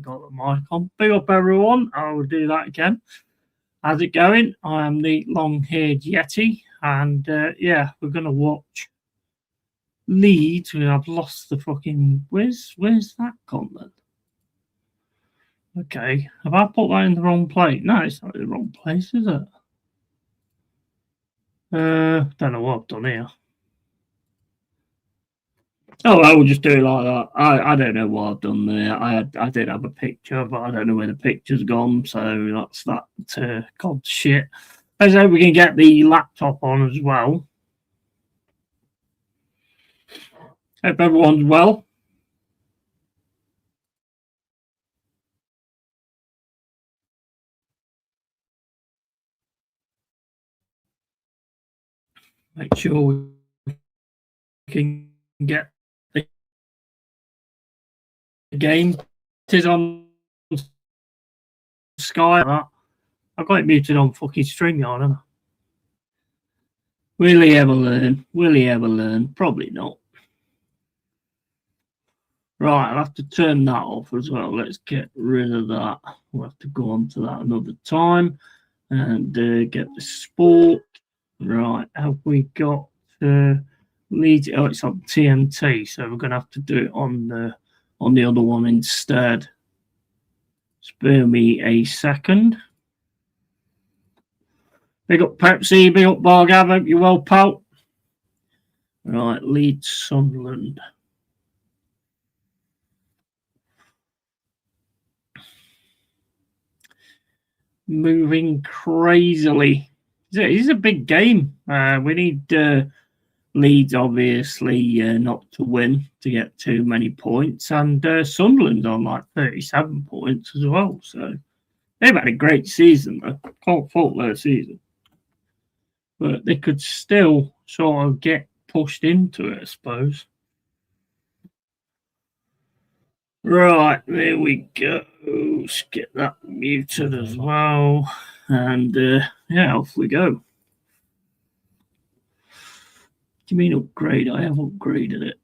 got the mic on. Big up, everyone. I will do that again. How's it going? I am the long-haired Yeti, and yeah, we're going to watch Leeds. I've lost the fucking... Where's that gone then? Okay, have I put that in the wrong place? No, it's not in the wrong place, is it? Don't know what I've done here. Oh, I will just do it like that. I don't know what I've done there. I did have a picture, but I don't know where the picture's gone. So that's that. God shit. Let's hope we can get the laptop on as well. Hope everyone's well. Make sure we can get the game. It is on Sky. I've got it muted on fucking StreamYard, haven't I? Will he ever learn? Will he ever learn? Probably not. Right, I'll have to turn that off as well. Let's get rid of that. We'll have to go on to that another time and get the sport. Right, have we got Leeds? Oh, it's on TNT, so we're going to have to do it on the other one instead. Spare me a second. Big up Pepsi, big up Bargav. Hope you're well, pal. Right, Leeds, Sunderland. Moving crazily. It's a big game. We need Leeds, obviously, not to win to get too many points. And Sunderland's on like 37 points as well. So they've had a great season, though. Can't fault their season. But they could still sort of get pushed into it, I suppose. Right, there we go. Let's get that muted as well. And yeah, off we go. Do you mean upgrade? I have upgraded it.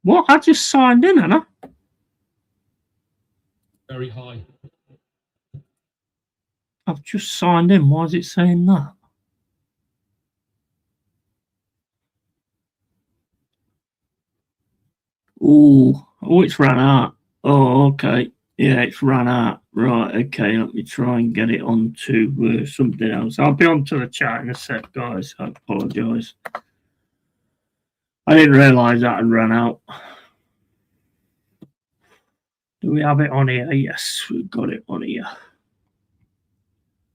What? I just signed in, Anna. Very high. I've just signed in. Why is it saying that? Oh, it's ran out. Oh, okay. Yeah, it's ran out. Right, okay. Let me try and get it onto something else. I'll be onto the chat in a sec, guys. I apologise. I didn't realise that had run out. Do we have it on here? Yes, we've got it on here.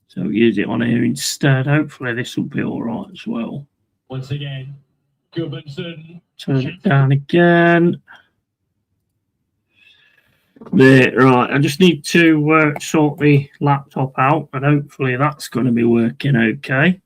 So use it on here instead. Hopefully this will be all right as well. Once again, Gubbenson. Turn it down again. There, right. I just need to sort the laptop out, and hopefully that's going to be working okay.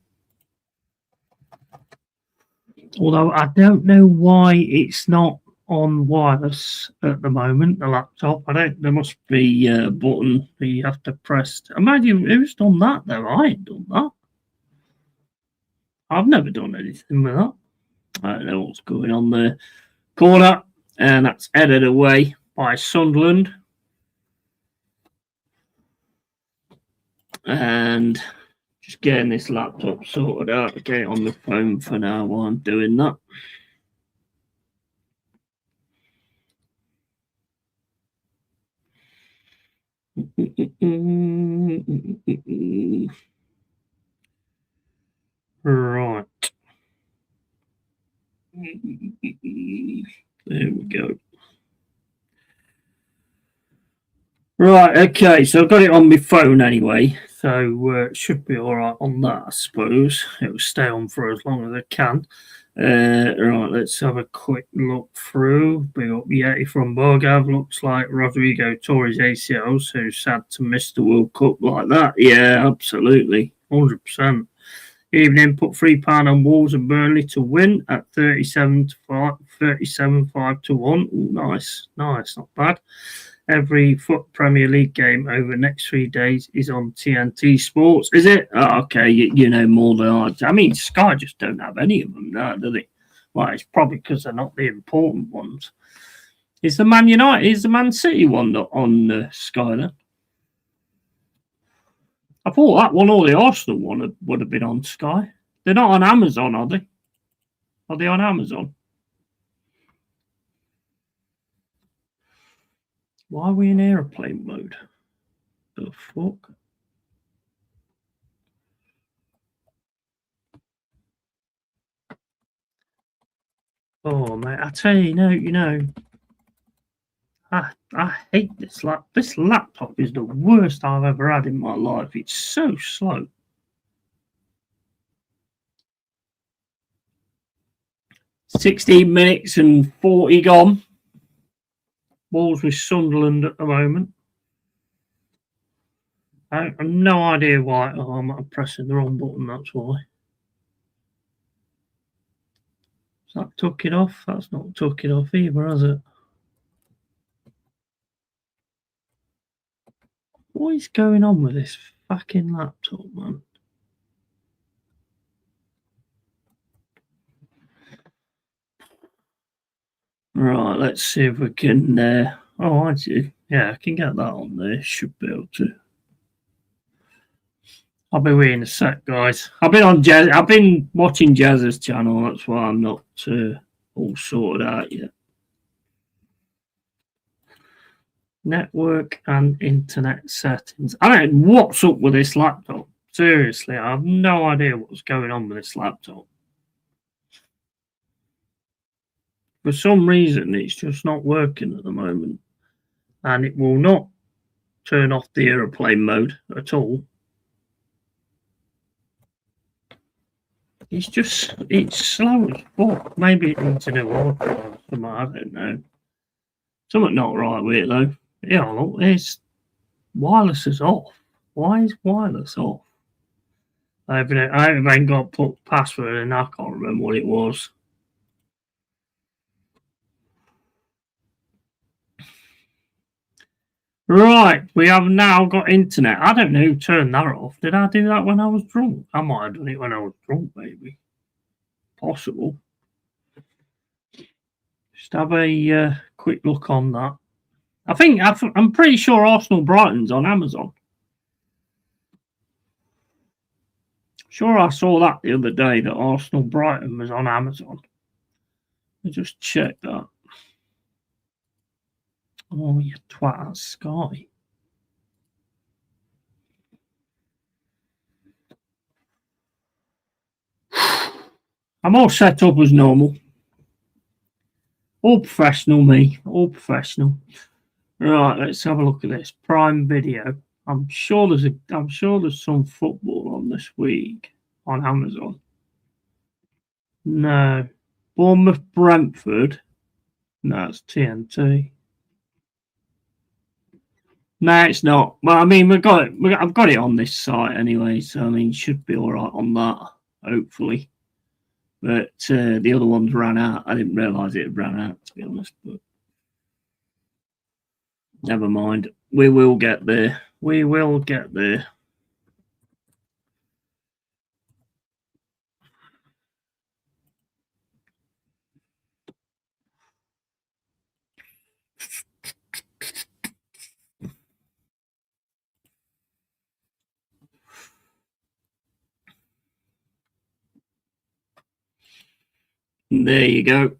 Although I don't know why it's not on wireless at the moment, the laptop. There must be a button that you have to press. Imagine who's done that though. I ain't done that. I've never done anything with that. I don't know what's going on there. Corner, and that's headed away by Sunderland. And just getting this laptop sorted out. Get it on the phone for now while I'm doing that. Right. There we go. Right, okay, so I've got it on my phone anyway, so it should be all right on that, I suppose. It will stay on for as long as it can. Right, let's have a quick look through. Big up Yeti from Bargav. Looks like Rodrigo tore his ACL, so sad to miss the World Cup like that. Yeah, absolutely, 100%. Evening put £3 on Wolves and Burnley to win at 37-5 to 1. Ooh, nice, not bad. every FUT Premier League game over the next 3 days is on TNT Sports. Is it? Oh, okay, you know more than I. I mean, Sky just don't have any of them now, do they? Well, it's probably because they're not the important ones. Is the Man City one on Sky then? I thought that one or the Arsenal one would have been on Sky. They're not on Amazon, are they? Are they on Amazon? Why are we in airplane mode? The fuck? Oh, mate, I tell you, I hate this laptop. This laptop is the worst I've ever had in my life. It's so slow. 16 minutes and 40 gone. Balls with Sunderland at the moment. I have no idea why. Oh, I'm pressing the wrong button, that's why. Is that took it off? That's not took it off either, has it? What is going on with this fucking laptop, man? Right, let's see if we can. I do. Yeah, I can get that on there. Should be able to. I'll be waiting a sec, guys. I've been watching Jazz's channel. That's why I'm not all sorted out yet. Network and internet settings. I don't know what's up with this laptop. Seriously, I have no idea what's going on with this laptop. For some reason, it's just not working at the moment. And it will not turn off the aeroplane mode at all. It's slow as fuck. Maybe it needs a new order or something, I don't know. Something not right with it though. Yeah, look, it's wireless is off. Why is wireless off? I haven't got put password and I can't remember what it was. Right, we have now got internet. I don't know who turned that off. Did I do that when I was drunk? I might have done it when I was drunk, maybe. Possible. Just have a quick look on that. I'm pretty sure Arsenal Brighton's on Amazon. Sure, I saw that the other day that Arsenal Brighton was on Amazon. Let me just check that. Oh, you twat, Sky. I'm all set up as normal. All professional, me. All professional. Right, let's have a look at this. Prime Video. I'm sure there's some football on this week on Amazon. No. Bournemouth Brentford. No, it's TNT. No, it's not. Well, I mean, I've got it on this site anyway, so I mean, should be all right on that, hopefully. But the other ones ran out. I didn't realise it had ran out, to be honest. But never mind. We will get there. We will get there. There you go.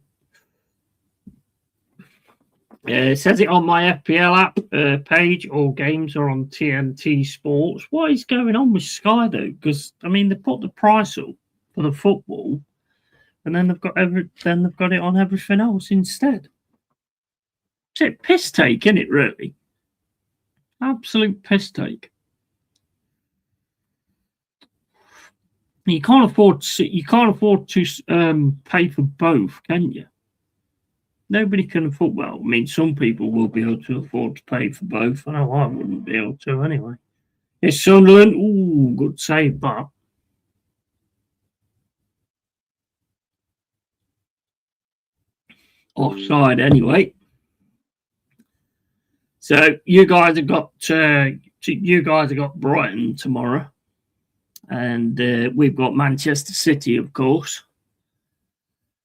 It says it on my FPL app page. All games are on TNT Sports. What is going on with Sky though? Because I mean, they put the price up for the football, and then they've got it on everything else instead. It's a piss take, isn't it? Really, absolute piss take. You can't afford to pay for both, can you? Nobody can afford. Well, I mean, some people will be able to afford to pay for both. I know I wouldn't be able to anyway. It's Sunderland. Ooh, good save, but offside anyway. So you guys have got Brighton tomorrow, and we've got Manchester City, of course.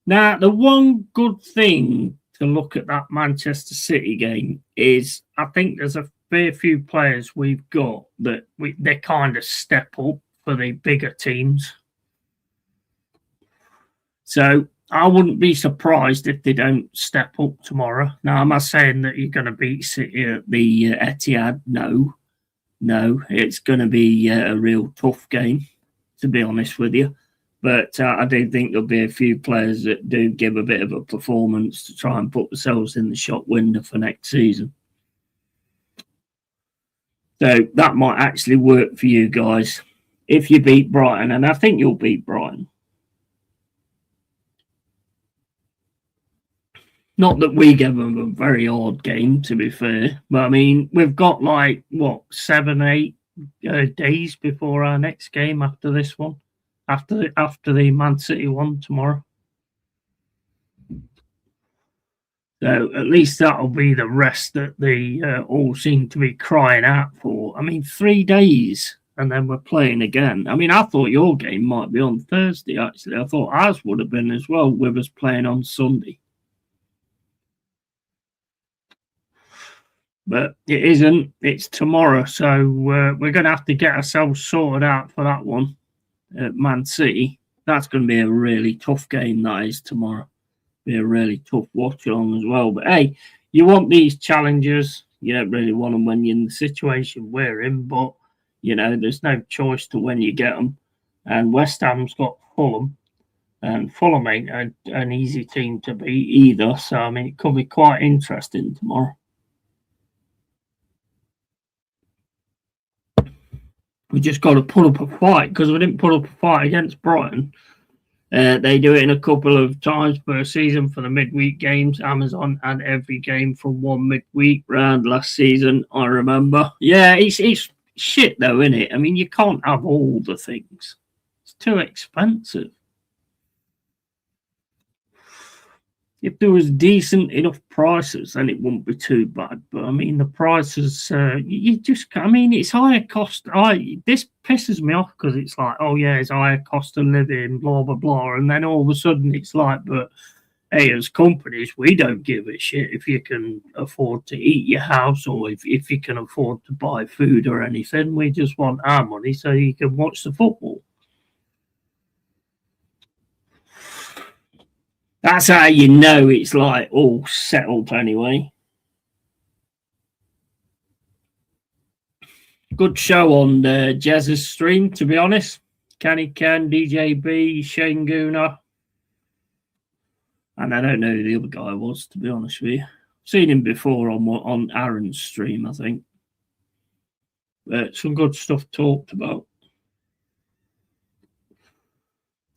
Now, the one good thing to look at that Manchester City game is I think there's a fair few players we've got that they kind of step up for the bigger teams. So I wouldn't be surprised if they don't step up tomorrow. Now, am I saying that you're going to beat City at the Etihad? No, it's going to be a real tough game, to be honest with you. But I do think there'll be a few players that do give a bit of a performance to try and put themselves in the shop window for next season. So that might actually work for you guys if you beat Brighton, and I think you'll beat Brighton. Not that we give them a very hard game, to be fair. But, I mean, we've got 7, 8 days before our next game after this one. After the Man City one tomorrow. So at least that'll be the rest that they all seem to be crying out for. I mean, 3 days and then we're playing again. I mean, I thought your game might be on Thursday, actually. I thought ours would have been as well with us playing on Sunday. But it isn't. It's tomorrow. So we're going to have to get ourselves sorted out for that one. At Man City, that's going to be a really tough game. That is tomorrow. Be a really tough watch on as well. But hey, you want these challenges. You don't really want them when you're in the situation we're in. But there's no choice to when you get them. And West Ham's got Fulham, and Fulham ain't an easy team to beat either. So I mean, it could be quite interesting tomorrow. We just got to put up a fight because we didn't put up a fight against Brighton. They do it in a couple of times per season for the midweek games. Amazon had every game from one midweek round last season, I remember. Yeah, it's shit though, isn't it? I mean, you can't have all the things. It's too expensive. If there was decent enough prices, then it wouldn't be too bad. But I mean, the prices, it's higher cost. This pisses me off because it's like, oh yeah, it's higher cost of living, blah, blah, blah. And then all of a sudden it's like, but hey, as companies, we don't give a shit if you can afford to eat your house or if you can afford to buy food or anything. We just want our money so you can watch the football. That's how you know it's like all settled anyway. Good show on Jez's stream, to be honest. Kenny Ken, DJB, Shane Gooner. And I don't know who the other guy was, to be honest with you. I've seen him before on Aaron's stream, I think. But some good stuff talked about.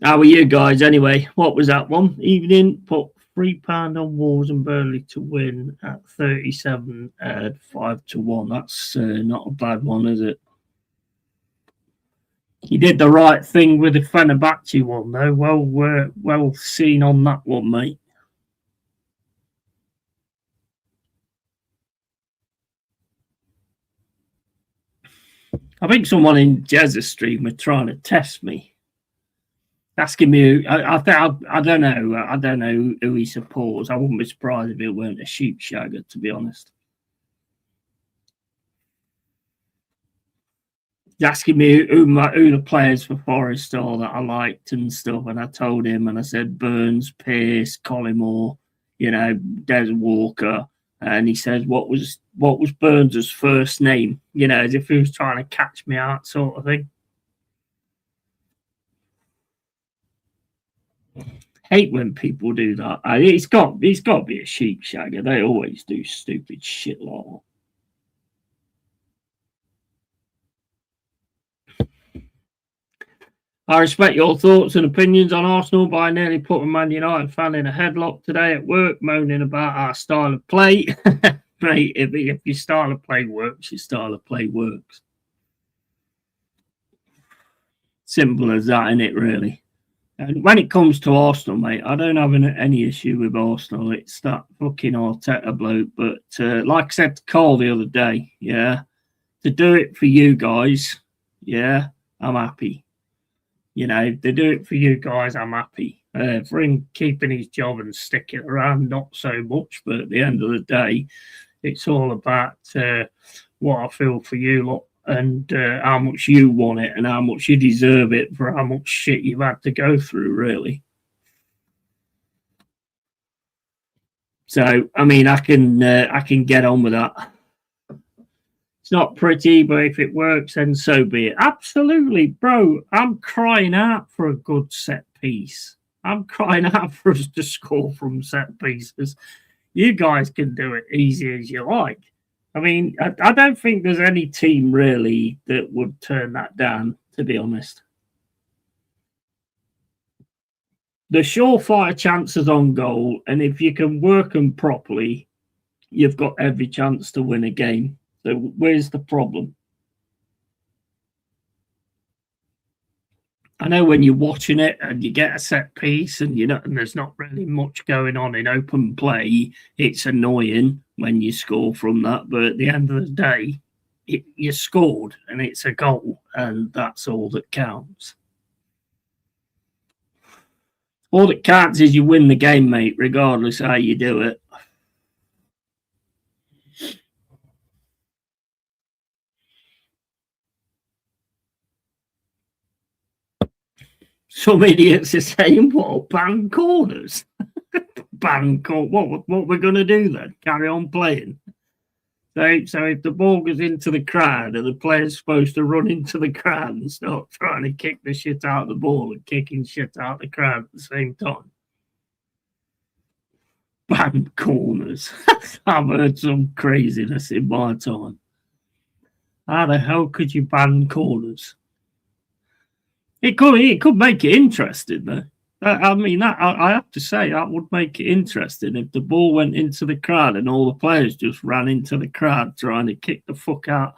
How are you guys anyway? What was that one? Evening, put £3 on Wolves and Burnley to win at 37 at 5-1. That's not a bad one, is it? You did the right thing with the Fenerbahce one, though. Well seen on that one, mate. I think someone in Jez's stream were trying to test me. Asking me, I don't know who he supports. I wouldn't be surprised if it weren't a sheep shagger, to be honest. He's asking me who the players for Forest are that I liked and stuff, and I told him, and I said Burns, Pearce, Collymore, Des Walker, and he says what was Burns' first name, as if he was trying to catch me out, sort of thing. Hate when people do that. He's got to be a sheep shagger. They always do stupid shit like that. I respect your thoughts and opinions on Arsenal, but I nearly put a Man United fan in a headlock today at work, moaning about our style of play. Mate, if your style of play works, your style of play works. Simple as that, isn't it, really? And when it comes to Arsenal, mate, I don't have any issue with Arsenal. It's that fucking Arteta bloke. But like I said to Carl the other day, yeah, to do it for you guys, yeah, I'm happy. You know, to do it for you guys, I'm happy. For him keeping his job and sticking around, not so much. But at the end of the day, it's all about what I feel for you lot and how much you want it and how much you deserve it for how much shit you've had to go through, really. So, I mean, I can get on with that. It's not pretty, but if it works, then so be it. Absolutely, bro. I'm crying out for a good set piece. I'm crying out for us to score from set pieces. You guys can do it easy as you like. I mean, I don't think there's any team really that would turn that down, to be honest. The surefire chances on goal, and if you can work them properly, you've got every chance to win a game. So where's the problem? I know when you're watching it and you get a set piece and and there's not really much going on in open play, it's annoying when you score from that. But at the end of the day, you scored and it's a goal, and that's all that counts. All that counts is you win the game, mate, regardless how you do it. Some idiots are saying, "What, ban corners? Ban corner? What we're going to do then? Carry on playing?" So if the ball goes into the crowd and the player's supposed to run into the crowd and start trying to kick the shit out of the ball and kicking shit out of the crowd at the same time. Ban corners. I've heard some craziness in my time. How the hell could you ban corners? It could make it interesting though. I mean, I have to say that would make it interesting if the ball went into the crowd and all the players just ran into the crowd trying to kick the fuck out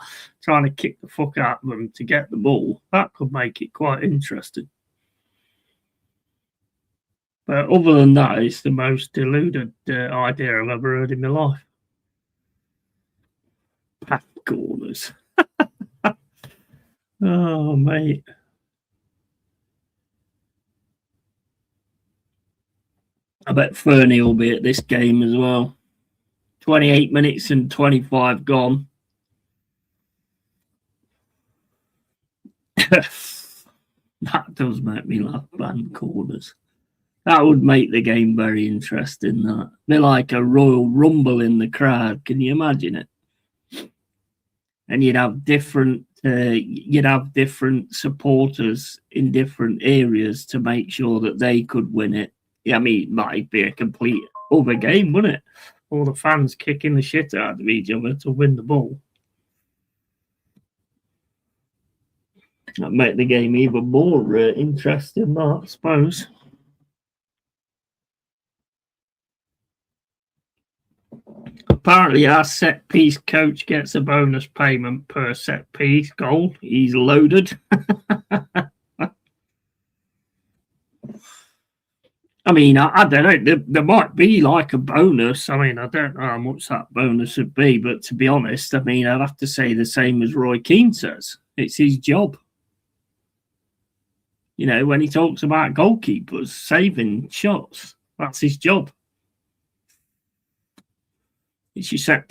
of them to get the ball. That could make it quite interesting. But other than that, it's the most deluded idea I've ever heard in my life. Pat corners. Oh, mate. I bet Fernie will be at this game as well. 28 minutes and 25 gone. That does make me laugh, ban corners. That would make the game very interesting. That they're like a Royal Rumble in the crowd. Can you imagine it? And you'd have different supporters in different areas to make sure that they could win it. Yeah, I mean, it might be a complete other game, wouldn't it? All the fans kicking the shit out of each other to win the ball. That make the game even more interesting, I suppose. Apparently, our set piece coach gets a bonus payment per set piece goal. He's loaded. I mean, I don't know. There might be like a bonus. I mean, I don't know how much that bonus would be, but to be honest, I mean, I'd have to say the same as Roy Keane says. It's his job. You know, when he talks about goalkeepers saving shots, that's his job. It's your set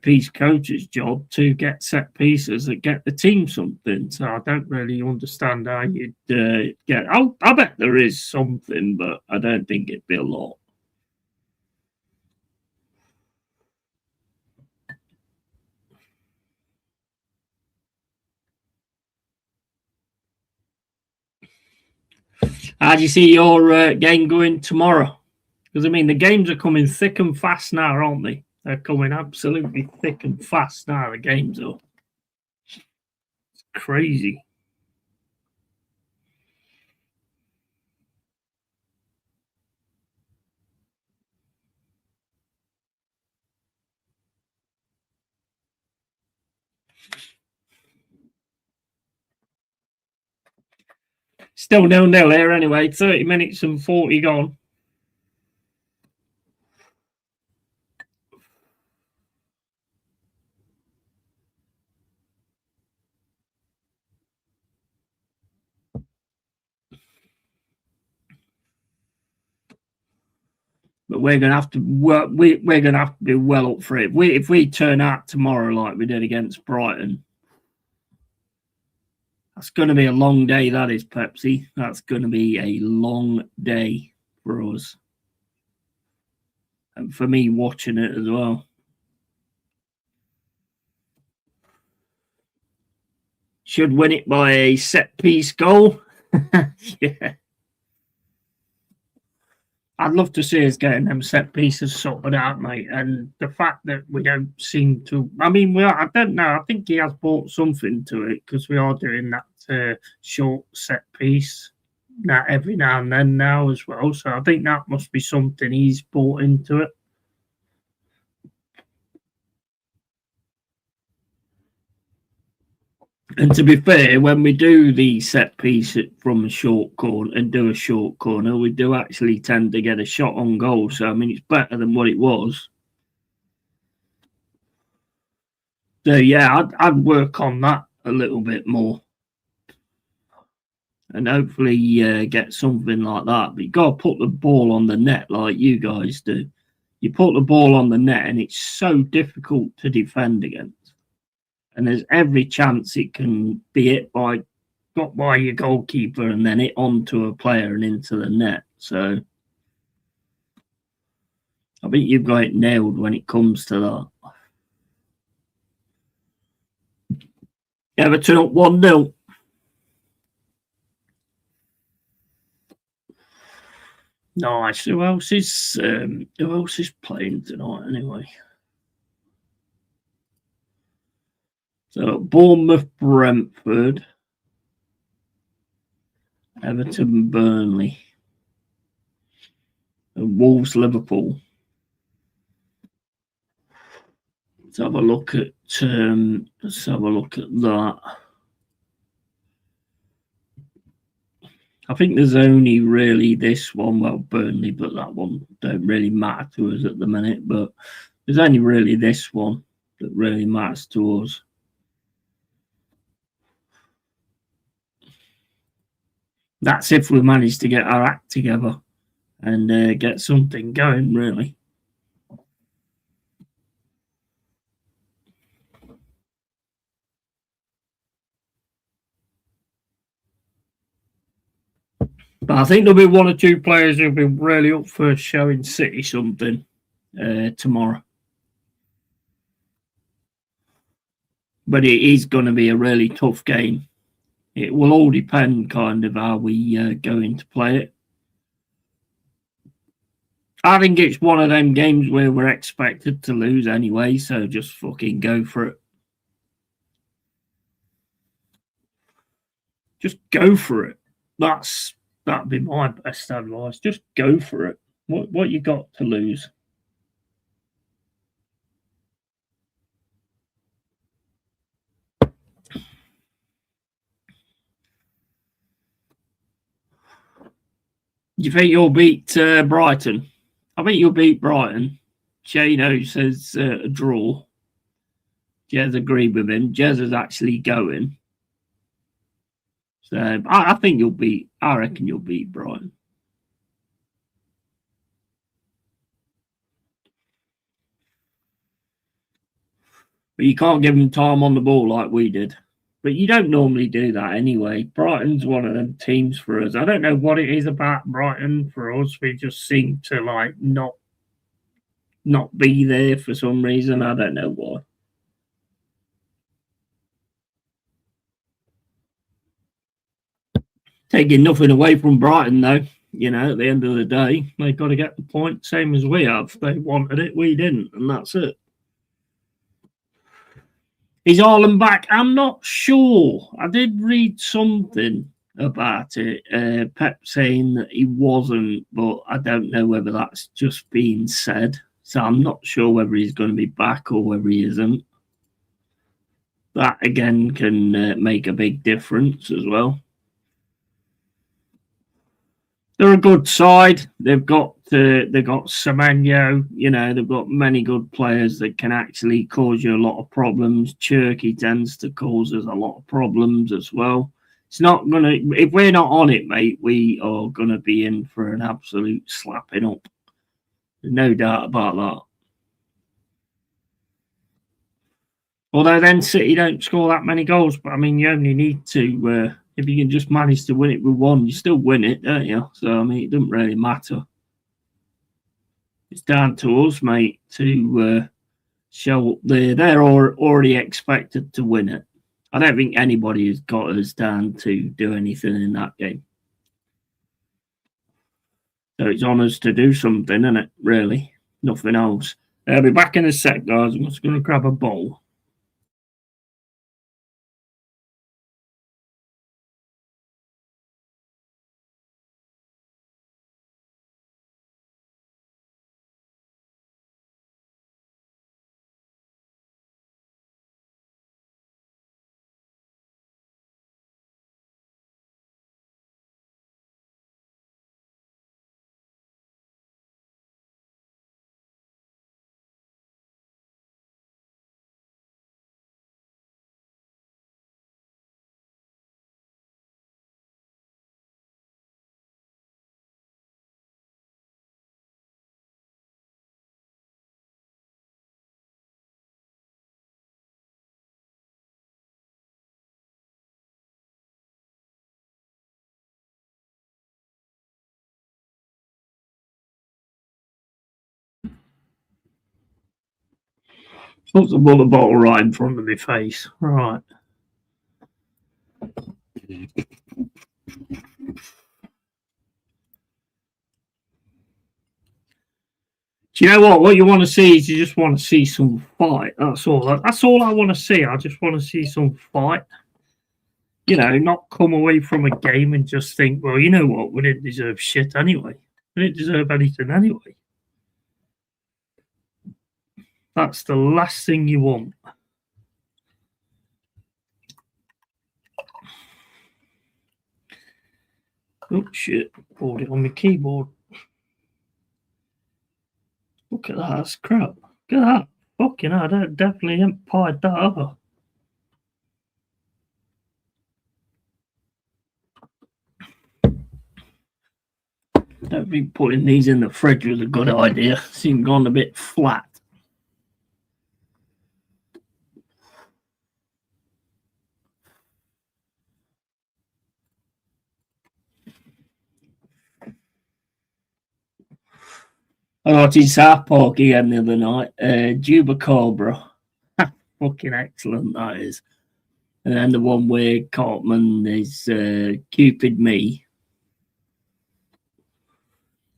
piece coach's job to get set pieces that get the team something. So I don't really understand how you'd get. I bet there is something, but I don't think it'd be a lot. How do you see your game going tomorrow? Because I mean, the games are coming thick and fast now, aren't they? They're coming absolutely thick and fast now. The games are. It's crazy. Still 0-0 here anyway. 30 minutes and 40 gone. But we're going to have to work. We're going to have to be well up for it. If we turn out tomorrow like we did against Brighton, that's going to be a long day. That is, Pepsi. That's going to be a long day for us, and for me watching it as well. Should win it by a set piece goal. Yeah. I'd love to see us getting them set pieces sorted out, mate. And the fact that we don't seem to, I mean, I don't know. I think he has brought something to it because we are doing that short set piece every now and then now as well. So I think that must be something he's brought into it. And to be fair, when we do the set piece from a short corner and do a short corner, we do actually tend to get a shot on goal. So, I mean, it's better than what it was. So, yeah, I'd work on that a little bit more. And hopefully get something like that. But you've got to put the ball on the net like you guys do. You put the ball on the net and it's so difficult to defend against. And there's every chance it can be hit got by your goalkeeper and then hit onto a player and into the net. So I think you've got it nailed when it comes to that. Everton up 1-0. Nice. Who else is playing tonight anyway? So Bournemouth, Brentford, Everton, Burnley, and Wolves, Liverpool. Let's have a look at that. I think there's only really this one, well, Burnley, but that one don't really matter to us at the minute. But there's only really this one that really matters to us. That's if we manage to get our act together and get something going, really. But I think there'll be one or two players who'll be really up for showing City something tomorrow. But it is going to be a really tough game. It will all depend kind of how we go into play it. I think it's one of them games where we're expected to lose anyway, so just fucking go for it. Just go for it. That'd be my best advice. Just go for it. What you got to lose? Do you think you'll beat Brighton? I think you'll beat Brighton. Jano says a draw. Jez agreed with him. Jez is actually going. So I think you'll beat. I reckon you'll beat Brighton. But you can't give them time on the ball like we did. But you don't normally do that anyway. Brighton's one of them teams for us. I don't know what it is about Brighton for us. We just seem to like not be there for some reason. I don't know why. Taking nothing away from Brighton, though. You know, at the end of the day, they've got to get the point, same as we have. They wanted it, we didn't, and that's it. Is Haaland back? I'm not sure. I did read something about it. Pep saying that he wasn't, but I don't know whether that's just being said. So I'm not sure whether he's going to be back or whether he isn't. That, again, can make a big difference as well. they're a good side. They've got Semenyo. You know, they've got many good players that can actually cause you a lot of problems. Cherky tends to cause us a lot of problems as well. It's not gonna, if we're not on it, mate, we are gonna be in for an absolute slapping up. There's no doubt about that. Although then City don't score that many goals, but I mean, you only need to, if you can just manage to win it with one, you still win it, don't you? So, I mean, it doesn't really matter. It's down to us, mate, to show up there. They're already expected to win it. I don't think anybody has got us down to do anything in that game. So it's on us to do something, isn't it? Really, nothing else. I'll be back in a sec, guys. I'm just going to grab a bowl. Put the water bottle right in front of my face. Right. Do you know what? What you want to see is you just want to see some fight. That's all. That's all I want to see. I just want to see some fight. You know, not come away from a game and just think, well, you know what? We didn't deserve shit anyway. We didn't deserve anything anyway. That's the last thing you want. Oh, shit. Pulled it on my keyboard. Look at that. That's crap. Look at that. Fucking hell. I definitely haven't pied that over. I don't think putting these in the fridge was a good idea. Seemed gone a bit flat. I got in South Park again the other night. Juba Cobra. Fucking excellent, that is. And then the one where Cartman is Cupid Me,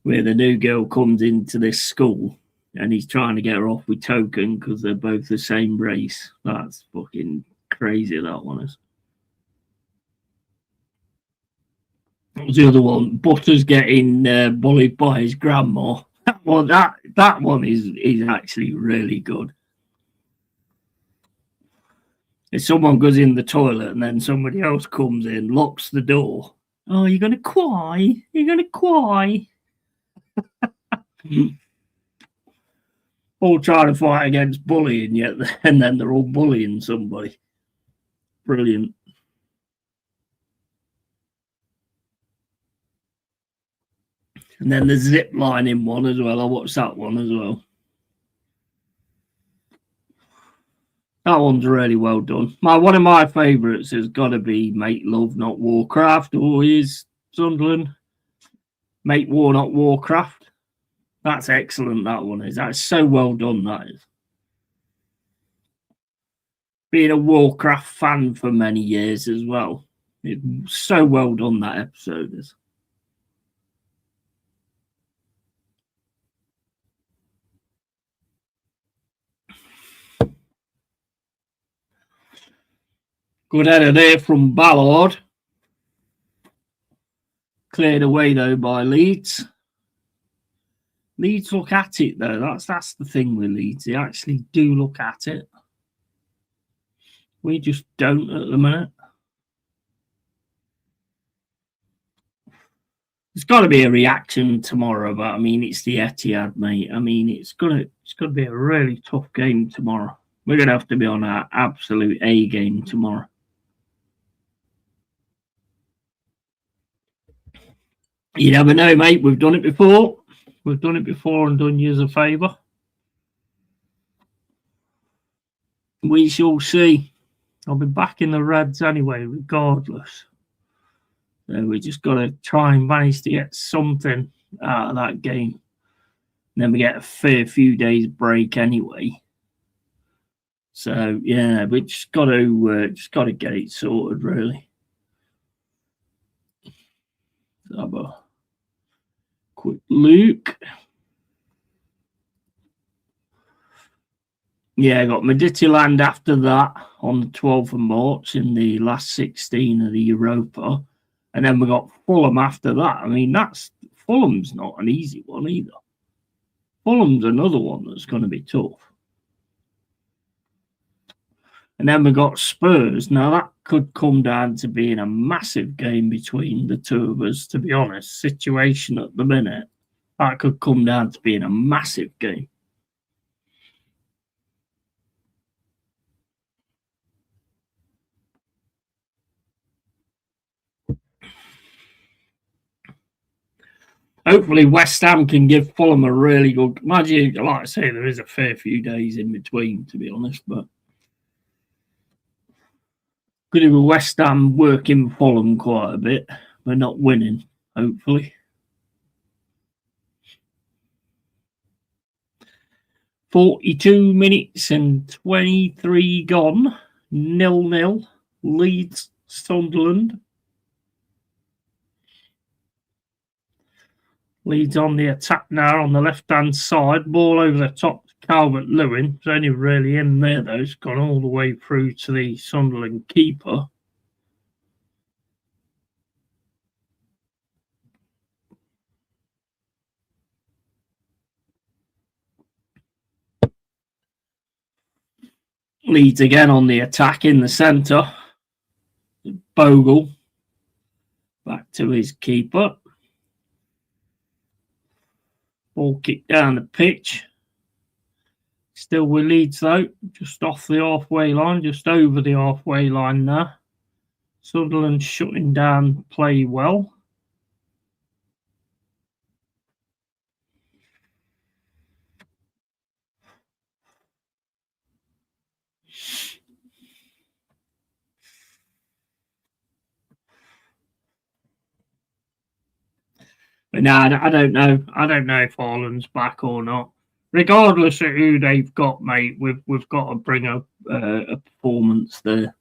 where the new girl comes into this school and he's trying to get her off with Token because they're both the same race. That's fucking crazy, that one is. What was the other one? Butters getting bullied by his grandma. Well, that one is actually really good. If someone goes in the toilet and then somebody else comes in, locks the door. Oh, you're gonna cry? You're gonna cry? All trying to fight against bullying, yet and then they're all bullying somebody. Brilliant. And then the zip lining one as well. I watched that one as well. That one's really well done. One of my favourites has got to be Make Love, Not Warcraft, or is Sunderland. Make War, Not Warcraft. That's excellent, that one is. That's so well done, that is. Being a Warcraft fan for many years as well. It's so well done, that episode is. Good header there from Ballard. Cleared away, though, by Leeds. Leeds look at it, though. That's the thing with Leeds. They actually do look at it. We just don't at the minute. There's got to be a reaction tomorrow, but I mean, it's the Etihad, mate. I mean, it's gonna be a really tough game tomorrow. We're gonna have to be on our absolute A game tomorrow. You never know, mate. We've done it before. We've done it before and done you a favour. We shall see. I'll be back in the Reds anyway, regardless. So we just got to try and manage to get something out of that game. And then we get a fair few days break anyway. So yeah, we just got to get it sorted, really. Let's have a quick look. Yeah, I got Midtjylland after that on the 12th of March in the last 16 of the Europa. And then we got Fulham after that. I mean, Fulham's not an easy one either. Fulham's another one that's going to be tough. And then we got Spurs. Now, that could come down to being a massive game between the two of us, to be honest. Situation at the minute, that could come down to being a massive game. Hopefully, West Ham can give Fulham a really good. Imagine, like I say, there is a fair few days in between, to be honest, but could have West Ham working Fulham quite a bit, but not winning, hopefully. 42 minutes and 23 gone. 0-0. Leeds, Sunderland. Leeds on the attack now on the left-hand side. Ball over the top to Calvert-Lewin. It's only really in there, though. It's gone all the way through to the Sunderland keeper. Leeds again on the attack in the centre. Bogle back to his keeper. Ball kicked down the pitch. Still with Leeds though, just off the halfway line, just over the halfway line now. Sunderland shutting down play well. But no, I don't know. I don't know if Haaland's back or not. Regardless of who they've got, mate, we've got to bring a performance there.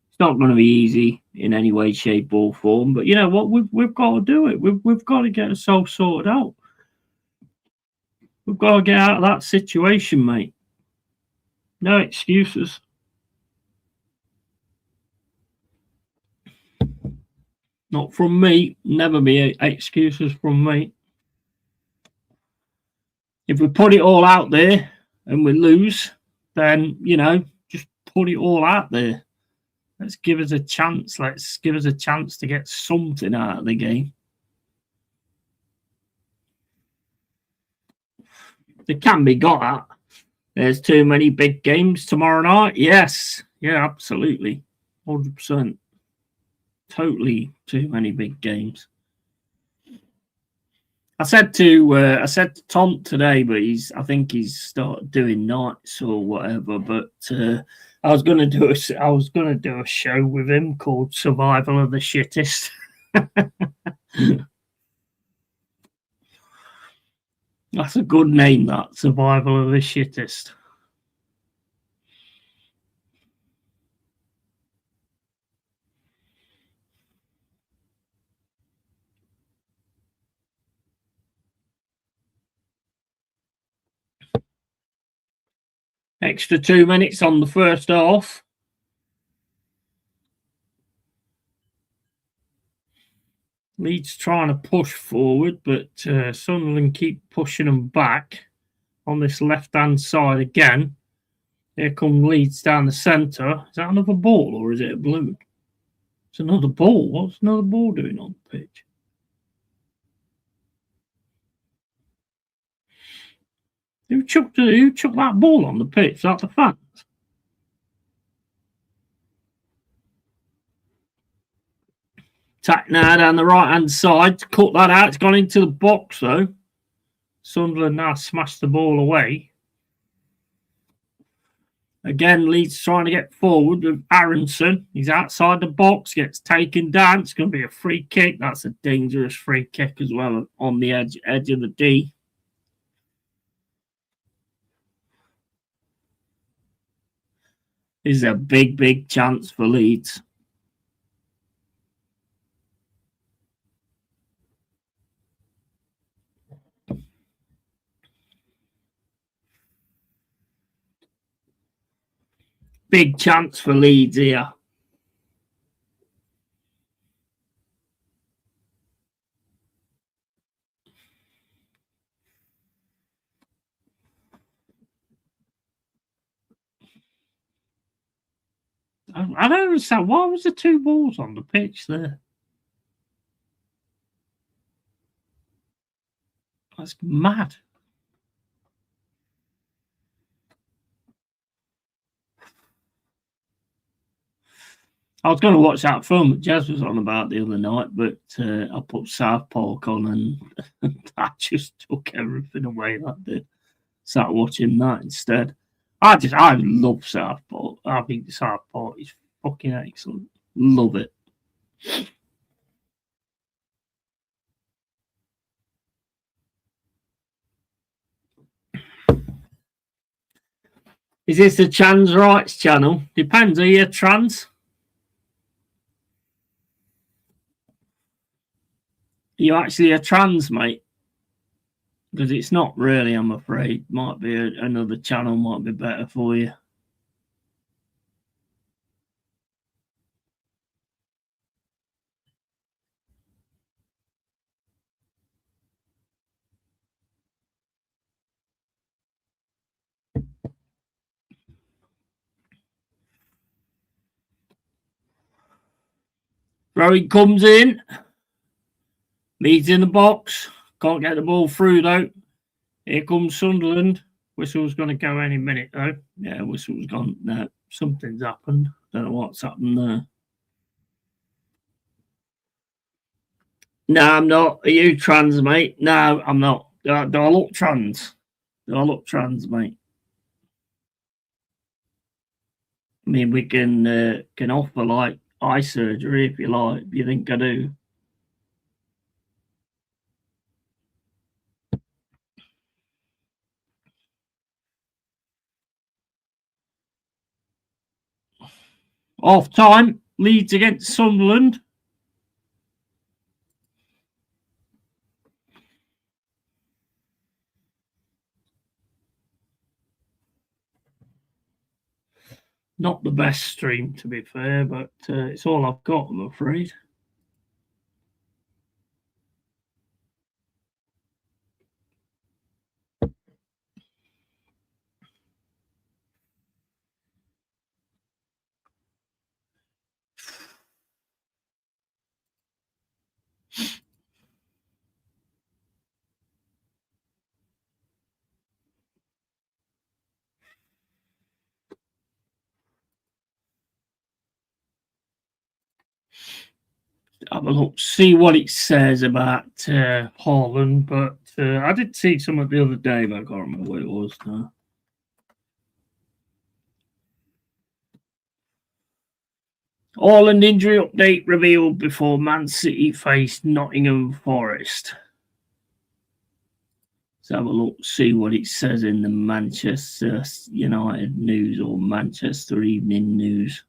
It's not going to be easy in any way, shape, or form. But you know what? We've got to do it. We've got to get ourselves sorted out. We've got to get out of that situation, mate. No excuses. Not from me. Never be excuses from me. If we put it all out there and we lose, then, you know, just put it all out there. Let's give us a chance. Let's give us a chance to get something out of the game. It can be got at. There's too many big games tomorrow night. Yes. Yeah, absolutely. 100%. Totally too many big games. I said to Tom today, but I think he's started doing nights or whatever. But I was gonna do a show with him called Survival of the Shittest. That's a good name, that Survival of the Shittest. Extra 2 minutes on the first half. Leeds trying to push forward, but Sunderland keep pushing them back on this left-hand side again. Here come Leeds down the centre. Is that another ball or is it a balloon? It's another ball. What's another ball doing on the pitch? Who chucked that ball on the pitch? Is that the fans? Tack now down the right hand side. Cut that out. It's gone into the box though. Sunderland now smashed the ball away. Again, Leeds trying to get forward with Aronson. He's outside the box, gets taken down. It's going to be a free kick. That's a dangerous free kick as well on the edge of the D. This is a big chance for Leeds. Big chance for Leeds here. I don't understand. Why was the two balls on the pitch there? That's mad. I was going to watch that film that Jez was on about the other night, but I put South Park on and that just took everything away. That did. Sat watching that instead. I love South Park. I think South Park is fucking excellent. Love it. Is this the trans rights channel? Depends. Are you trans? Are you actually a trans, mate? Because it's not really, I'm afraid. Might be another channel might be better for you. Rowan comes in. Leeds in the box. Can't get the ball through though. Here comes Sunderland. Whistle's going to go any minute though. Yeah, whistle's gone. No, something's happened. Don't know what's happened there. No, I'm not. Are you trans, mate? No, I'm not. Do I look trans? Do I look trans, mate? I mean, we can offer like eye surgery if you like. If you think I do. Off time, Leeds against Sunderland. Not the best stream, to be fair, but it's all I've got, I'm afraid. Have a look, see what it says about Haaland, but I did see some of the other day, but I can't remember what it was now. Haaland injury update revealed before Man City faced Nottingham Forest. Let's have a look, see what it says in the Manchester United News or Manchester Evening News.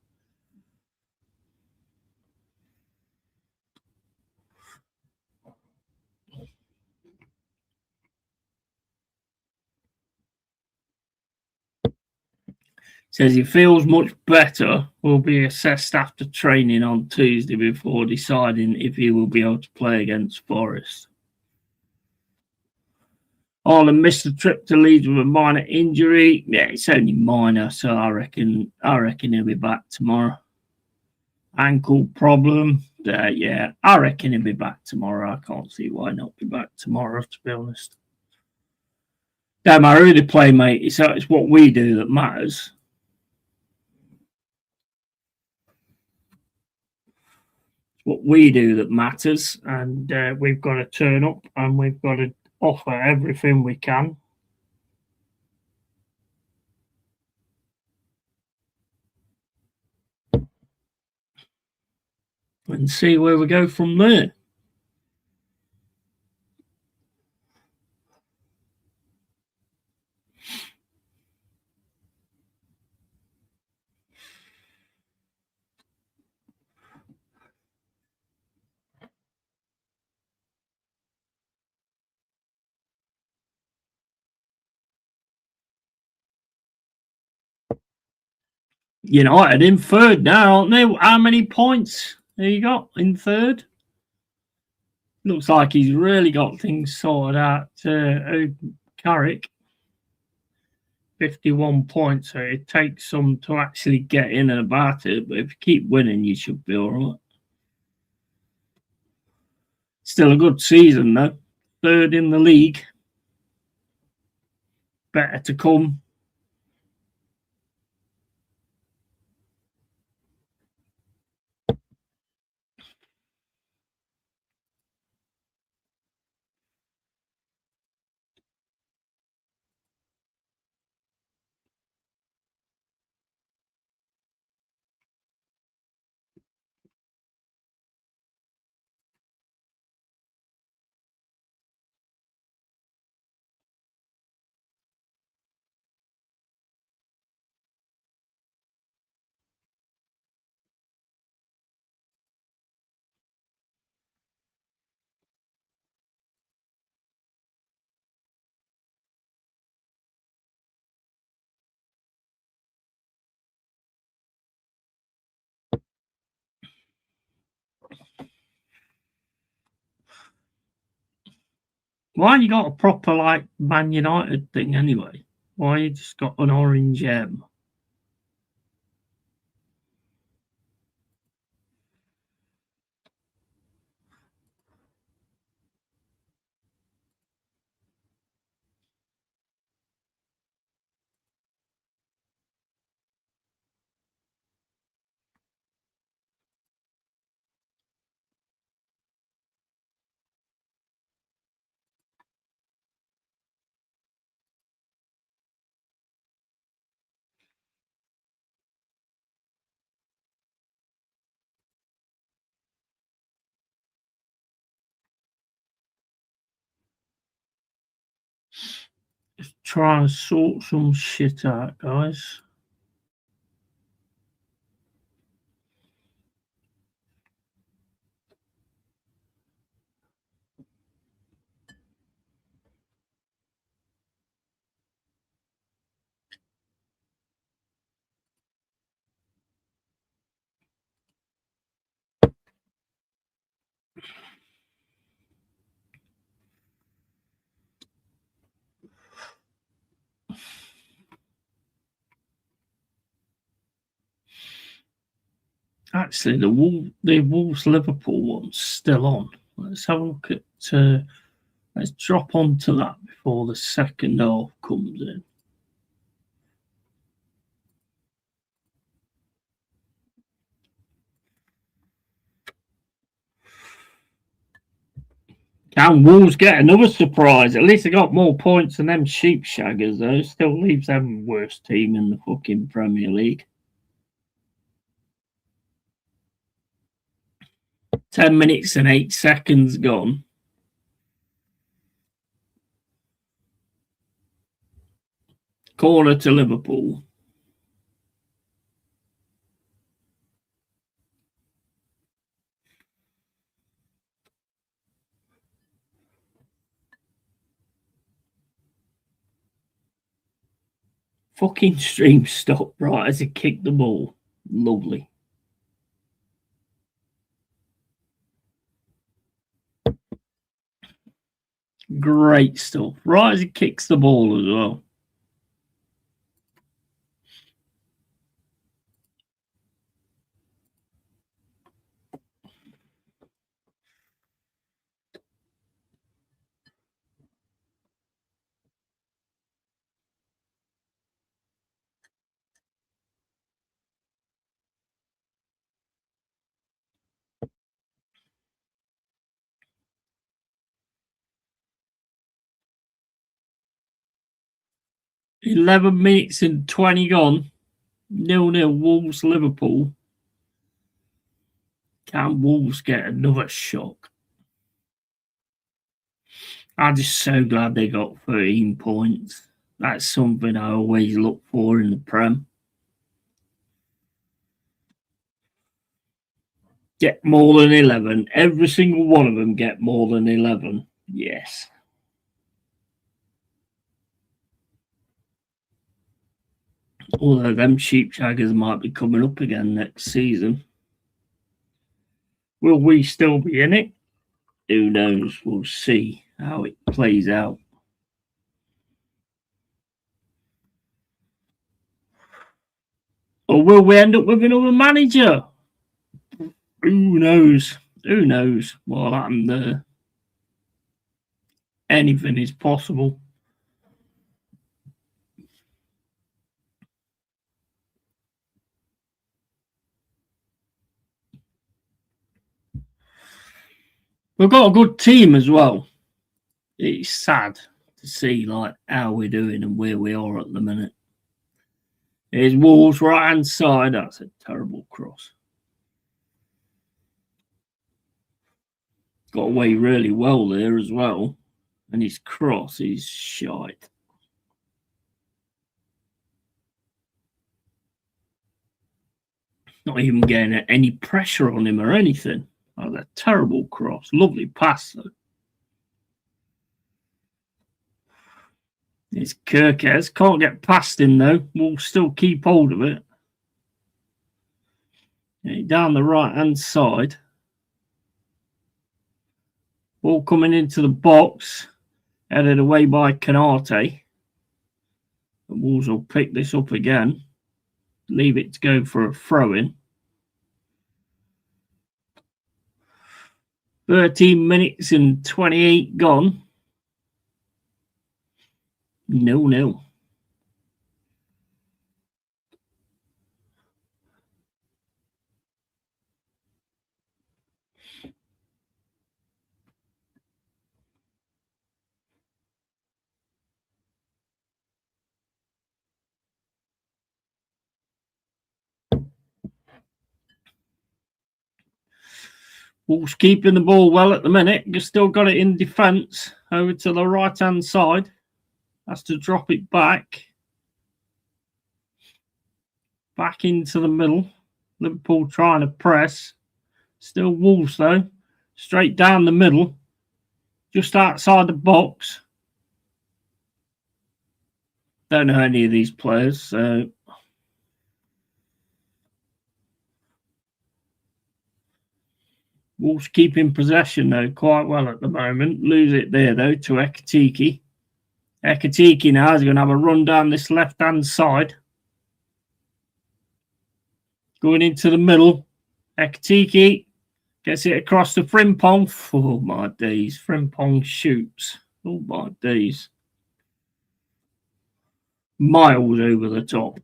Says he feels much better, will be assessed after training on Tuesday before deciding if he will be able to play against Forest. Haaland missed the trip to Leeds with a minor injury. Yeah, it's only minor, so I reckon he'll be back tomorrow. Ankle problem. Yeah, I reckon he'll be back tomorrow. I can't see why not be back tomorrow, to be honest. Don't matter who they play, mate. It's what we do that matters. It's what we do that matters, and we've got to turn up and we've got to offer everything we can. And see where we go from there. United in third now, aren't they? How many points have you got in third? Looks like he's really got things sorted out. Carrick, 51 points. So it takes some to actually get in and about it. But if you keep winning, you should be all right. Still a good season, though. Third in the league. Better to come. Why you got a proper like Man United thing anyway? Why you just got an orange M? Just trying to sort some shit out, guys. Actually, the Wolves Liverpool one's still on. Let's have a look at. Let's drop onto that before the second half comes in. Can Wolves get another surprise? At least they got more points than them sheep shaggers, though. Still leaves them worst team in the fucking Premier League. 10 minutes and 8 seconds gone. Corner to Liverpool. Fucking stream stopped right as he kicked the ball. Lovely. Great stuff. Right as he kicks the ball as well. 11 minutes and 20 gone. 0-0 Wolves Liverpool. Can Wolves get another shock? I'm just so glad they got 13 points. That's something I always look for in the Prem. Get more than 11. Every single one of them get more than 11. Yes. Although them sheepshaggers might be coming up again next season. Will we still be in it? Who knows? We'll see how it plays out. Or will we end up with another manager? Who knows? Who knows what happened there? Anything is possible. We've got a good team as well. It's sad to see like how we're doing and where we are at the minute. Here's Wolves right hand side. That's a terrible cross. Got away really well there as well. And his cross is shite. Not even getting any pressure on him or anything. Oh, that terrible cross. Lovely pass though. It's Kirkes. Can't get past him though. We'll still keep hold of it. Down the right hand side. Ball coming into the box. Headed away by Canate. The Wolves will pick this up again. Leave it to go for a throw-in. 13 minutes and 28 gone. 0-0. Wolves keeping the ball well at the minute. You've still got it in defence. Over to the right-hand side. Has to drop it back. Back into the middle. Liverpool trying to press. Still Wolves though. Straight down the middle. Just outside the box. Don't know any of these players, so... Wolves keeping possession though quite well at the moment. Lose it there though to Ekatike. Ekatike now is going to have a run down this left-hand side. Going into the middle. Ekatike gets it across to Frimpong. Oh my days. Frimpong shoots. Oh my days. Miles over the top.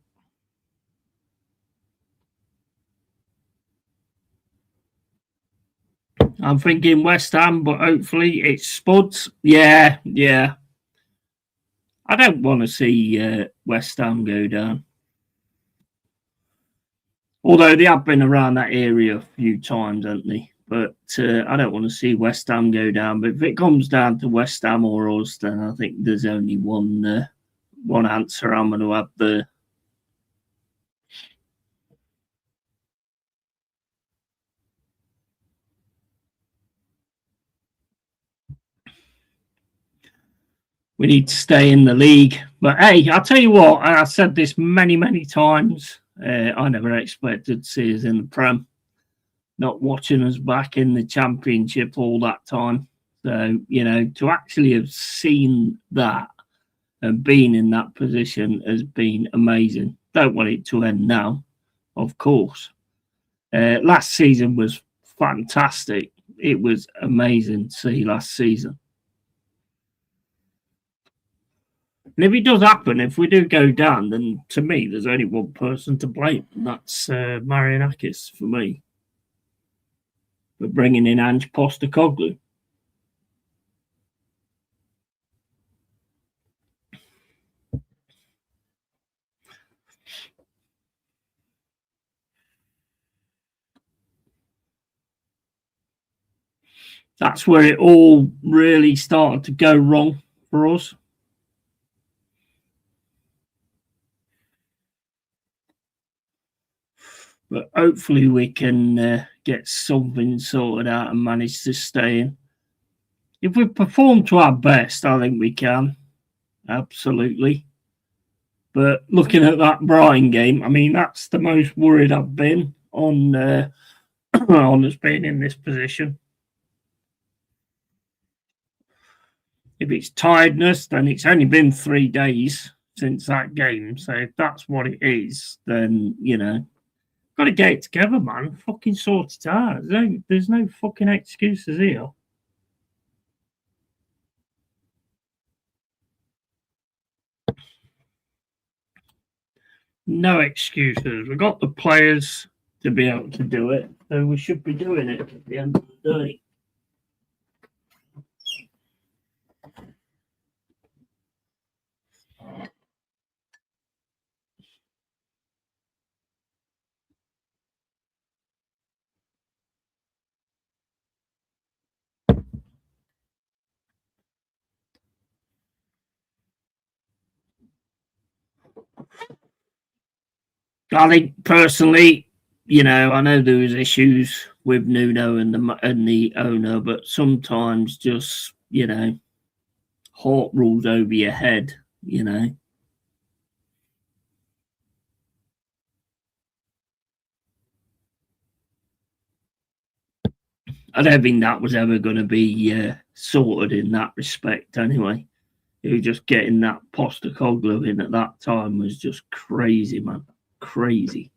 I'm thinking West Ham, but hopefully it's Spuds. Yeah. I don't want to see West Ham go down. Although they have been around that area a few times, haven't they? But I don't want to see West Ham go down. But if it comes down to West Ham or us, then I think there's only one answer I'm going to have there. We need to stay in the league. But hey, I'll tell you what, I said this many times. I never expected to see us in the Prem. Not watching us back in the Championship all that time. So, to actually have seen that and been in that position has been amazing. Don't want it to end now, of course. Last season was fantastic. It was amazing to see last season. And if it does happen, if we do go down, then to me, there's only one person to blame. And that's Marianakis for me. But bringing in Ange Postecoglou. That's where it all really started to go wrong for us. But hopefully we can get something sorted out and manage to stay in. If we perform to our best, I think we can. Absolutely. But looking at that Brighton game, I mean, that's the most worried I've been on on us being in this position. If it's tiredness, then it's only been 3 days since that game. So if that's what it is, then got to get it together, man. Fucking sort it out. There's no fucking excuses here. No excuses. We've got the players to be able to do it, so we should be doing it at the end of the day. I think personally, I know there was issues with Nuno and the owner, but sometimes just heart rules over your head. I don't think that was ever going to be sorted in that respect. Anyway, just getting that Postecoglou in at that time was just crazy, man, crazy.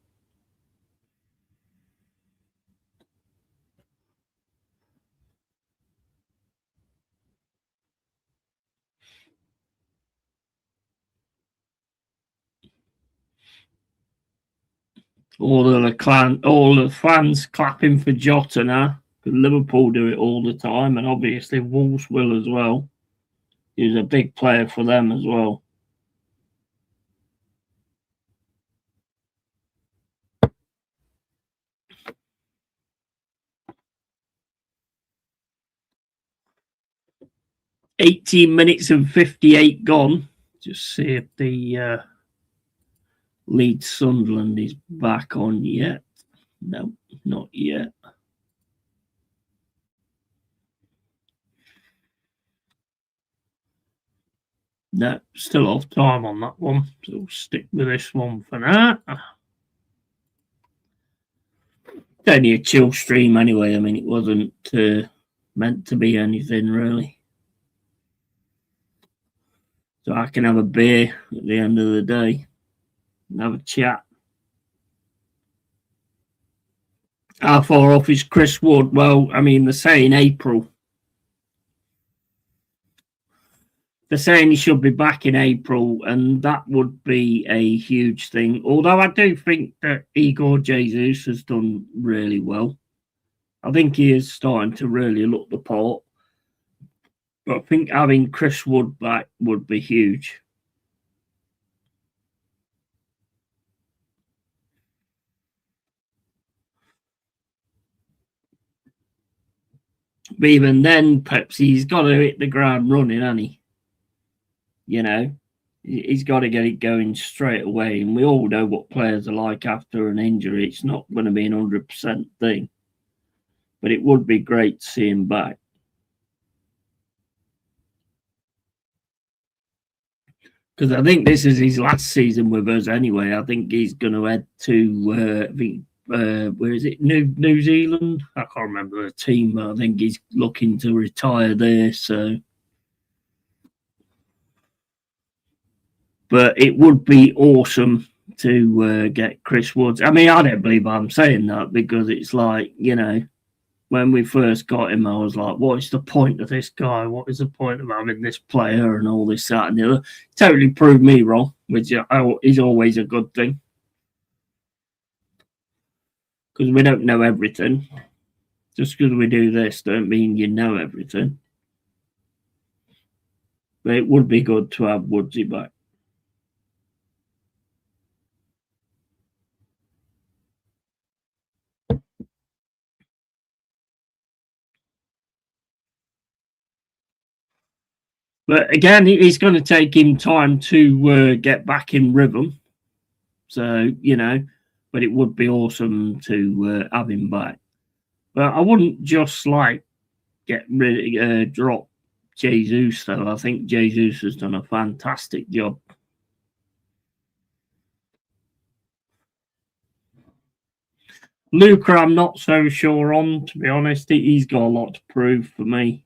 All the fans clapping for Jota now. Liverpool do it all the time, and obviously Wolves will as well. He's a big player for them as well. (18 minutes and 58 gone. Just see if the Leeds Sunderland is back on yet. No, not yet. No, still off time on that one. So we'll stick with this one for now. It's only a chill stream anyway. I mean, it wasn't meant to be anything really. So I can have a beer at the end of the day and have a chat. How far off is Chris Wood? Well, I mean, they're saying April. They're saying he should be back in April, and that would be a huge thing. Although I do think that Igor Jesus has done really well. I think he is starting to really look the part. But I think having Chris Wood back would be huge. But even then, perhaps he's got to hit the ground running, hasn't he? He's got to get it going straight away. And we all know what players are like after an injury. It's not going to be an 100% thing. But it would be great to see him back. Because I think this is his last season with us anyway. I think he's going to head to, where is it? New Zealand? I can't remember the team, but I think he's looking to retire there. So. But it would be awesome to get Chris Woods. I mean, I don't believe I'm saying that because it's like, when we first got him, I was like, what is the point of this guy? What is the point of having this player and all this, that, and the other? Totally proved me wrong, which is always a good thing. Because we don't know everything. Just because we do this don't mean you know everything. But it would be good to have Woodsy back. But again, it's going to take him time to get back in rhythm. So, but it would be awesome to have him back. But I wouldn't just drop Jesus, though. I think Jesus has done a fantastic job. Luca, I'm not so sure on, to be honest. He's got a lot to prove for me.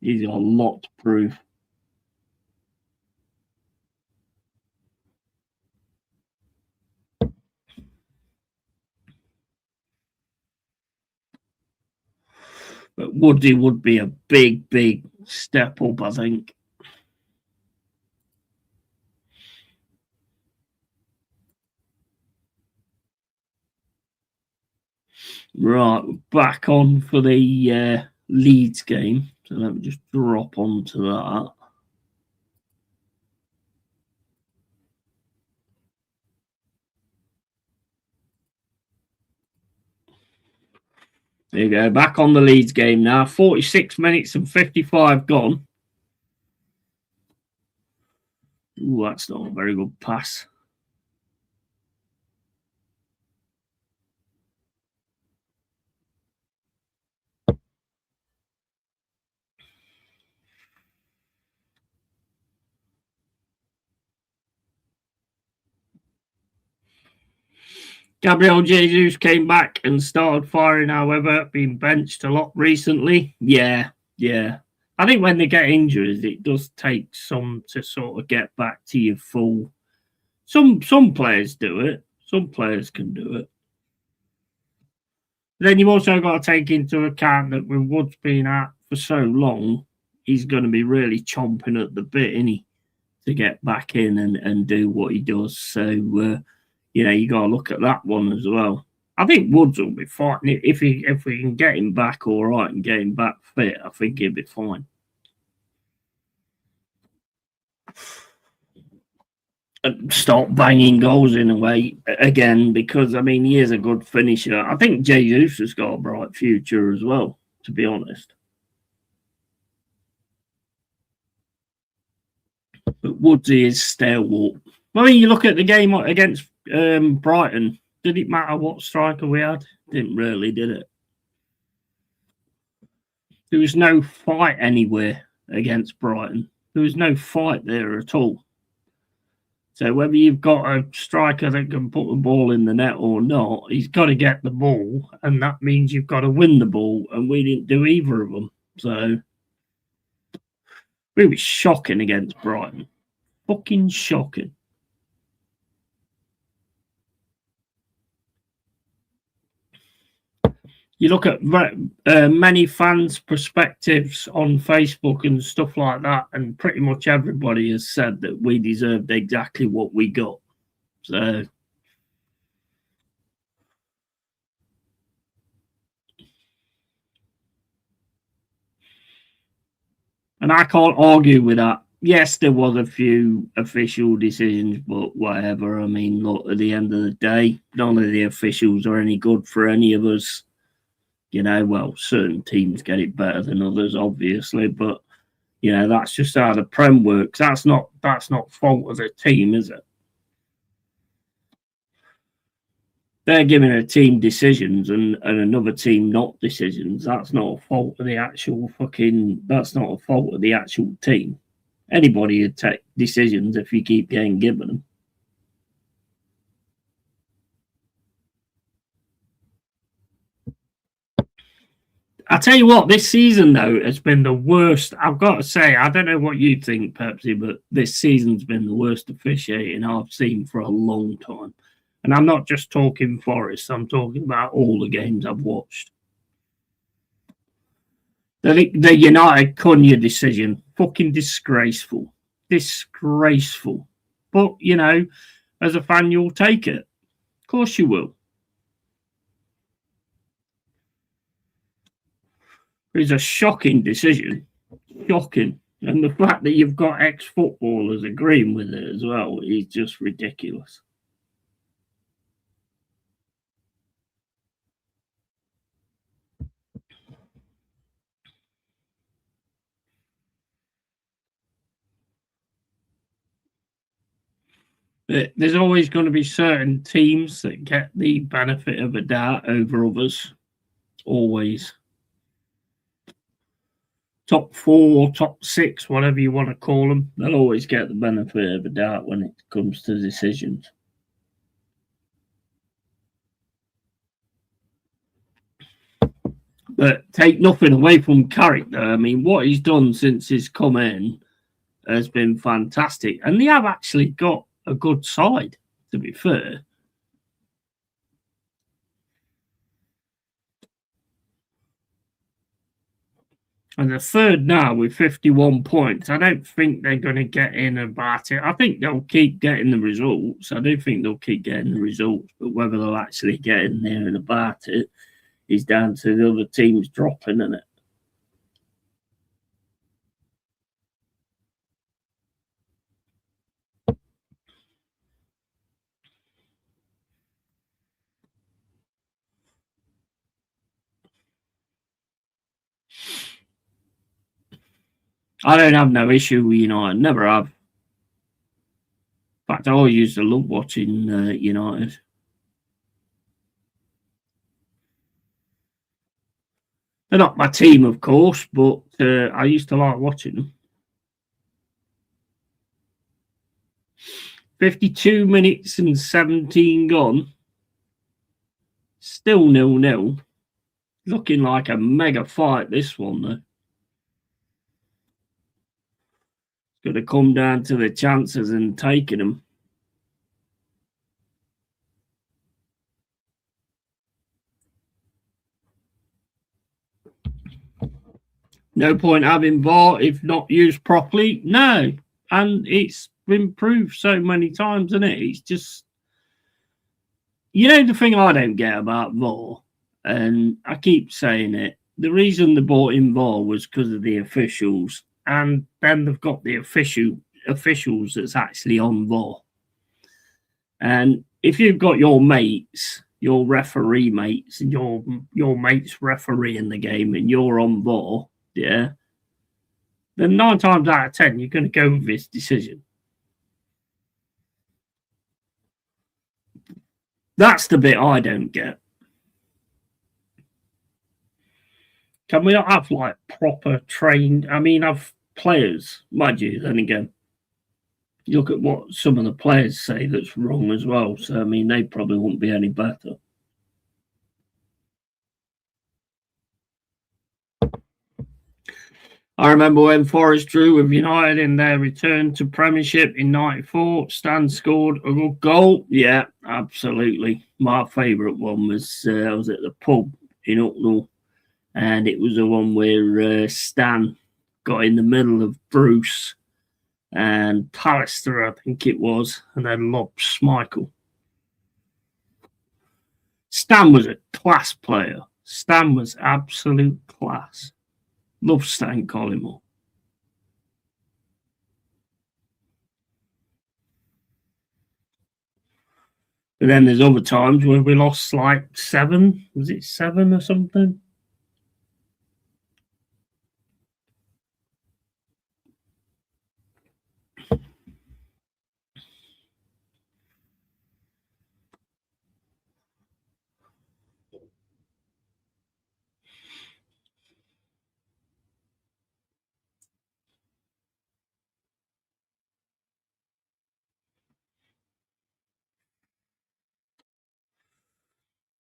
He's got a lot to prove. But Woody would be a big, big step up, I think. Right, back on for the Leeds game. So let me just drop onto that. There you go, back on the Leeds game now. 46 minutes and 55 gone. Ooh, that's not a very good pass. Gabriel Jesus came back and started firing, however, being benched a lot recently. Yeah. I think when they get injuries, it does take some to sort of get back to your full. Some players do it. Some players can do it. Then you've also got to take into account that with Woods being out for so long, he's going to be really chomping at the bit, isn't he, to get back in and do what he does. So, you got to look at that one as well. I think Woods will be fine if we can get him back all right and get him back fit. I think he'll be fine. And start banging goals in a way again because he is a good finisher. I think Jesus has got a bright future as well, to be honest. But Woodsy is stalwart. You look at the game against Brighton. Did it matter what striker we had? Didn't really, did it? There was no fight anywhere against Brighton. There was no fight there at all. So whether you've got a striker that can put the ball in the net or not, he's got to get the ball, and that means you've got to win the ball, and we didn't do either of them. So we were shocking against Brighton. Fucking shocking. You look at many fans' perspectives on Facebook and stuff like that, and pretty much everybody has said that we deserved exactly what we got. So, and I can't argue with that. Yes, there was a few official decisions, but whatever. Look, at the end of the day, none of the officials are any good for any of us. Certain teams get it better than others, obviously, but that's just how the Prem works. That's not fault of the team, is it? They're giving a team decisions and another team not decisions. That's not a fault of the actual That's not a fault of the actual team. Anybody would take decisions if you keep getting given them. I tell you what, this season though has been the worst. I've got to say, I don't know what you think, Pepsi, but this season's been the worst officiating I've seen for a long time. And I'm not just talking Forest; I'm talking about all the games I've watched. The United Cunha decision, fucking disgraceful, disgraceful. But as a fan, you'll take it. Of course, you will. It's a shocking decision. Shocking. And the fact that you've got ex-footballers agreeing with it as well is just ridiculous. But there's always going to be certain teams that get the benefit of a doubt over others. Always. Top 4, top 6, whatever you want to call them, they'll always get the benefit of a doubt when it comes to decisions. But take nothing away from character. I mean, what he's done since he's come in has been fantastic. And they have actually got a good side, to be fair. And the third now with 51 points. I don't think they're going to get in about it. I think they'll keep getting the results. I do think they'll keep getting the results. But whether they'll actually get in there and about it is down to the other teams dropping in it. I don't have no issue with United. Never have. In fact, I always used to love watching United. They're not my team, of course, but I used to like watching them. 52 minutes and 17 gone. Still 0-0. Looking like a mega fight, this one, though. It's going to come down to the chances and taking them. No point having VAR if not used properly. No. And it's been proved so many times, isn't it? It's just, the thing I don't get about VAR, and I keep saying it, the reason they brought in VAR was because of the officials, and then they've got the officials that's actually on VAR. And if you've got your mates, your referee mates, and your mates refereeing the game, and you're on VAR, yeah, then 9 times out of 10 you're going to go with this decision. That's the bit I don't get. Can we not have like proper trained? I mean, have players, mind you. Then again, you look at what some of the players say that's wrong as well. So I mean, they probably won't be any better. I remember when Forest drew with United in their return to Premiership in '94. Stan scored a good goal. Yeah, absolutely. My favourite one was I was at the pub in Hucknall, and it was the one where Stan got in the middle of Bruce and Pallister, I think it was, and then lobbed Schmeichel. Stan was a class player. Stan was absolute class. Love Stan Collymore. But then there's other times where we lost like 7. Was it 7 or something?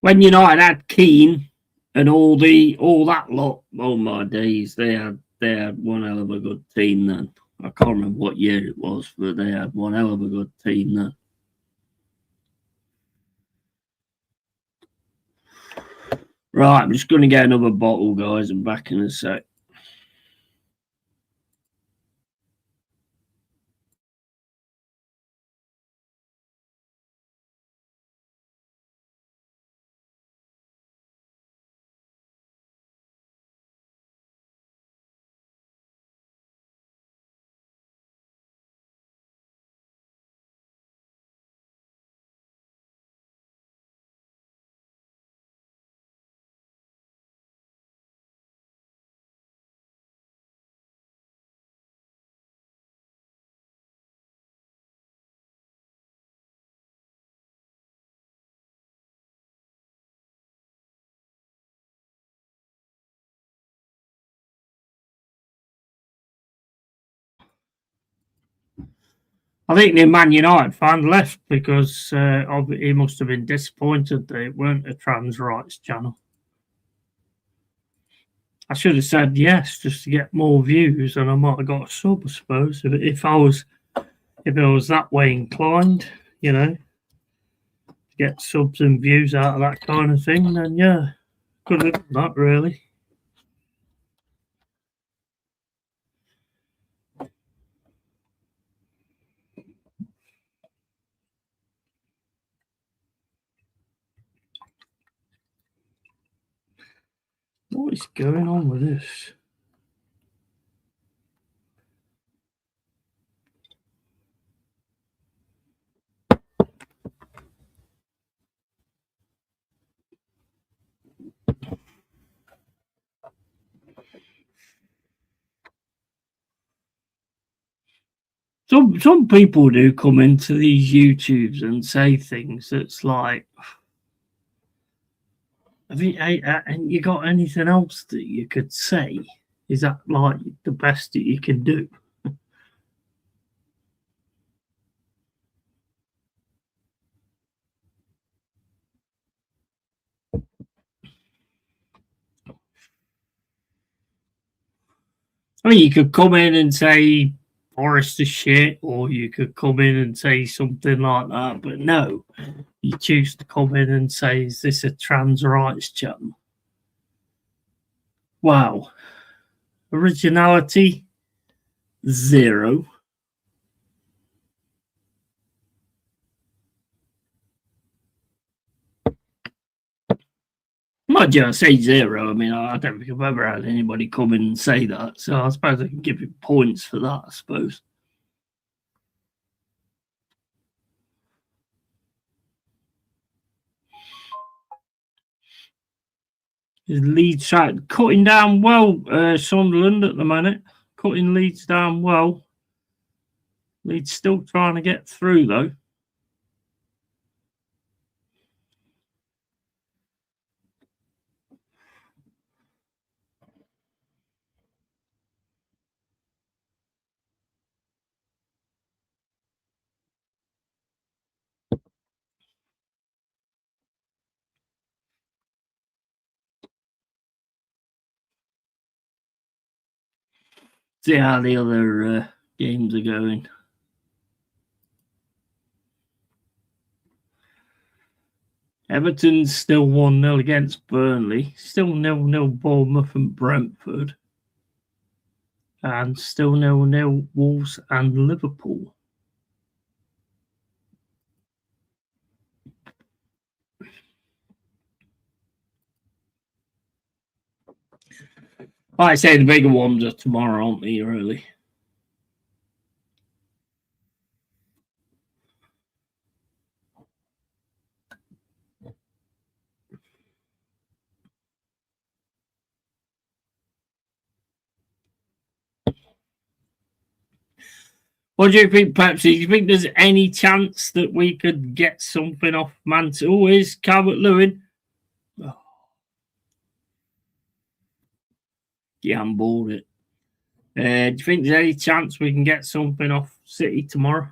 When United had Keane and all that lot, oh my days, they had one hell of a good team then. I can't remember what year it was, but they had one hell of a good team then. Right, I'm just going to get another bottle, guys. I'm back in a sec. I think the Man United fan left because he must have been disappointed that it weren't a trans rights channel. I should have said yes just to get more views, and I might have got a sub, I suppose, if I was that way inclined, you know, to get subs and views out of that kind of thing. Then yeah, could have done that really. What is going on with this? Some people do come into these YouTubes and say things that's like, have you got anything else that you could say? Is that like the best that you can do? I mean, you could come in and say Forest is shit, or you could come in and say something like that, but no, you choose to come in and say, is this a trans rights channel? Wow. Originality, zero. Mind you, I say zero. I mean, I don't think I've ever had anybody come in and say that. So I suppose I can give you points for that, I suppose. Is Leeds cutting down well, Sunderland at the minute. Cutting Leeds down well. Leeds still trying to get through, though. See how the other games are going. Everton's still 1-0 against Burnley. Still 0-0 Bournemouth and Brentford. And still 0-0 Wolves and Liverpool. Like I say, the bigger ones are tomorrow, aren't they, really? What do you think, Pepsi? Do you think there's any chance that we could get something off Manchester? Oh, is Calvert-Lewin? Oh. Gambled it. Do you think there's any chance we can get something off City tomorrow?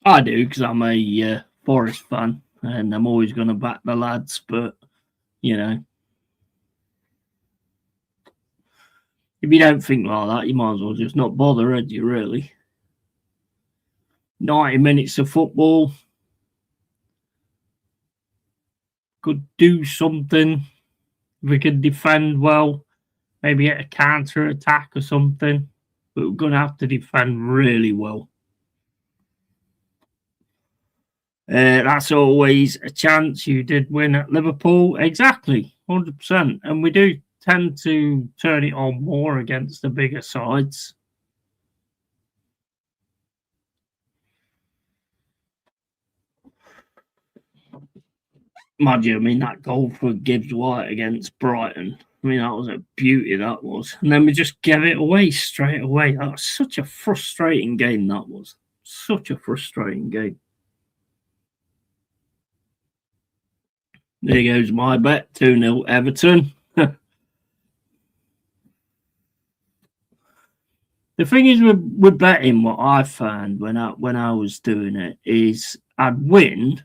I do, because I'm a Forest fan, and I'm always going to back the lads, but, you know, if you don't think like that, you might as well just not bother, had you, really? 90 minutes of football. Could do something. If we could defend well, maybe get a counter attack or something. But we're going to have to defend really well. That's always a chance. You did win at Liverpool. Exactly, 100%. And we do tend to turn it on more against the bigger sides. Mind you, I mean, that goal for Gibbs White against Brighton, I mean, that was a beauty, that was. And then we just gave it away straight away. That was such a frustrating game, that was. Such a frustrating game. There goes my bet, 2-0 Everton. The thing is with betting, what I found when I was doing it is I'd win,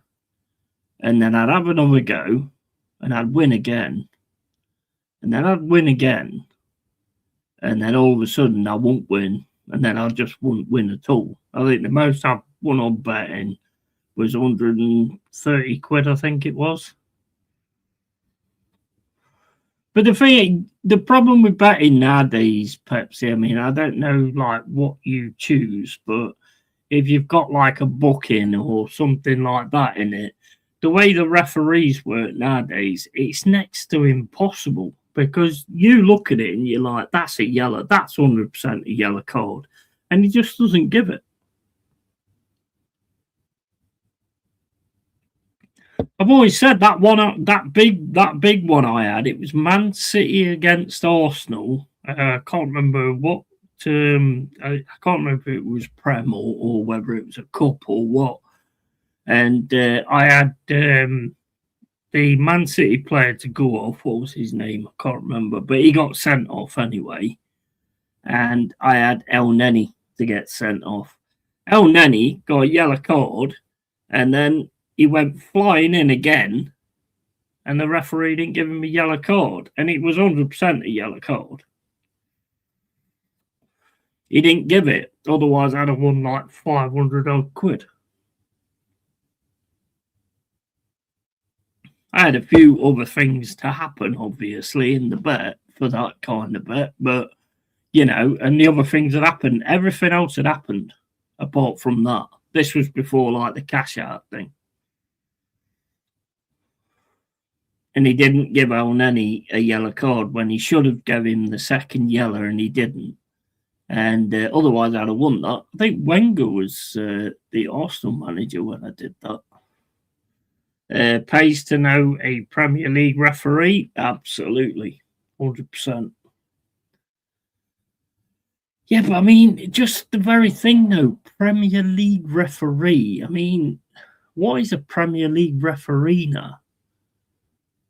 and then I'd have another go, and I'd win again, and then I'd win again, and then all of a sudden I won't win, and then I just wouldn't win at all. I think the most I've won on betting was 130 quid, I think it was. But the problem with betting nowadays, Pepsi, I mean, I don't know like what you choose, but if you've got like a booking or something like that in it, the way the referees work nowadays, it's next to impossible because you look at it and you're like, that's a yellow, that's 100% a yellow card, and he just doesn't give it. I've always said that big one I had. It was Man City against Arsenal. I can't remember what. I can't remember if it was Prem or whether it was a cup or what. And I had the Man City player to go off. What was his name? I can't remember, but he got sent off anyway. And I had El Neni to get sent off. El Neni got a yellow card, and then he went flying in again, and the referee didn't give him a yellow card, and it was 100% a yellow card. He didn't give it, otherwise I'd have won like 500 odd quid. I had a few other things to happen, obviously, in the bet for that kind of bet, but you know, and the other things that happened, everything else had happened apart from that. This was before like the cash out thing. And he didn't give El Neni a yellow card when he should have given him the second yellow, and he didn't. And otherwise, I'd have won that. I think Wenger was the Arsenal manager when I did that. Pays to know a Premier League referee? Absolutely. 100%. Yeah, but I mean, just the very thing, though. Premier League referee. I mean, what is a Premier League referee now?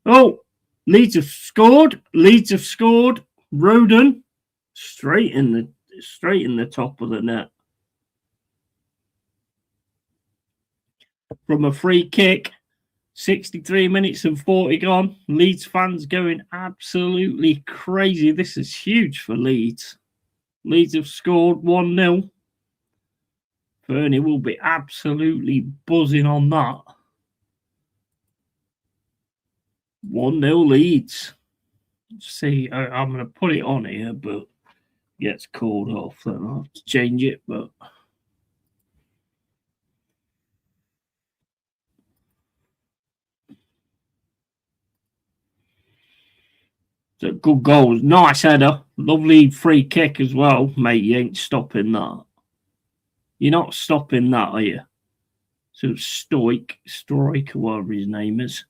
Oh, Leeds have scored. Leeds have scored. Roden straight in the top of the net from a free kick. 63 minutes and 40 gone. Leeds fans going absolutely crazy. This is huge for Leeds. Leeds have scored 1-0. Fernie will be absolutely buzzing on that. 1-0 Leeds. See, I'm going to put it on here, but it gets called off. Then I'll have to change it. But it's a good goal. Nice header. Lovely free kick as well, mate. You ain't stopping that. You're not stopping that, are you? So Stoik, or whatever his name is.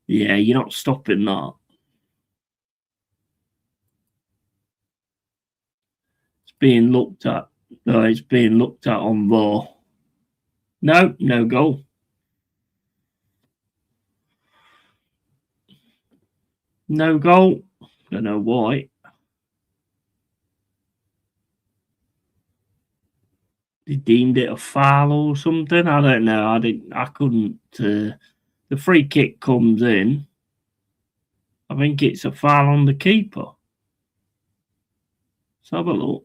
Yeah, you're not stopping that. It's being looked at. No, it's being looked at on VAR. No goal. No goal. Don't know why. They deemed it a foul or something. I don't know. I couldn't. The free kick comes in. I think it's a foul on the keeper. Let's have a look.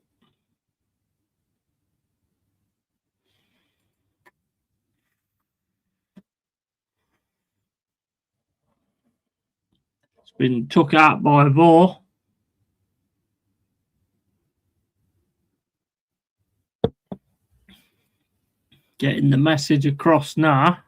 It's been took out by VAR. Getting the message across now.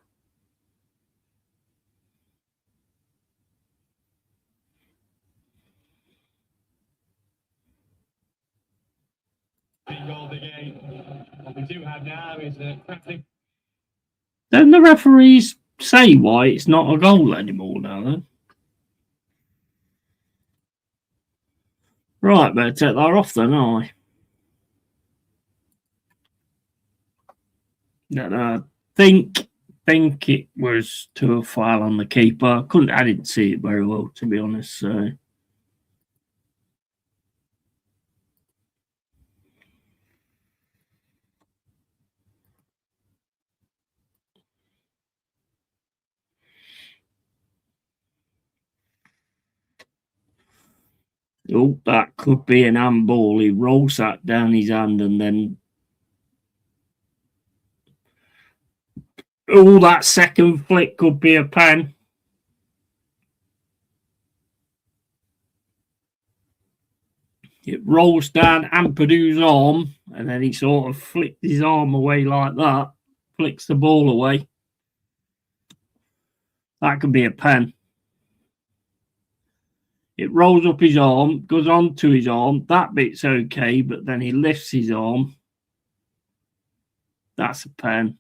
What we do have now is a crafting. Don't the referees say why it's not a goal anymore now then? Right, better take that off then, aye. No, I think it was to a foul on the keeper. I didn't see it very well, to be honest. So Oh, that could be an handball. He rolls that down his hand and then. Oh, that second flick could be a pen. It rolls down Ampadu's arm and then he sort of flicks his arm away like that, flicks the ball away. That could be a pen. It rolls up his arm, goes onto his arm. That bit's okay, but then he lifts his arm. That's a pen.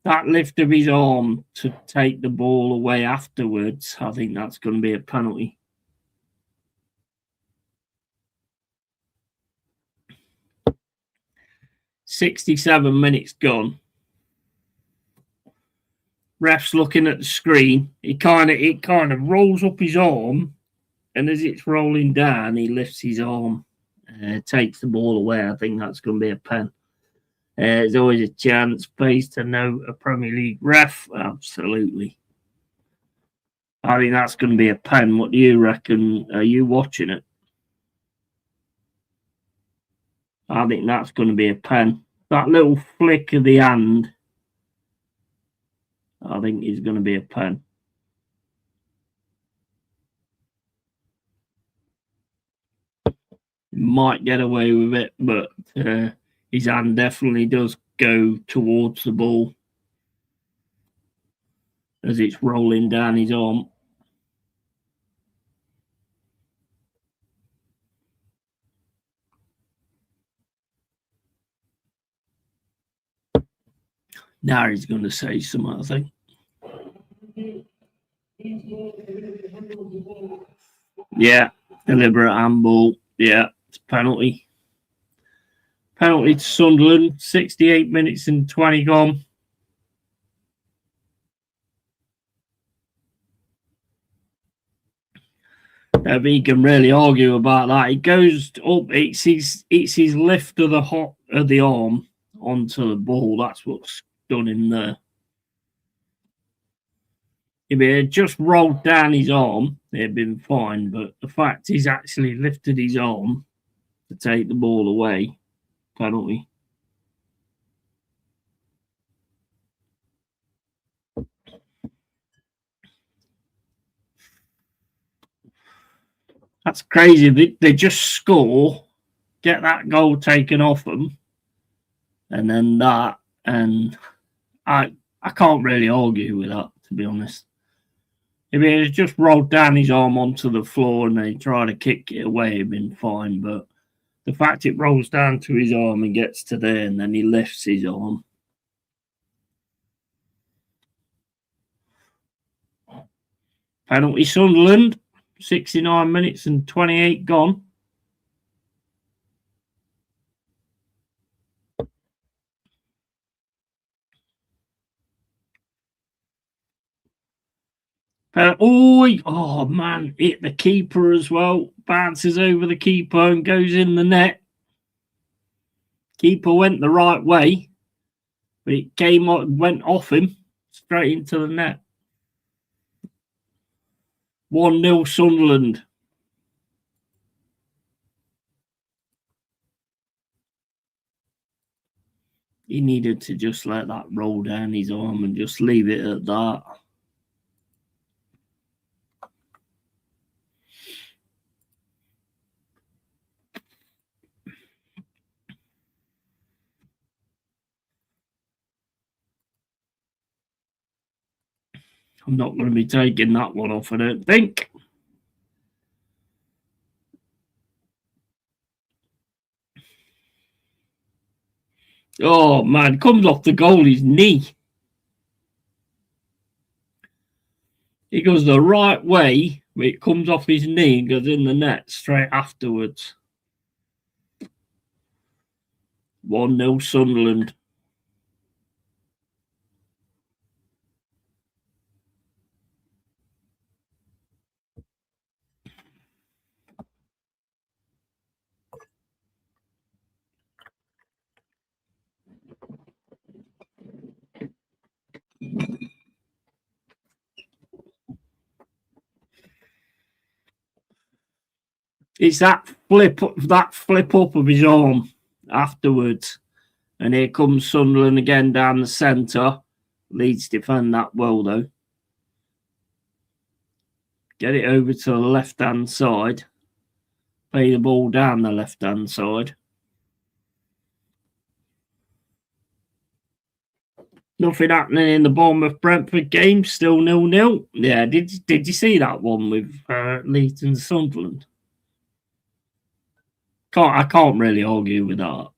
That lift of his arm to take the ball away afterwards, I think that's going to be a penalty. "67 minutes gone." Ref's looking at the screen. It kind of rolls up his arm, and as it's rolling down, he lifts his arm, takes the ball away. I think that's going to be a pen. There's always a chance. Pays to know a Premier League ref. Absolutely. I think that's going to be a pen. What do you reckon? Are you watching it? I think that's going to be a pen. That little flick of the hand, I think is going to be a pen. Might get away with it, but his hand definitely does go towards the ball as it's rolling down his arm. Now he's going to say something, I think. Yeah, deliberate handball. Yeah, it's penalty. Penalty to Sunderland. 68 minutes and 20 gone. He can really argue about that. He goes up. It's his lift of the arm onto the ball. That's what's done in there. If he had just rolled down his arm, it'd been fine. But the fact he's actually lifted his arm to take the ball away, penalty. That's crazy. They just score, get that goal taken off them, and then that. And I can't really argue with that, to be honest. If he had just rolled down his arm onto the floor and they tried to kick it away, it'd been fine. But the fact it rolls down to his arm and gets to there and then he lifts his arm. Penalty Sunderland, 69 minutes and 28 gone. Oh man, hit the keeper as well. Bounces over the keeper and goes in the net. Keeper went the right way, but it went off him straight into the net. 1-0 Sunderland. He needed to just let that roll down his arm and just leave it at that. I'm not going to be taking that one off, I don't think. Oh man, comes off the goalie's knee. He goes the right way, but it comes off his knee and goes in the net straight afterwards. 1-0 Sunderland. It's that flip up of his arm afterwards. And here comes Sunderland again down the centre. Leeds defend that well, though. Get it over to the left-hand side. Play the ball down the left-hand side. Nothing happening in the Bournemouth-Brentford game. Still 0-0. Yeah, did you see that one with Leeds and Sunderland? I can't really argue with that.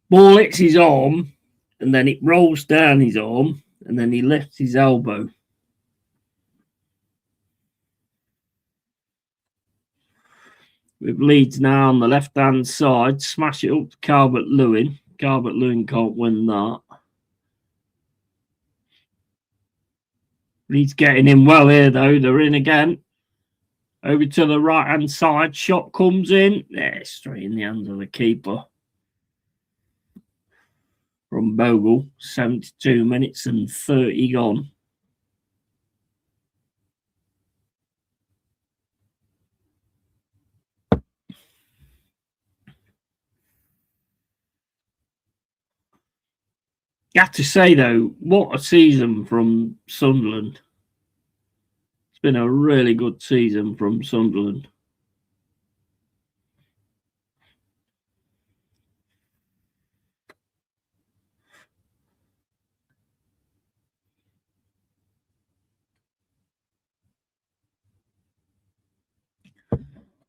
Ball hits his arm, and then it rolls down his arm, and then he lifts his elbow. With Leeds now on the left-hand side, smash it up to Calvert-Lewin. Calvert-Lewin can't win that. Leeds getting in well here, though. They're in again. Over to the right-hand side. Shot comes in. Yeah, straight in the hands of the keeper. From Bogle. 72 minutes and 30 gone. You have to say, though, what a season from Sunderland. It's been a really good season from Sunderland.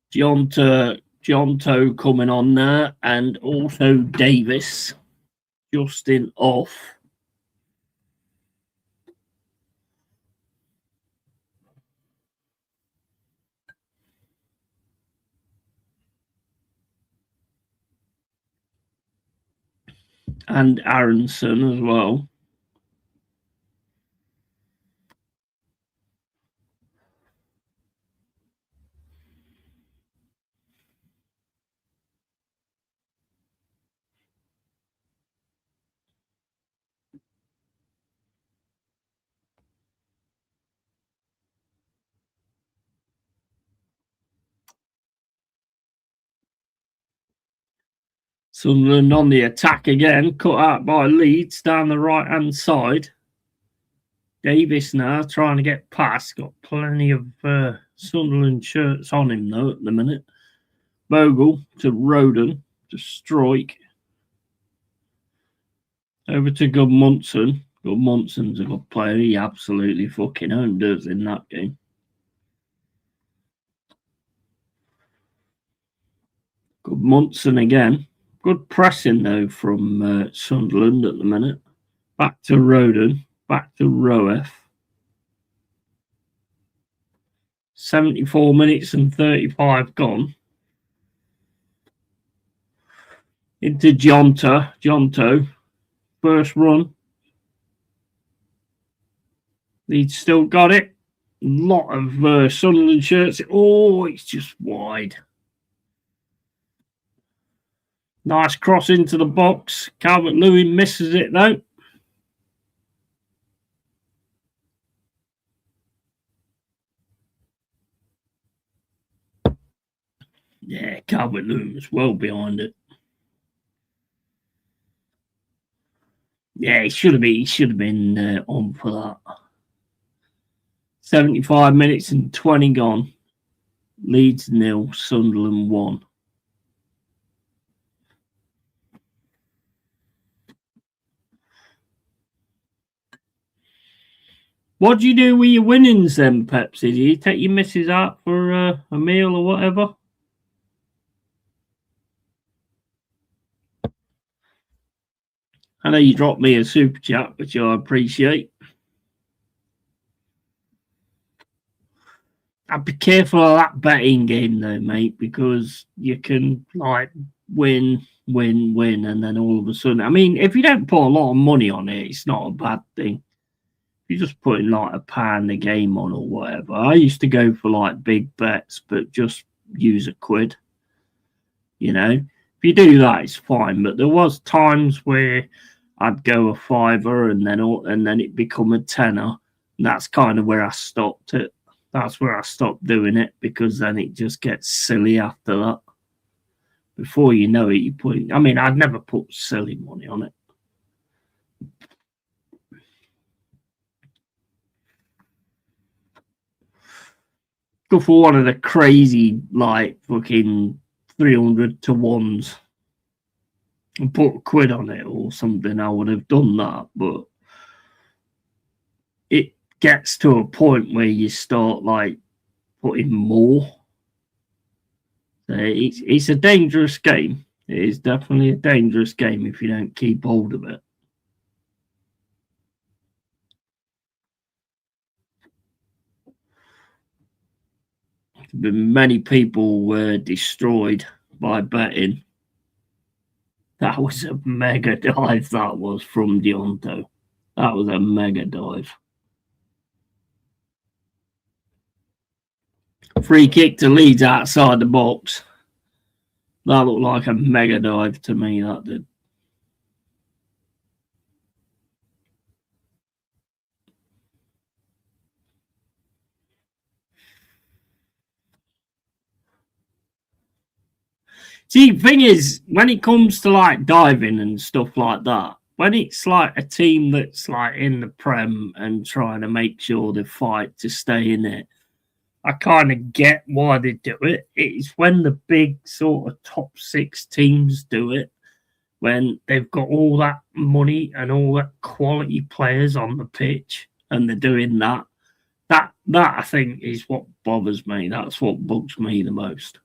Jonto coming on there, and also Davis. Justin off. And Aronson as well. Sunderland on the attack again, cut out by Leeds down the right-hand side. Davis now trying to get past. Got plenty of Sunderland shirts on him, though, at the minute. Bogle to Roden to strike. Over to Gudmundsson. Gudmundsson's a good player. He absolutely fucking owned us in that game. Gudmundsson again. Good pressing, though, from Sunderland at the minute. Back to Roden. Back to Roef. 74 minutes and 35 gone. Into Jonto. First run. Leeds still got it. A lot of Sunderland shirts. Oh, it's just wide. Nice cross into the box. Calvert-Lewin misses it, though. Yeah, Calvert-Lewin was well behind it. Yeah, he should have been on for that. 75 minutes and 20 gone. Leeds 0, Sunderland 1. What do you do with your winnings then, Pepsi? Do you take your missus out for a meal or whatever? I know you dropped me a super chat, which I appreciate. I'd be careful of that betting game, though, mate, because you can, like, win, and then all of a sudden... I mean, if you don't put a lot of money on it, it's not a bad thing. You're just putting, like, £1 a game on or whatever. I used to go for, like, big bets, but just use £1. You know? If you do that, it's fine. But there was times where I'd go a fiver and then it become a tenner. And that's kind of where I stopped it. That's where I stopped doing it, because then it just gets silly after that. Before you know it, you put. I mean, I'd never put silly money on it. Go for one of the crazy, like, fucking 300 to ones and put a quid on it or something. I would have done that, but it gets to a point where you start, like, putting more. It's a dangerous game. It is definitely a dangerous game if you don't keep hold of it. Many people were destroyed by betting. That was a mega dive, that was, from Deonto. That was a mega dive. Free kick to Leeds outside the box. That looked like a mega dive to me, that did. See, the thing is, when it comes to like diving and stuff like that, when it's like a team that's like in the Prem and trying to make sure they fight to stay in it, I kind of get why they do it. It's when the big sort of top 6 teams do it, when they've got all that money and all that quality players on the pitch and they're doing that. That I think is what bothers me. That's what bugs me the most.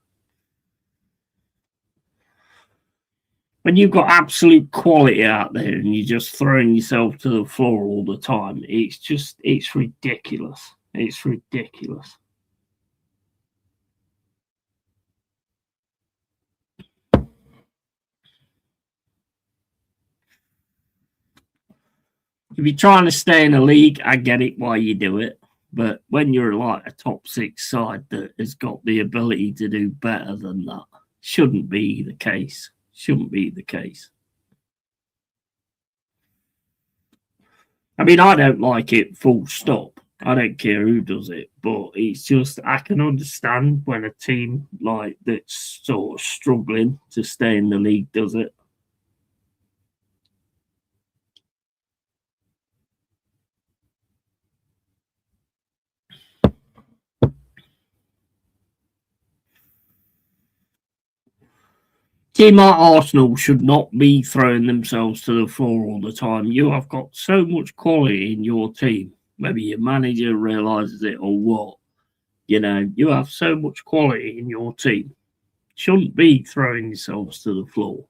When you've got absolute quality out there and you're just throwing yourself to the floor all the time, it's ridiculous. It's ridiculous. If you're trying to stay in a league, I get it why you do it. But when you're like a top 6 side that has got the ability to do better than that, shouldn't be the case. Shouldn't be the case. I mean, I don't like it, full stop. I don't care who does it, but it's just, I can understand when a team like that's sort of struggling to stay in the league does it. Team like Arsenal should not be throwing themselves to the floor all the time. You have got so much quality in your team. Maybe your manager realizes it or what. You know, you have so much quality in your team. Shouldn't be throwing yourselves to the floor.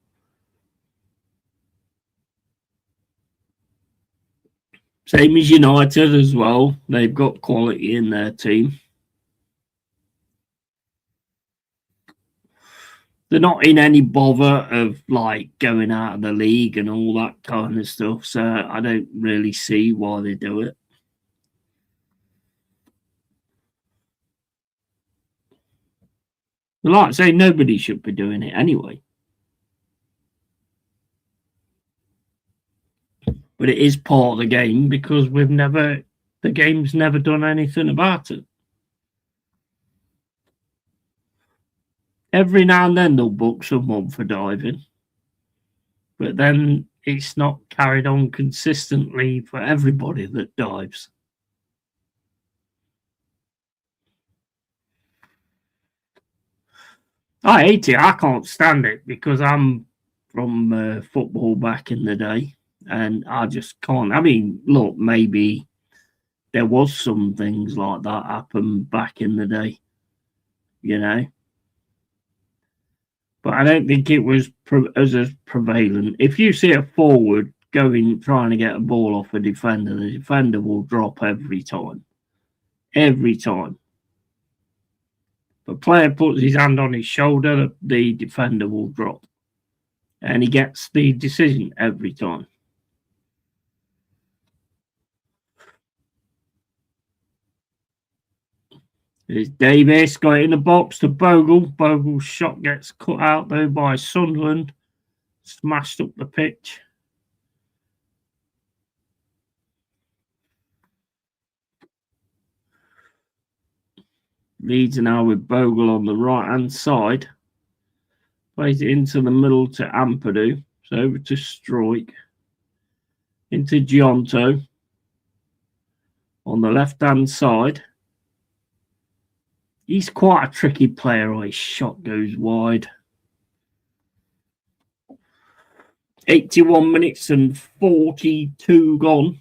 Same as United as well. They've got quality in their team. They're not in any bother of like going out of the league and all that kind of stuff. So I don't really see why they do it. But like I say, nobody should be doing it anyway. But it is part of the game because the game's never done anything about it. Every now and then they'll book someone for diving, but then it's not carried on consistently for everybody that dives. I hate it. I can't stand it because I'm from football back in the day, and I just can't. I mean, look, maybe there was some things like that happen back in the day, you know. But I don't think it was as prevalent. If you see a forward trying to get a ball off a defender, the defender will drop every time. Every time. If a player puts his hand on his shoulder, the defender will drop. And he gets the decision every time. There's Davis, got it in the box to Bogle. Bogle's shot gets cut out though by Sunderland. Smashed up the pitch. Leeds now with Bogle on the right hand side. Plays it into the middle to Ampadu. So over to Stroik. Into Giotto. On the left hand side. He's quite a tricky player. His shot goes wide. 81 minutes and 42 gone.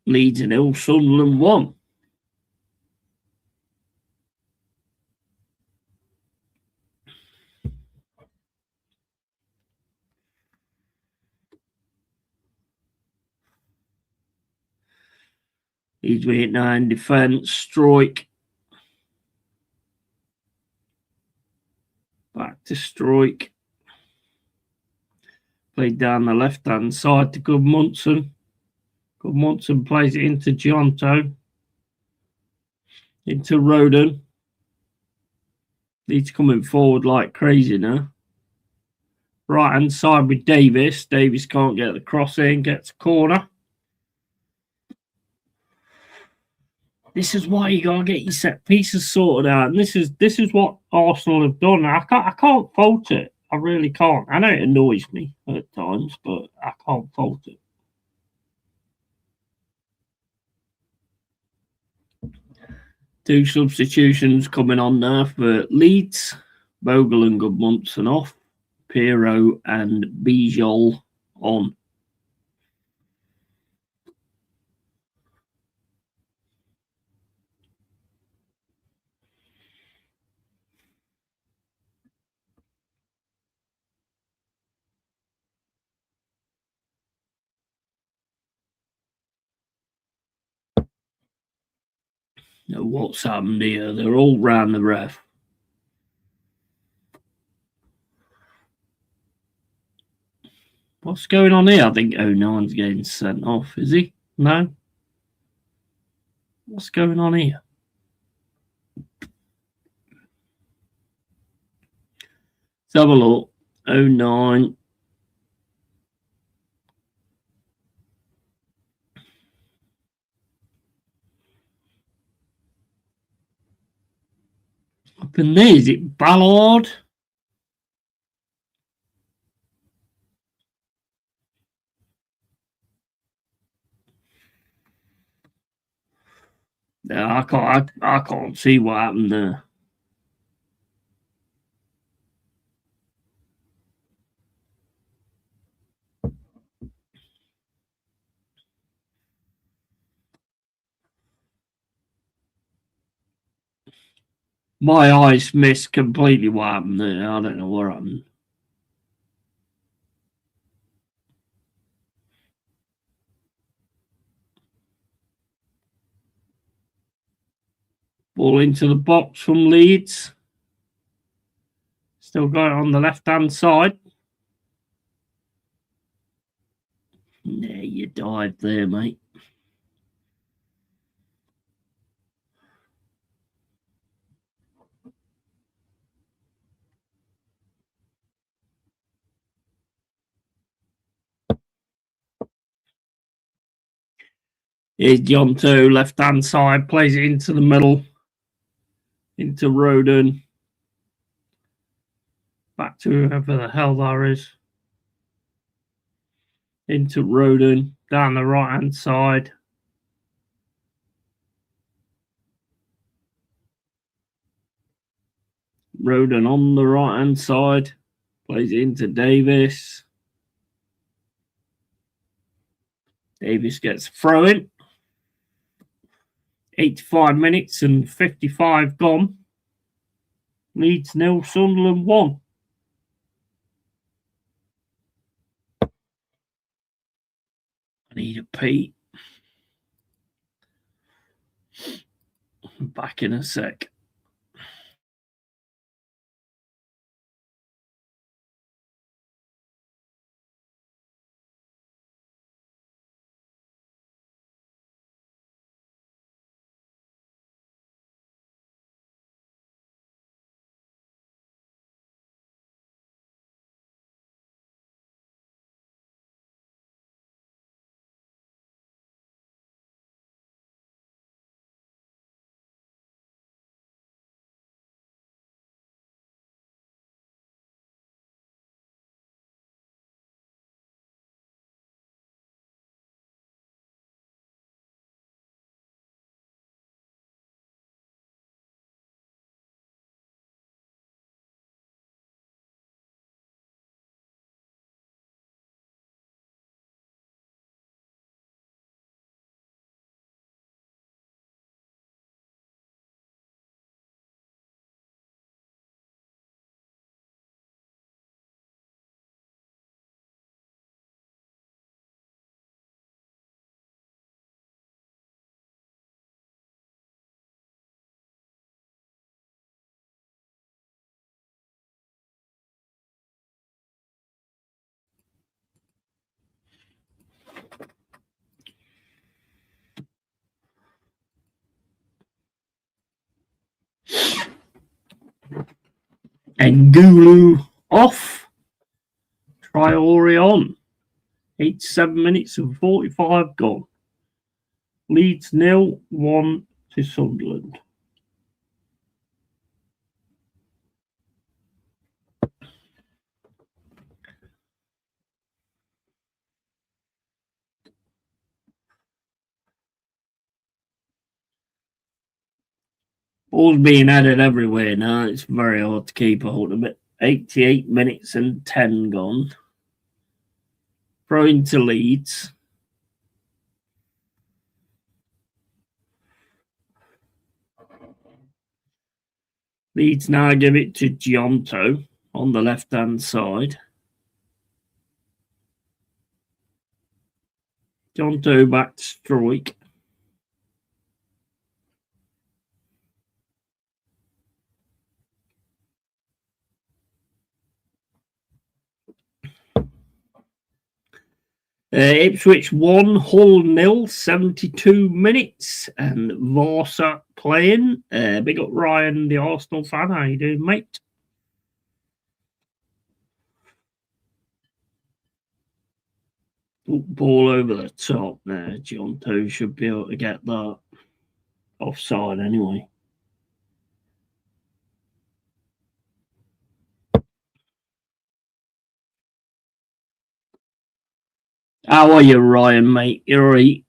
Leeds 0, Sunderland 1. Leeds with it now in defence. Stroik. Back to Stroik. Played down the left hand side to Gudmundsson. Gudmundsson plays it into Giotto. Into Roden. Leeds coming forward like crazy now. Right hand side with Davis. Davis can't get the cross in, gets a corner. This is why you gotta get your set pieces sorted out. And this is what Arsenal have done. I can't fault it. I really can't. I know it annoys me at times, but I can't fault it. Two substitutions coming on now for Leeds. Bogle and Gudmundsson off. Pirro and Bijol on. Now, what's happened here? They're all round the ref. What's going on here? I think 09's getting sent off, is he? No? What's going on here? Let's have a look. 09. Up in there, is it Ballard? No, I can't see what happened there. My eyes missed completely what happened there. I don't know what happened. Ball into the box from Leeds. Still got it on the left-hand side. Yeah, you dived there, mate. Here's Giotto, left-hand side, plays it into the middle. Into Roden. Back to whoever the hell there is. Into Roden, down the right-hand side. Roden on the right-hand side. Plays it into Davis. Davis gets a throw in. 85 minutes and 55 gone. Leeds 0, Sunderland 1. I need a pee. Back in a sec. Ngulu off. Traore on. 87 minutes and 45 gone. Leeds 0-1 to Sunderland. Ball's being added everywhere now. It's very hard to keep hold of it. 88 minutes and 10 gone. Throw into Leeds. Leeds now give it to Giotto on the left-hand side. Giotto back to strike. Ipswich 1, Hull 0, 72 minutes, and Varsa playing. Big up Ryan, the Arsenal fan. How you doing, mate? Ball over the top there. Giotto should be able to get that offside anyway. How are you, Ryan, mate? You're right.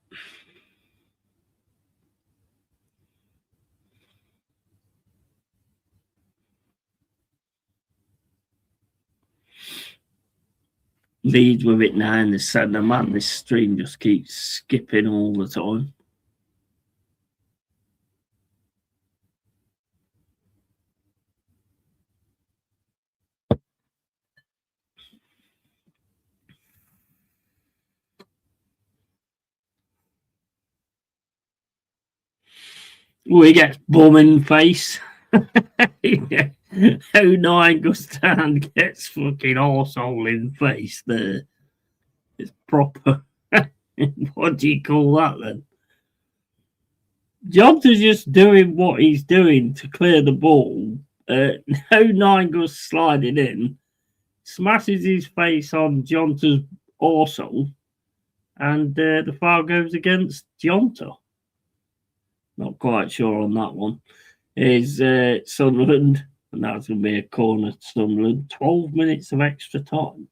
Leeds with it now in the centre. Man, this stream just keeps skipping all the time. We get bum in face. 09 goes down, gets fucking arsehole in face there. It's proper. What do you call that then? Johnson's just doing what he's doing to clear the ball. 09 goes sliding in, smashes his face on Johnson's arsehole, and the foul goes against Giotto. Not quite sure on that one. Is Sunderland, and that's going to be a corner to Sunderland. 12 minutes of extra time.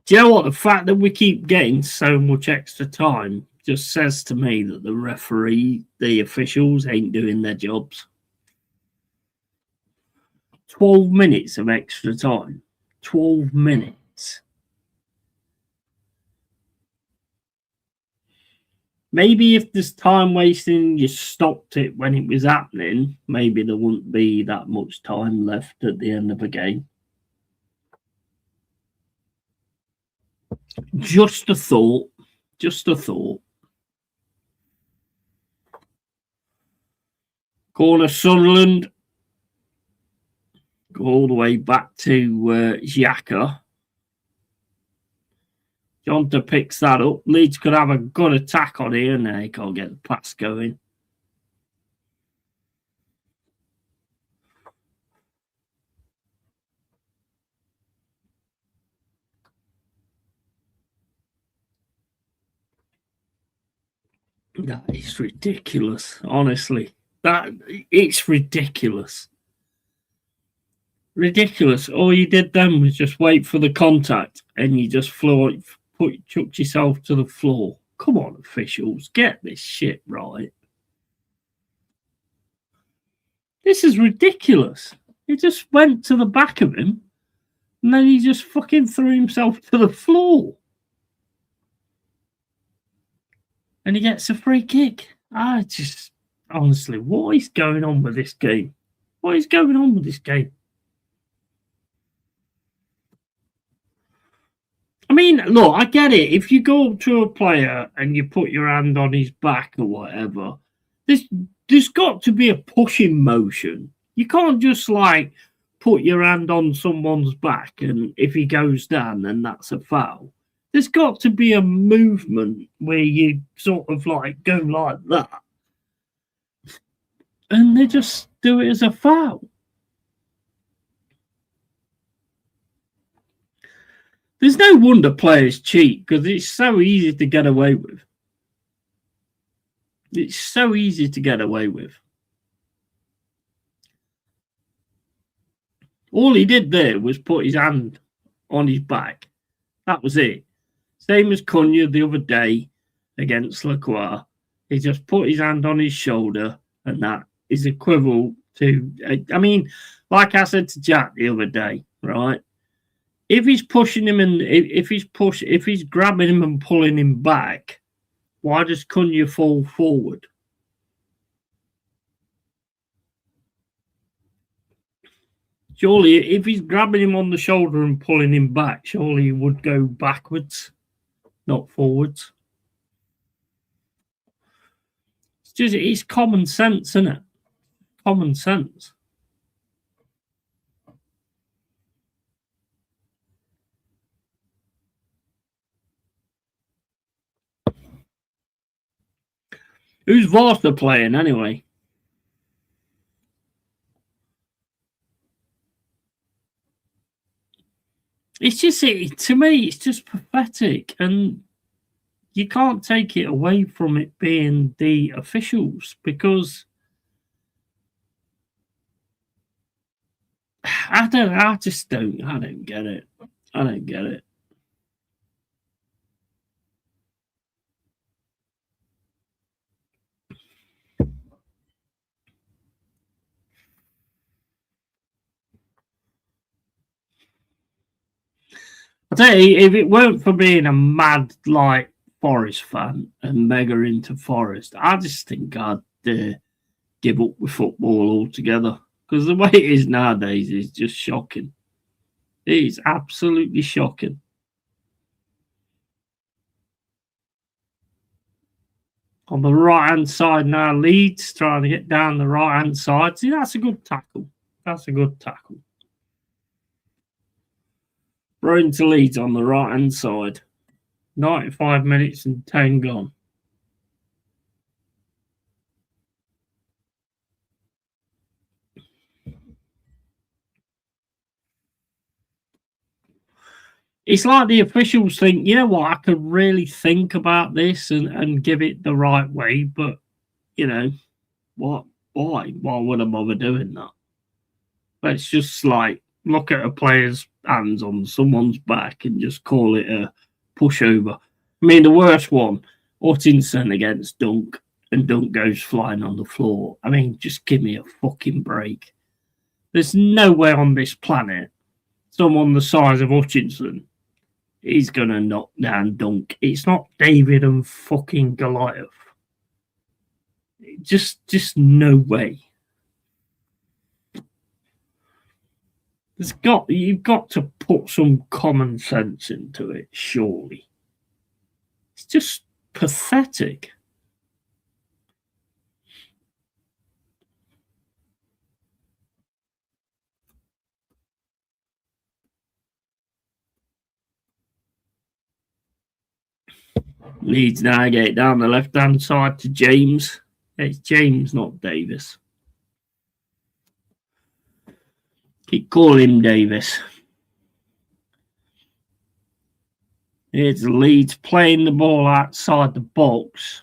Do you know what? The fact that we keep getting so much extra time just says to me that the referee, the officials ain't doing their jobs. 12 minutes of extra time. 12 minutes. Maybe if there's time wasting, you stopped it when it was happening, maybe there wouldn't be that much time left at the end of a game. Just a thought. Just a thought. Corner Sunderland. Go all the way back to Xhaka. Giotto picks that up. Leeds could have a good attack on here, and they can't get the pass going. That is ridiculous, honestly. It's ridiculous. Ridiculous. All you did then was just wait for the contact, and you just chucked yourself to the floor. Come on, officials, get this shit right. This is ridiculous. He just went to the back of him, and then he just fucking threw himself to the floor. And he gets a free kick. Honestly, what is going on with this game? What is going on with this game? I mean, look, I get it. If you go up to a player and you put your hand on his back or whatever, there's got to be a pushing motion. You can't just like put your hand on someone's back and if he goes down, then that's a foul. There's got to be a movement where you sort of like go like that. and they just do it as a foul. There's no wonder players cheat because it's so easy to get away with. It's so easy to get away with. All he did there was put his hand on his back. That was it. Same as Cunha the other day against Lacroix. He just put his hand on his shoulder, and that is equivalent to. I mean, like I said to Jack the other day, right? If he's pushing him and if he's grabbing him and pulling him back, why does Cunha fall forward? Surely, if he's grabbing him on the shoulder and pulling him back, surely he would go backwards, not forwards. It's common sense, isn't it? Common sense. Who's Varta playing anyway? It's just to me, it's just pathetic, and you can't take it away from it being the officials because I don't get it. I don't get it. I tell you, if it weren't for being a mad like Forest fan and mega into Forest, I just think I'd give up with football altogether because the way it is nowadays is just shocking. It is absolutely shocking. On the right hand side now, Leeds trying to get down the right hand side. See, that's a good tackle. That's a good tackle. Thrown to Leeds on the right hand side. 95 minutes and 10 gone. It's like the officials think, you know what, I could really think about this and give it the right way, but, you know, what? Why? Why would I bother doing that? Let's just like look at a player's hands on someone's back and just call it a pushover. I mean, the worst one, Hutchinson against Dunk, and Dunk goes flying on the floor. I mean, just give me a fucking break. There's nowhere on this planet someone the size of Hutchinson is going to knock down Dunk. It's not David and fucking Goliath. Just no way. You've got to put some common sense into it, surely. It's just pathetic. Leeds now get down the left hand side to James. It's James, not Davis. Keep calling him Davis. Here's Leeds playing the ball outside the box.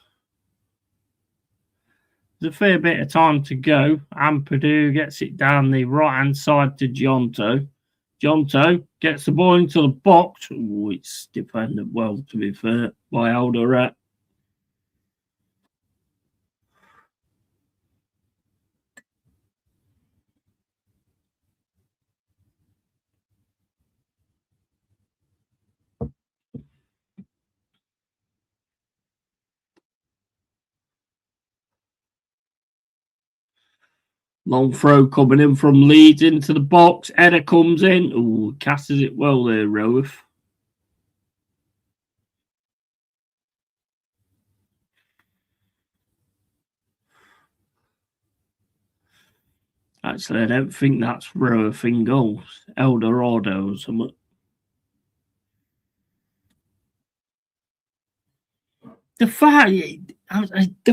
There's a fair bit of time to go. Ampadu gets it down the right hand side to Jonto. Jonto gets the ball into the box. Oh, it's defended well, to be fair, by Alderette. Long throw coming in from Leeds into the box. Edda comes in. Oh, catches it well there, Roeth. Actually, I don't think that's Roeth in goals. Eldorado or something. The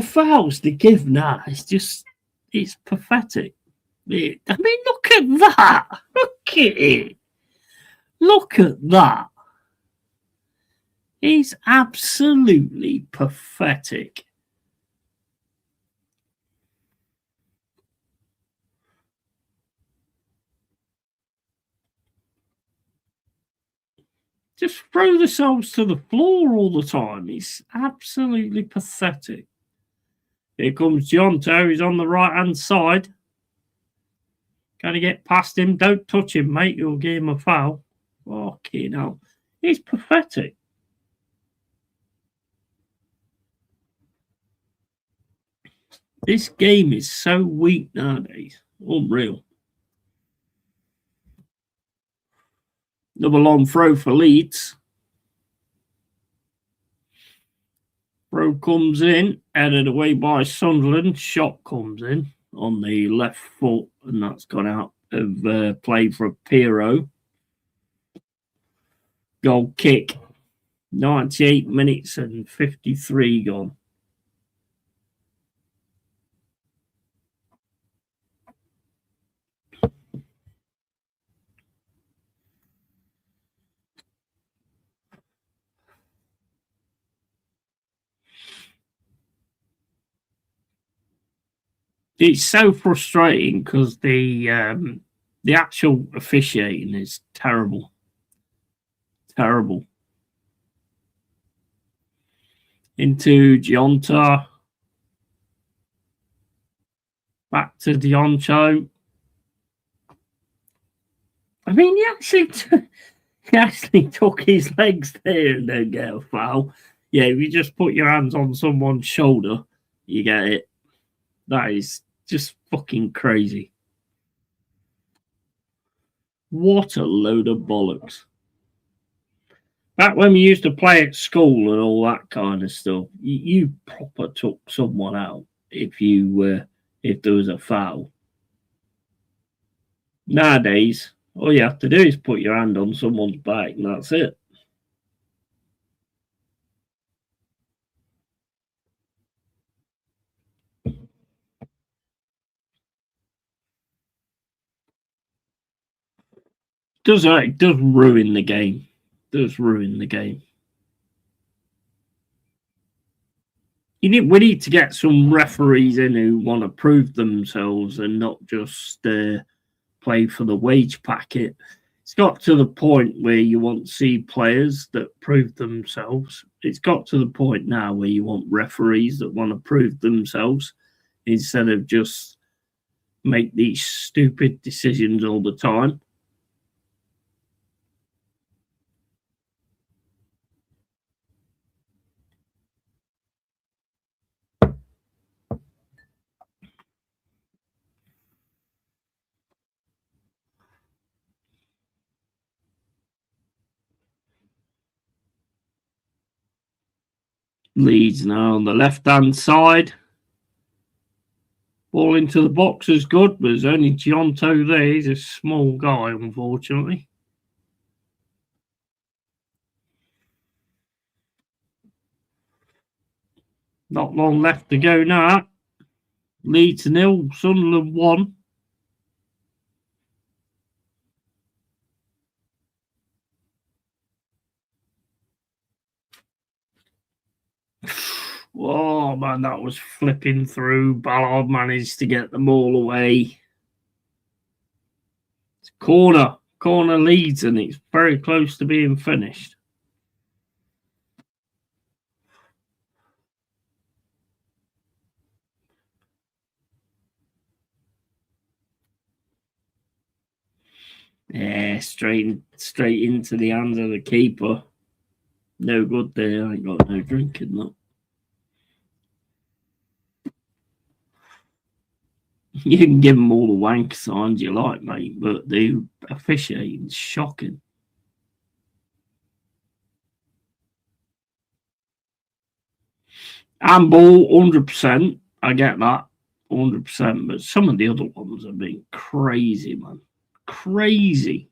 fouls they give now, it's just It's pathetic. I mean, look at that. Look at it. Look at that. It's absolutely pathetic. Just throw themselves to the floor all the time. It's absolutely pathetic. Here comes Jonto. He's on the right hand side. Got to get past him. Don't touch him, mate. You'll give him a foul. Fucking hell. It's pathetic. This game is so weak nowadays. Unreal. Another long throw for Leeds. Throw comes in, headed away by Sunderland. Shot comes in on the left foot, and that's gone out of play for Pirro. Goal kick. 98 minutes and 53 gone. It's so frustrating because the actual officiating is terrible. Terrible. Into Gionta. Back to Dioncho. I mean, he actually took his legs there and then get a foul. Yeah, if you just put your hands on someone's shoulder, you get it. That is just fucking crazy. What a load of bollocks. Back when we used to play at school and all that kind of stuff, you proper took someone out if there was a foul. Nowadays, all you have to do is put your hand on someone's back and that's it. It does ruin the game. It does ruin the game. We need to get some referees in who want to prove themselves and not just play for the wage packet. It's got to the point where you want to see players that prove themselves. It's got to the point now where you want referees that want to prove themselves instead of just make these stupid decisions all the time. Leeds now on the left-hand side. Ball into the box is good, but there's only Gionto there. He's a small guy, unfortunately. Not long left to go now. Leeds 0, Sunderland 1. Oh man, that was flipping through. Ballard managed to get them all away. It's corner Leeds, and it's very close to being finished. Yeah, straight into the hands of the keeper. No good there. I ain't got no drink in that. You can give them all the wank signs you like, mate, but the officiating's shocking. Handball, 100%. I get that, 100%. But some of the other ones have been crazy, man. Crazy.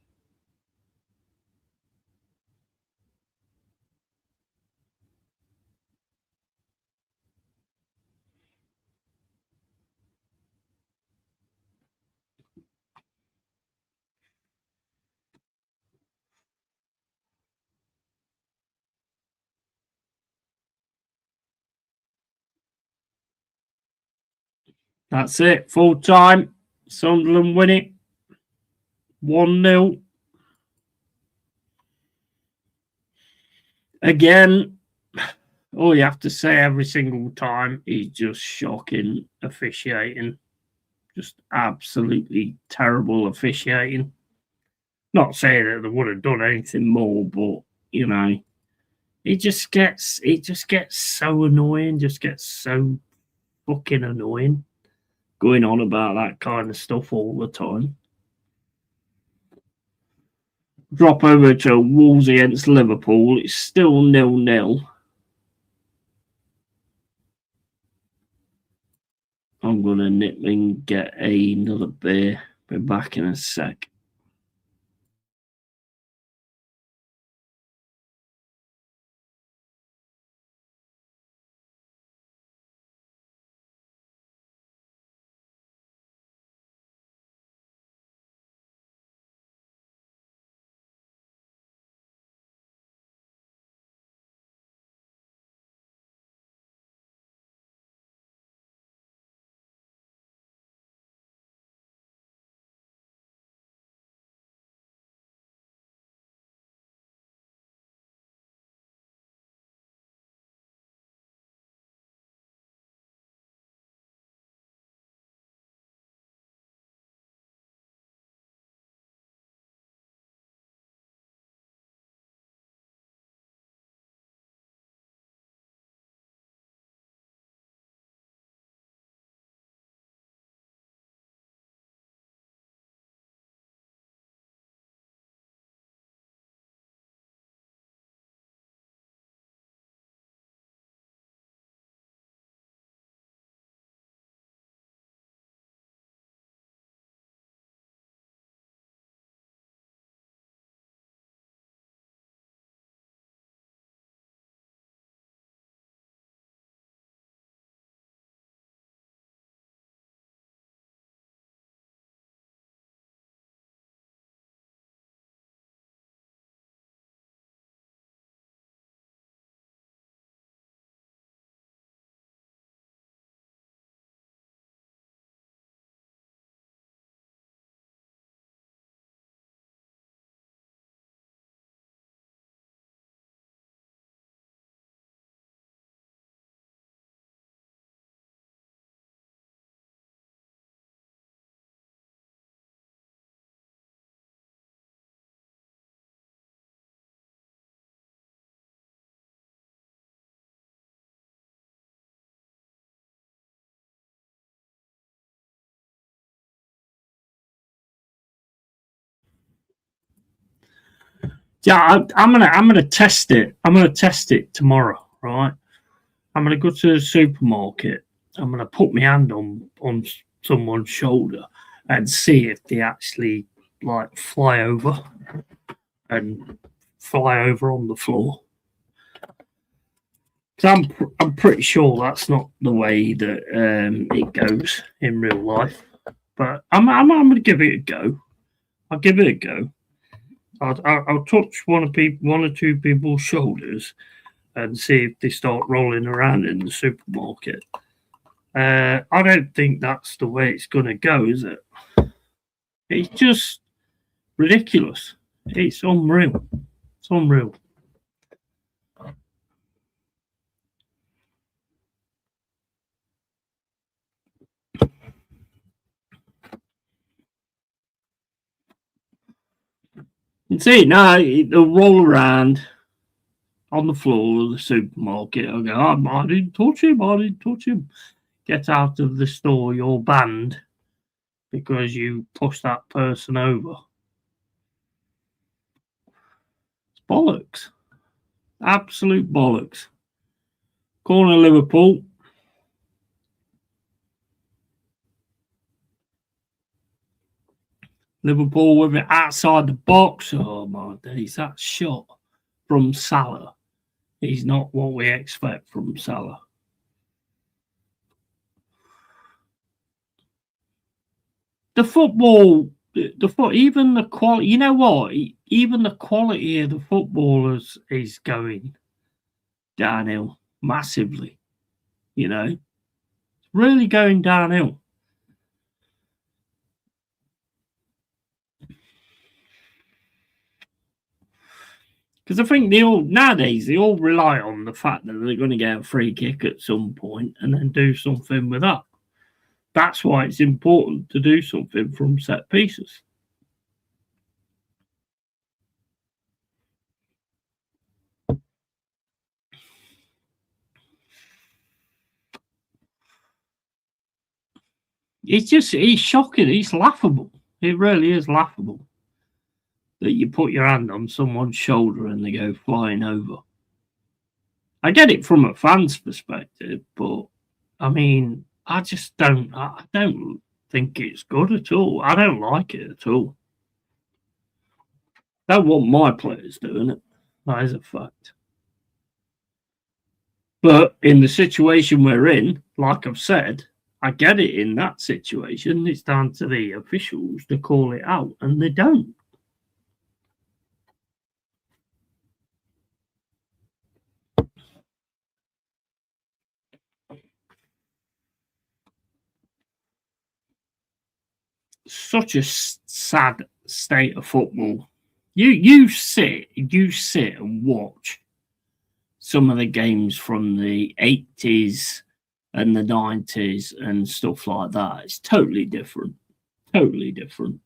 That's it. Full time. Sunderland win it. 1-0. Again, all you have to say every single time is just shocking officiating. Just absolutely terrible officiating. Not saying that they would have done anything more, but you know, it just gets so annoying, just gets so fucking annoying going on about that kind of stuff all the time. Drop over to Wolves against Liverpool. It's still 0-0. I'm going to nip and get another beer. Be back in a sec. Yeah, I'm gonna test it. I'm gonna test it tomorrow, right? I'm gonna go to the supermarket. I'm gonna put my hand on someone's shoulder and see if they actually like fly over and fly over on the floor. So I'm pretty sure that's not the way that it goes in real life. But I'm gonna give it a go. I'll give it a go. I'll touch one or two people's shoulders and see if they start rolling around in the supermarket. I don't think that's the way it's going to go, is it? It's just ridiculous. It's unreal. It's unreal. You see, now they'll roll around on the floor of the supermarket. I'll go, I didn't touch him. I didn't touch him. Get out of the store. You're banned because you pushed that person over. It's bollocks. Absolute bollocks. Corner Liverpool. Liverpool with it outside the box. Oh my days, that shot from Salah is not what we expect from Salah. The football, even the quality. You know what? Even the quality of the footballers is going downhill massively. You know, it's really going downhill. Because I think they all rely on the fact that they're going to get a free kick at some point and then do something with that. That's why it's important to do something from set pieces. It's shocking. It's laughable. It really is laughable that you put your hand on someone's shoulder and they go flying over. I get it from a fan's perspective, but I mean, I don't think it's good at all. I don't like it at all. I don't want my players doing it. That is a fact. But in the situation we're in, like I've said, I get it in that situation. It's down to the officials to call it out, and they don't. Such a sad state of football. You sit and watch some of the games from the 80s and the 90s and stuff like that. It's totally different. Totally different.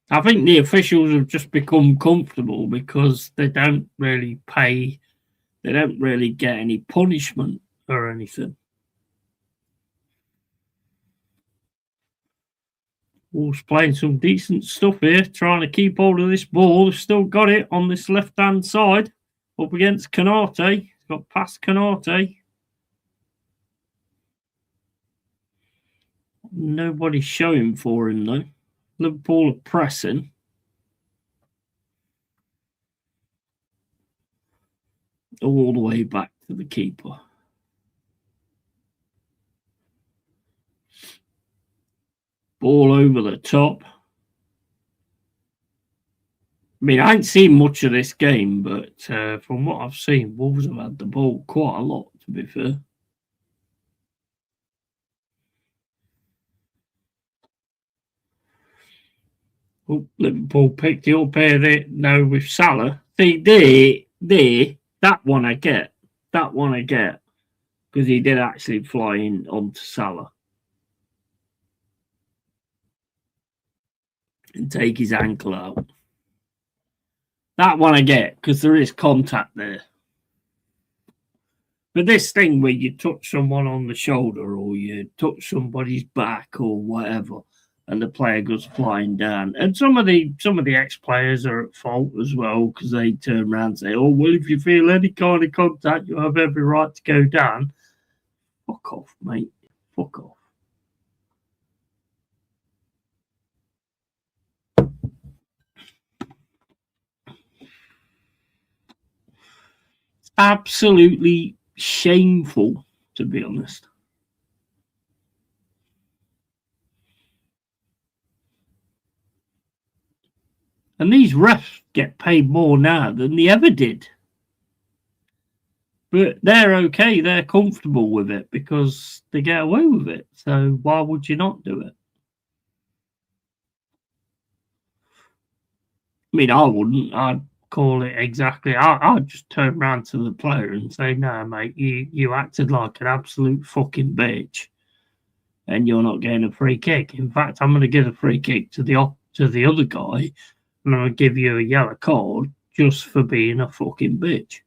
I think the officials have just become comfortable because they don't really pay, they don't really get any punishment or anything. Wolves playing some decent stuff here, trying to keep hold of this ball. They've still got it on this left-hand side, up against Canate. He's got past Canate. Nobody's showing for him, though. Liverpool are pressing. All the way back to the keeper. Ball over the top. I mean, I ain't seen much of this game, but from what I've seen, Wolves have had the ball quite a lot, to be fair. Oh, Liverpool picked it up here. Now with Salah. See, that one I get. That one I get. Because he did actually fly in onto Salah. And take his ankle out. That one I get, because there is contact there. But this thing where you touch someone on the shoulder or you touch somebody's back or whatever, and the player goes flying down. And some of the ex-players are at fault as well because they turn around and say, "Oh, well, if you feel any kind of contact, you have every right to go down." Fuck off, mate. Fuck off. It's absolutely shameful, to be honest. And these refs get paid more now than they ever did. But they're okay. They're comfortable with it because they get away with it. So why would you not do it? I mean, I wouldn't. I'd call it exactly. I'd just turn around to the player and say, "No, mate, you acted like an absolute fucking bitch, and you're not getting a free kick. In fact, I'm going to give a free kick to the other guy, and I'm going to give you a yellow card just for being a fucking bitch."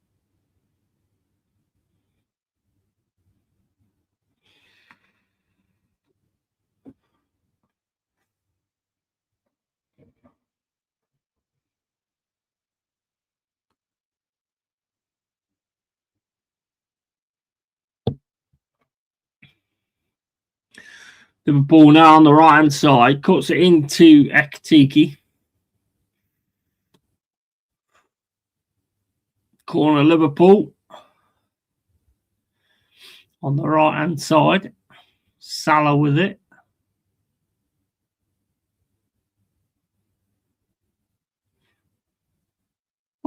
Liverpool now on the right hand side, cuts it into Ekitike. Corner Liverpool on the right hand side. Salah with it.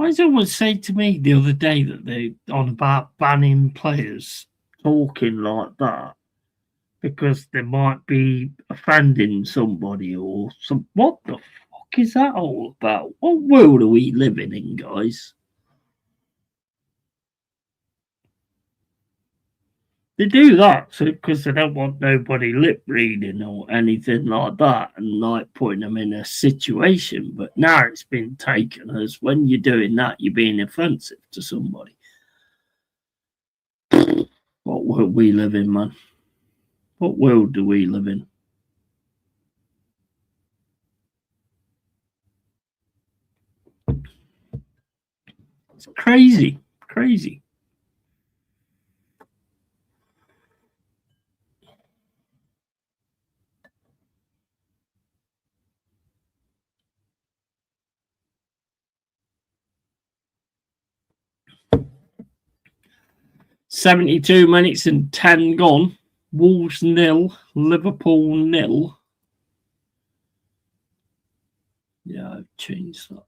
Why did someone say to me the other day that they're on about banning players talking like that because they might be offending somebody or some? What the fuck is that all about? What world are we living in, guys? They do that so because they don't want nobody lip reading or anything like that and like putting them in a situation. But now it's been taken as when you're doing that, you're being offensive to somebody. What world we live in, man? What world do we live in? It's crazy, crazy. "72 minutes and 10 gone. Wolves 0, Liverpool 0. Yeah, I've changed that.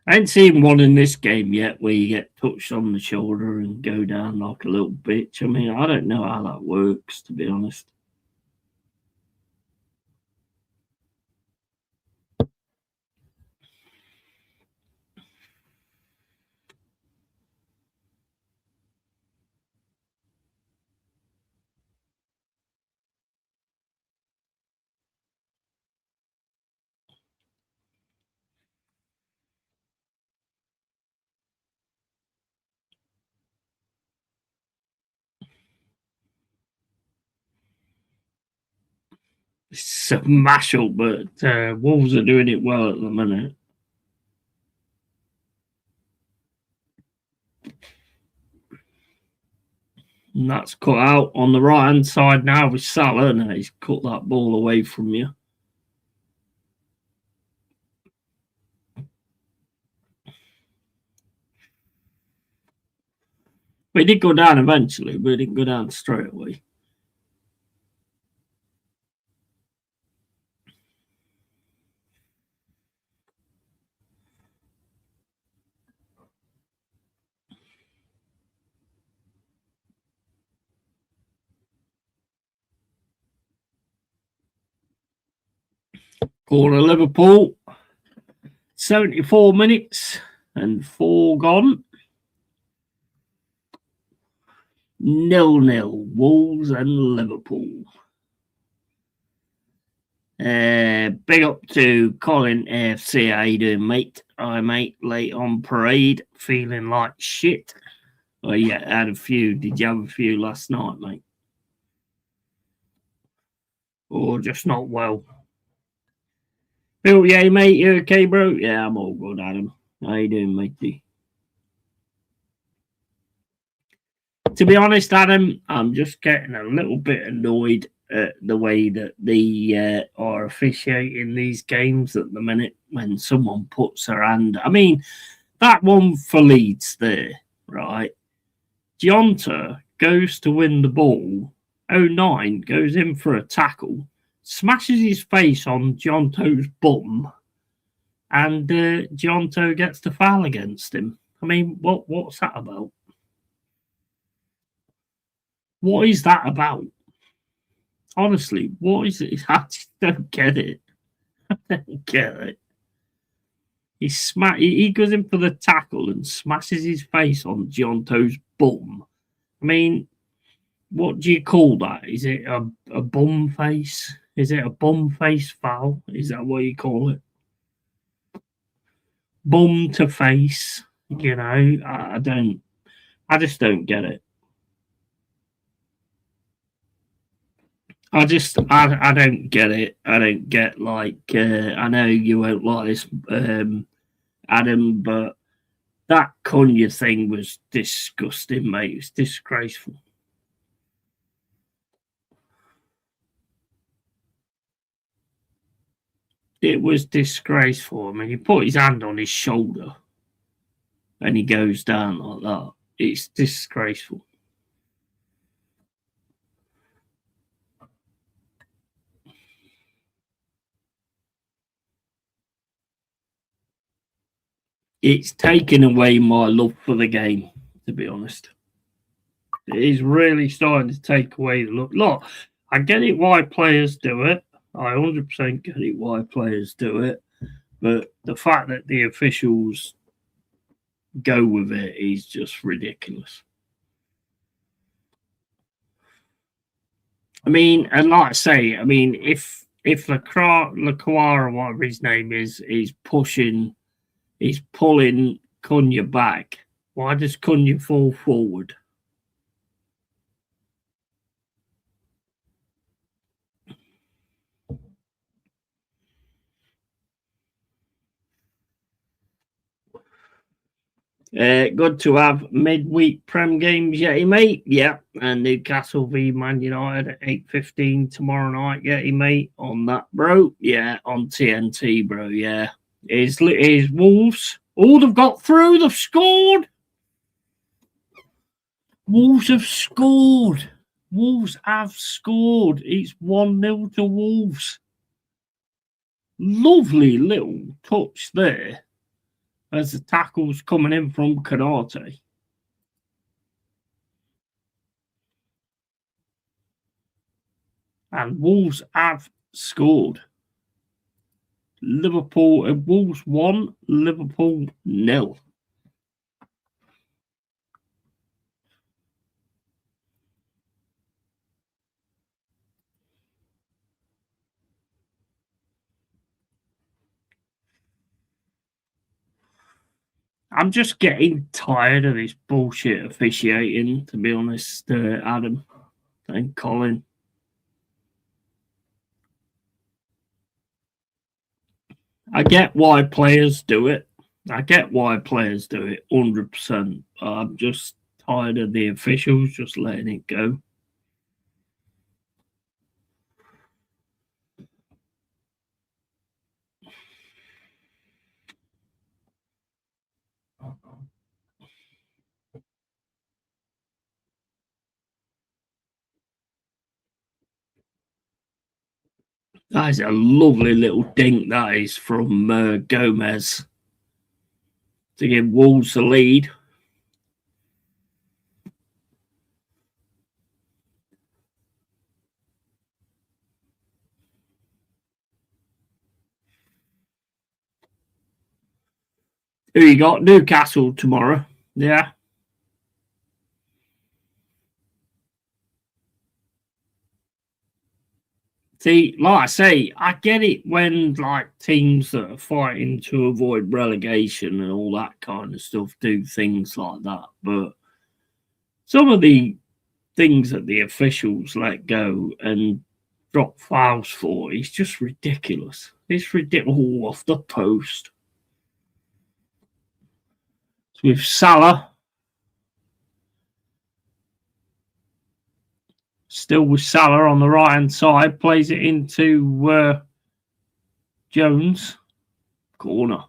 I ain't seen one in this game yet where you get touched on the shoulder and go down like a little bitch. I mean, I don't know how that works, to be honest. It's a mashal, but Wolves are doing it well at the minute. And that's cut out on the right hand side now with Salah, and he's cut that ball away from you. But he did go down eventually, but he didn't go down straight away. Corner Liverpool, 74 minutes and 4 gone. 0-0, Wolves and Liverpool. Big up to Colin AFC. How you doing, mate? Hi, mate. Late on parade, feeling like shit. Oh, yeah, had a few. Did you have a few last night, mate? Or just not well? Bill, yeah, mate. You okay, bro? Yeah, I'm all good, Adam. How you doing, matey? To be honest, Adam, I'm just getting a little bit annoyed at the way that they are officiating these games at the minute when someone puts their hand. I mean, that one for Leeds there, right? Gionta goes to win the ball. 09 goes in for a tackle, smashes his face on Gionto's bum, and Gionto gets the foul against him. I mean, what's that about? What is that about? Honestly, what is it? I just don't get it. I don't get it. He goes in for the tackle and smashes his face on Gionto's bum. I mean, what do you call that? Is it a bum face? Is it a bum face foul? Is that what you call it? Bum to face, you know? I just don't get it. I don't get it. I don't get I know you won't like this, Adam, but that Cunha thing was disgusting, mate. It's disgraceful. It was disgraceful. I mean, he put his hand on his shoulder and he goes down like that. It's disgraceful. It's taken away my love for the game, to be honest. It is really starting to take away the look. Look, I get it why players do it. I 100% get it why players do it. But the fact that the officials go with it is just ridiculous. I mean, and like I say, I mean, if Lacquara, whatever his name is pushing, he's pulling Cunha back, why does Cunha fall forward? Good to have midweek Prem games, Yeti mate. Yeah, and Newcastle v Man United at 8:15 tomorrow night, Yeti mate. On that, bro. Yeah, on TNT, bro. Yeah, is Wolves. Oh, they've got through. They've scored. Wolves have scored. Wolves have scored. It's 1-0 to Wolves. Lovely little touch there as the tackle's coming in from Canate. And Wolves have scored. Wolves 1, Liverpool 0. I'm just getting tired of this bullshit officiating, to be honest, Adam and Colin. I get why players do it. 100%. I'm just tired of the officials just letting it go. That is a lovely little dink, that is, from Gomez to give Wolves the lead. Who you got? Newcastle tomorrow. Yeah. See, like I say, I get it when like teams that are fighting to avoid relegation and all that kind of stuff do things like that. But some of the things that the officials let go and drop fouls for is just ridiculous. It's ridiculous. Oh, off the post. With Salah. Still with Salah on the right hand side, plays it into Jones. Corner.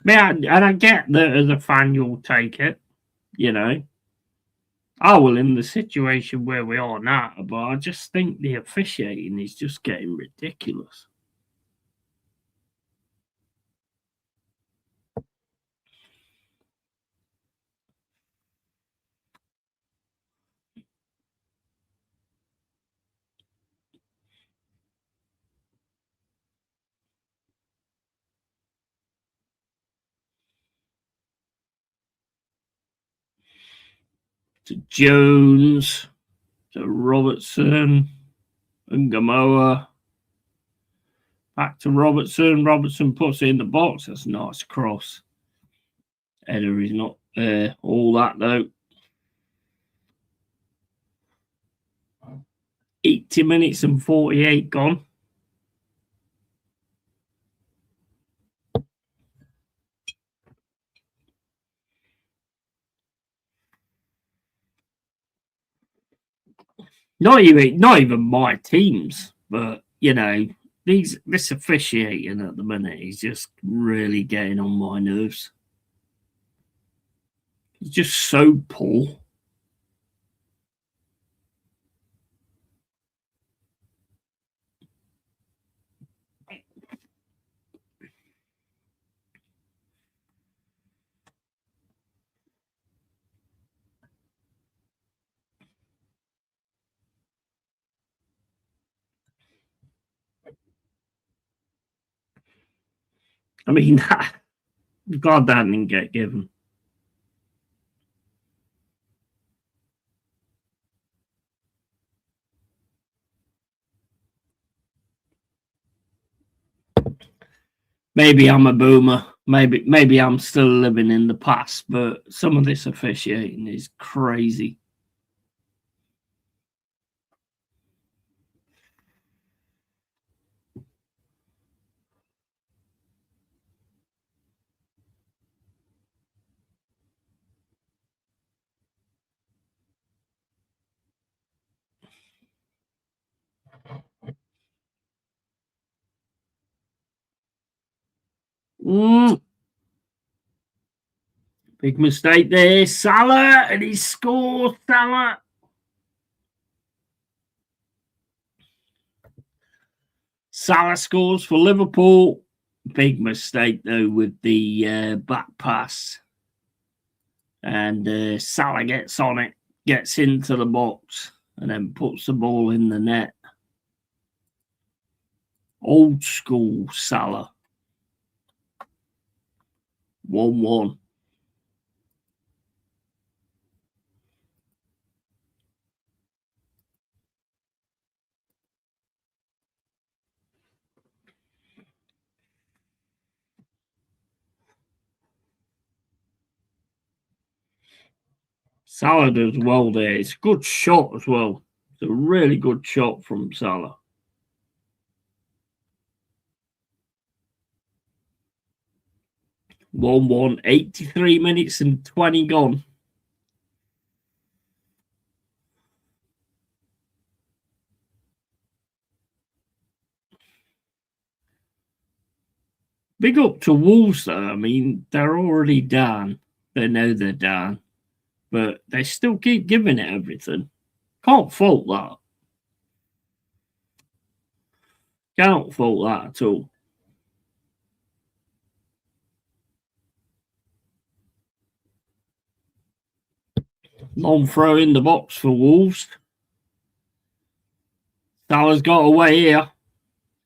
Yeah, and I get that as a fan you'll take it, you know. Oh, well, in the situation where we are now, but I just think the officiating is just getting ridiculous. To Jones, to Robertson, and Gamoa. Back to Robertson. Robertson puts it in the box. That's a nice cross. Header is not all that, though. 80 minutes and 48 gone. Not even my teams, but you know, This officiating at the minute is just really getting on my nerves. It's just so poor. I mean, God, that didn't get given. Maybe I'm a boomer. Maybe I'm still living in the past, but some of this officiating is crazy. Big mistake there. Salah, and he scores. Salah. Salah scores for Liverpool. Big mistake, though, with the back pass. And Salah gets on it, gets into the box, and then puts the ball in the net. Old school Salah. 1-1. Salah does well there. It's a good shot as well. It's a really good shot from Salah. 1-1, 83 minutes and 20 gone. Big up to Wolves, though. I mean, they're already down. They know they're down. But they still keep giving it everything. Can't fault that. Can't fault that at all. Long throw in the box for Wolves. Salah's got away here.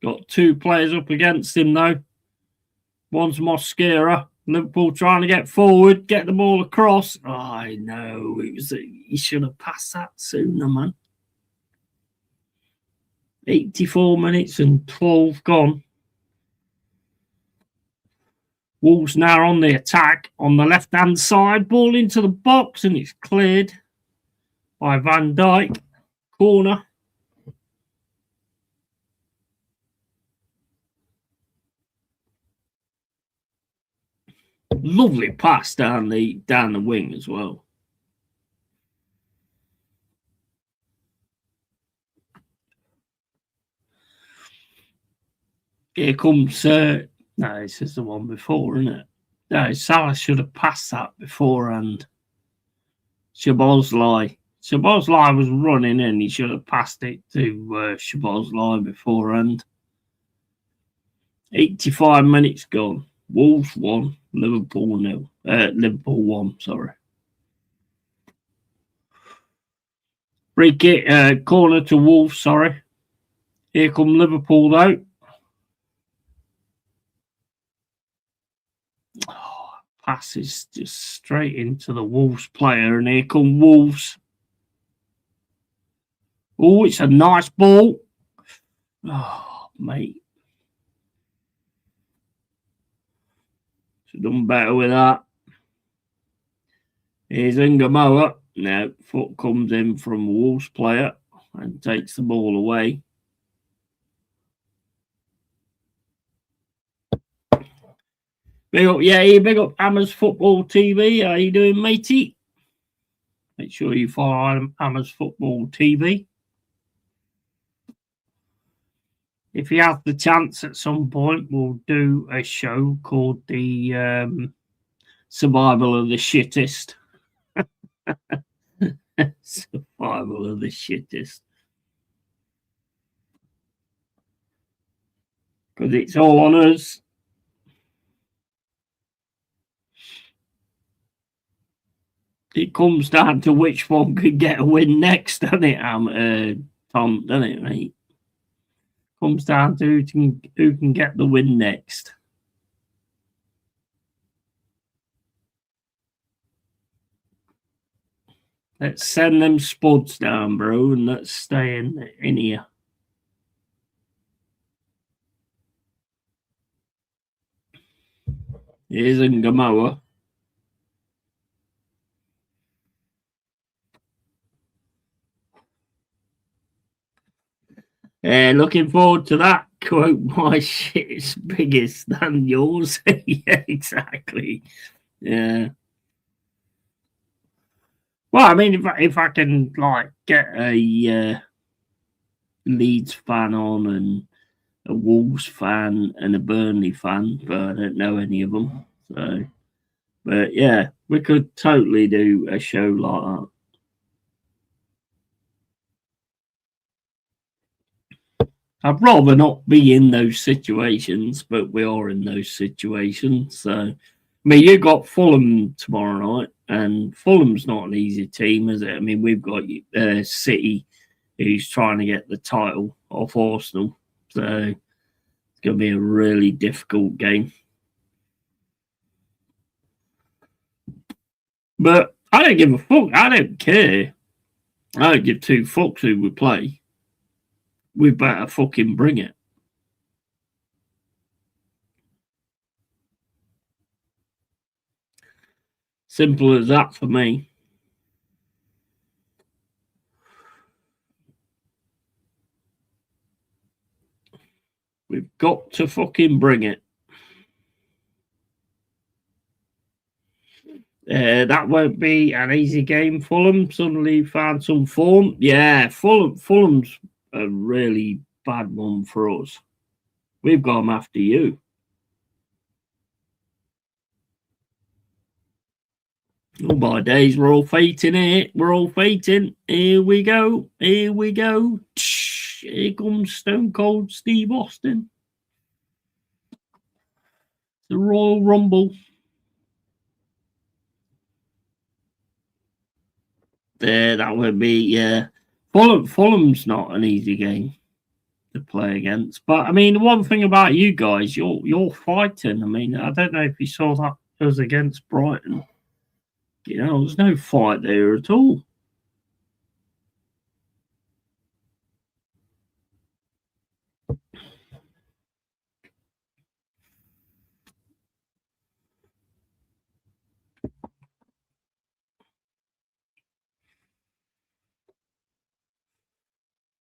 Got two players up against him, though. One's Mosquera. Liverpool trying to get forward, get the ball across. Oh, I know. He should have passed that sooner, man. 84 minutes and 12 gone. Wolves now on the attack on the left-hand side. Ball into the box, and it's cleared by Van Dijk. Corner. Lovely pass down the wing as well. Here comes no, this is the one before, isn't it? No, Salah should have passed that beforehand. Szoboszlai was running in. He should have passed it to Szoboszlai beforehand. 85 minutes gone. Wolves 1, Liverpool 0. Liverpool 1, sorry. Free kick, corner to Wolves, sorry. Here come Liverpool, though. Oh, passes just straight into the Wolves player, and here come Wolves. Oh, it's a nice ball. Oh, mate. Should have done better with that. Here's Ngamoa. Now, foot comes in from Wolves player and takes the ball away. Big up, yeah, big up Hammers Football TV. How you doing, matey? Make sure you follow Hammers Football TV. if you have the chance at some point, we'll do a show called the Survival of the Shittest. Survival of the Shittest. Because it's all on us. It comes down to which one could get a win next, doesn't it, Tom? Doesn't it, mate? Comes down to who can get the win next. Let's send them spuds down, bro, and let's stay in here. Here's Ngamoa. Looking forward to that. Quote, my shit is biggest than yours. Yeah, exactly. Yeah. Well, I mean, if I can like get a Leeds fan on and a Wolves fan and a Burnley fan, but I don't know any of them. So, but yeah, we could totally do a show like that. I'd rather not be in those situations, but we are in those situations. So, I mean, you got Fulham tomorrow night, and Fulham's not an easy team, is it? I mean, we've got City, who's trying to get the title off Arsenal. So, it's going to be a really difficult game. But I don't give a fuck. I don't care. I don't give two fucks who we play. We better fucking bring it. Simple as that for me. We've got to fucking bring it. That won't be an easy game. Fulham suddenly found some form. Yeah, Fulham's a really bad one for us. We've got them after you. Oh my days, we're all fighting it. We're all fighting. Here we go. Here we go. Here comes Stone Cold Steve Austin. The Royal Rumble. There, that would be, yeah. Fulham's not an easy game to play against. But I mean, one thing about you guys, you're fighting. I mean, I don't know if you saw that it was against Brighton. You know, there's no fight there at all.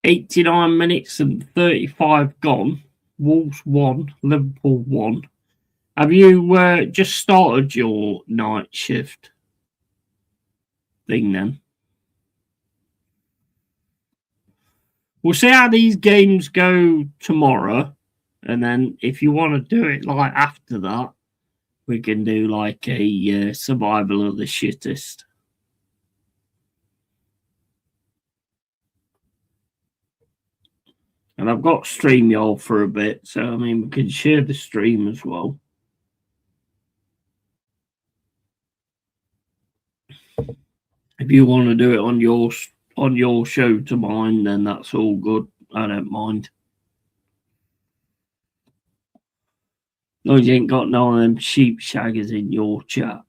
"89 minutes and 35 gone. Wolves 1, Liverpool 1. Have you just started your night shift thing then? We'll see how these games go tomorrow. And then if you want to do it like after that, we can do like a survival of the shittest. And I've got StreamYard for a bit, so I mean we can share the stream as well. If you want to do it on your show to mine, then that's all good. I don't mind. No, you ain't got none of them sheep shaggers in your chat.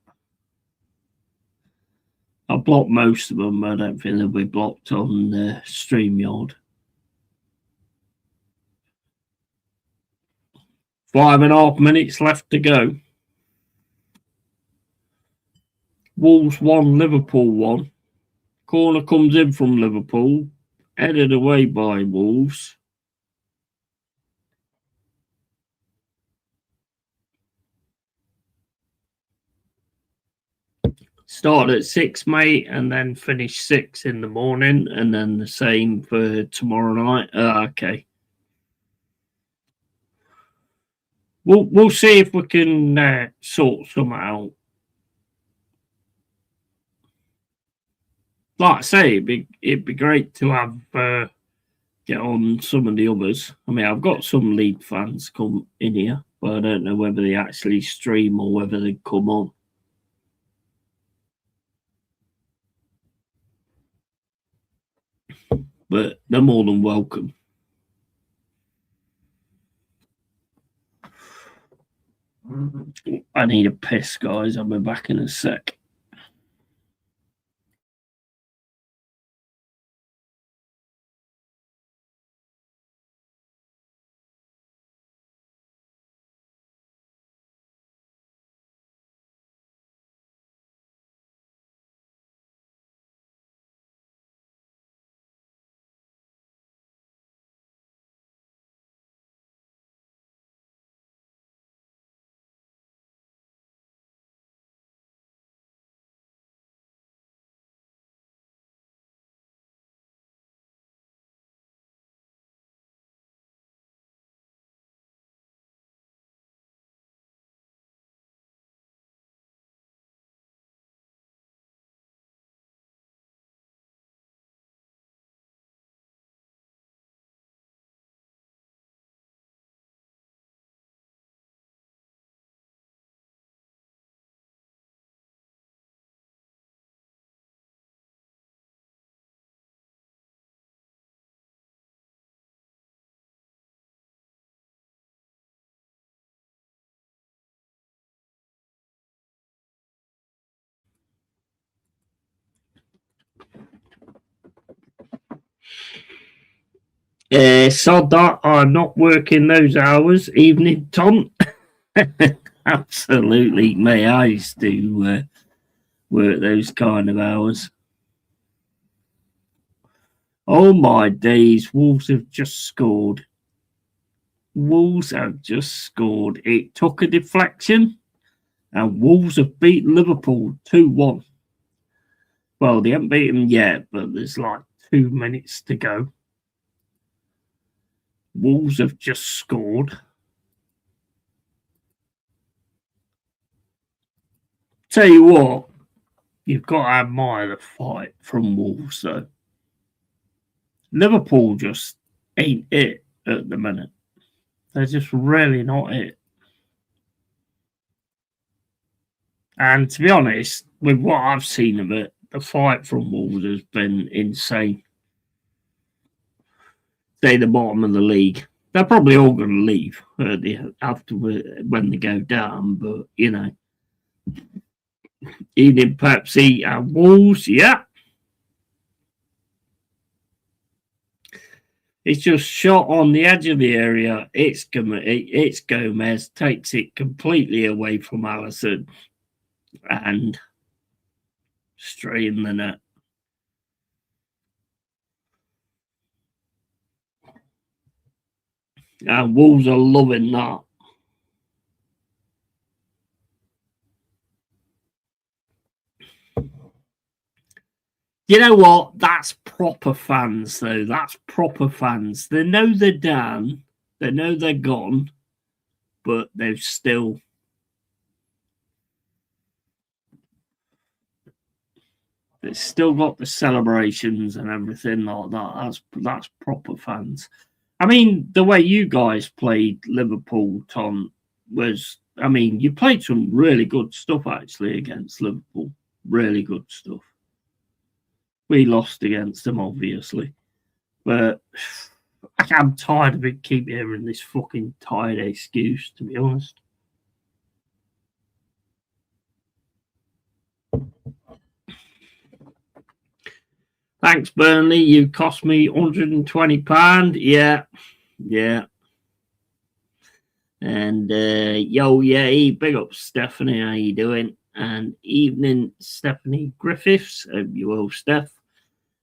I blocked most of them. I don't think they'll be blocked on the StreamYard. 5.5 minutes left to go. Wolves 1, Liverpool 1. Corner comes in from Liverpool, headed away by Wolves. Start at 6, mate, and then finish 6 in the morning, and then the same for tomorrow night. Okay. We'll see if we can sort some out. Like I say, it'd be great to have get on some of the others. I mean, I've got some Leeds fans come in here, but I don't know whether they actually stream or whether they come on. But they're more than welcome. I need a piss, guys. I'll be back in a sec. So that I'm not working those hours. Evening, Tom. Absolutely, mate. I used to work those kind of hours. Oh my days! Wolves have just scored. Wolves have just scored. It took a deflection, and Wolves have beat Liverpool 2-1. Well, they haven't beaten yet, but there's like 2 minutes to go. Wolves have just scored. Tell you what, you've got to admire the fight from Wolves, though. Liverpool just ain't it at the minute. They're just really not it. And to be honest, with what I've seen of it, the fight from Wolves has been insane. They're the bottom of the league. They're probably all going to leave after when they go down, but you know, eating Pepsi and Wolves, yeah. It's just shot on the edge of the area. It's Gomez takes it completely away from Allison and straight in the net. And Wolves are loving that. You know what? That's proper fans, though. That's proper fans. They know they're down. They know they're gone. But they've still... They've still got the celebrations and everything like that. That's proper fans. I mean, the way you guys played Liverpool, Tom, was... I mean, you played some really good stuff, actually, against Liverpool. Really good stuff. We lost against them, obviously. But I'm tired of it. Keep hearing this fucking tired excuse, to be honest. Thanks, Burnley. You cost me £120. Yeah. And yo, yeah, big up, Stephanie. How you doing? And evening, Stephanie Griffiths. Hope you well, Steph.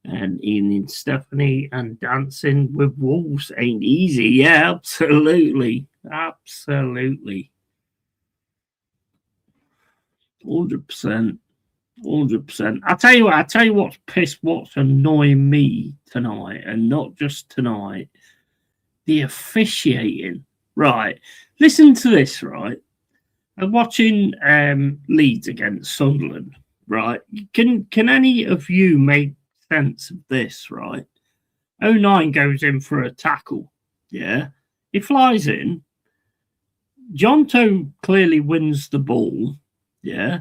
And evening, Stephanie. And dancing with wolves ain't easy. Yeah, absolutely. 100%. 100%. I tell you what's annoying me tonight, and not just tonight. The officiating. Right. Listen to this, right? I'm watching Leeds against Sunderland, right? Can any of you make sense of this, right? 09 goes in for a tackle, yeah? He flies in. Jonto clearly wins the ball, yeah?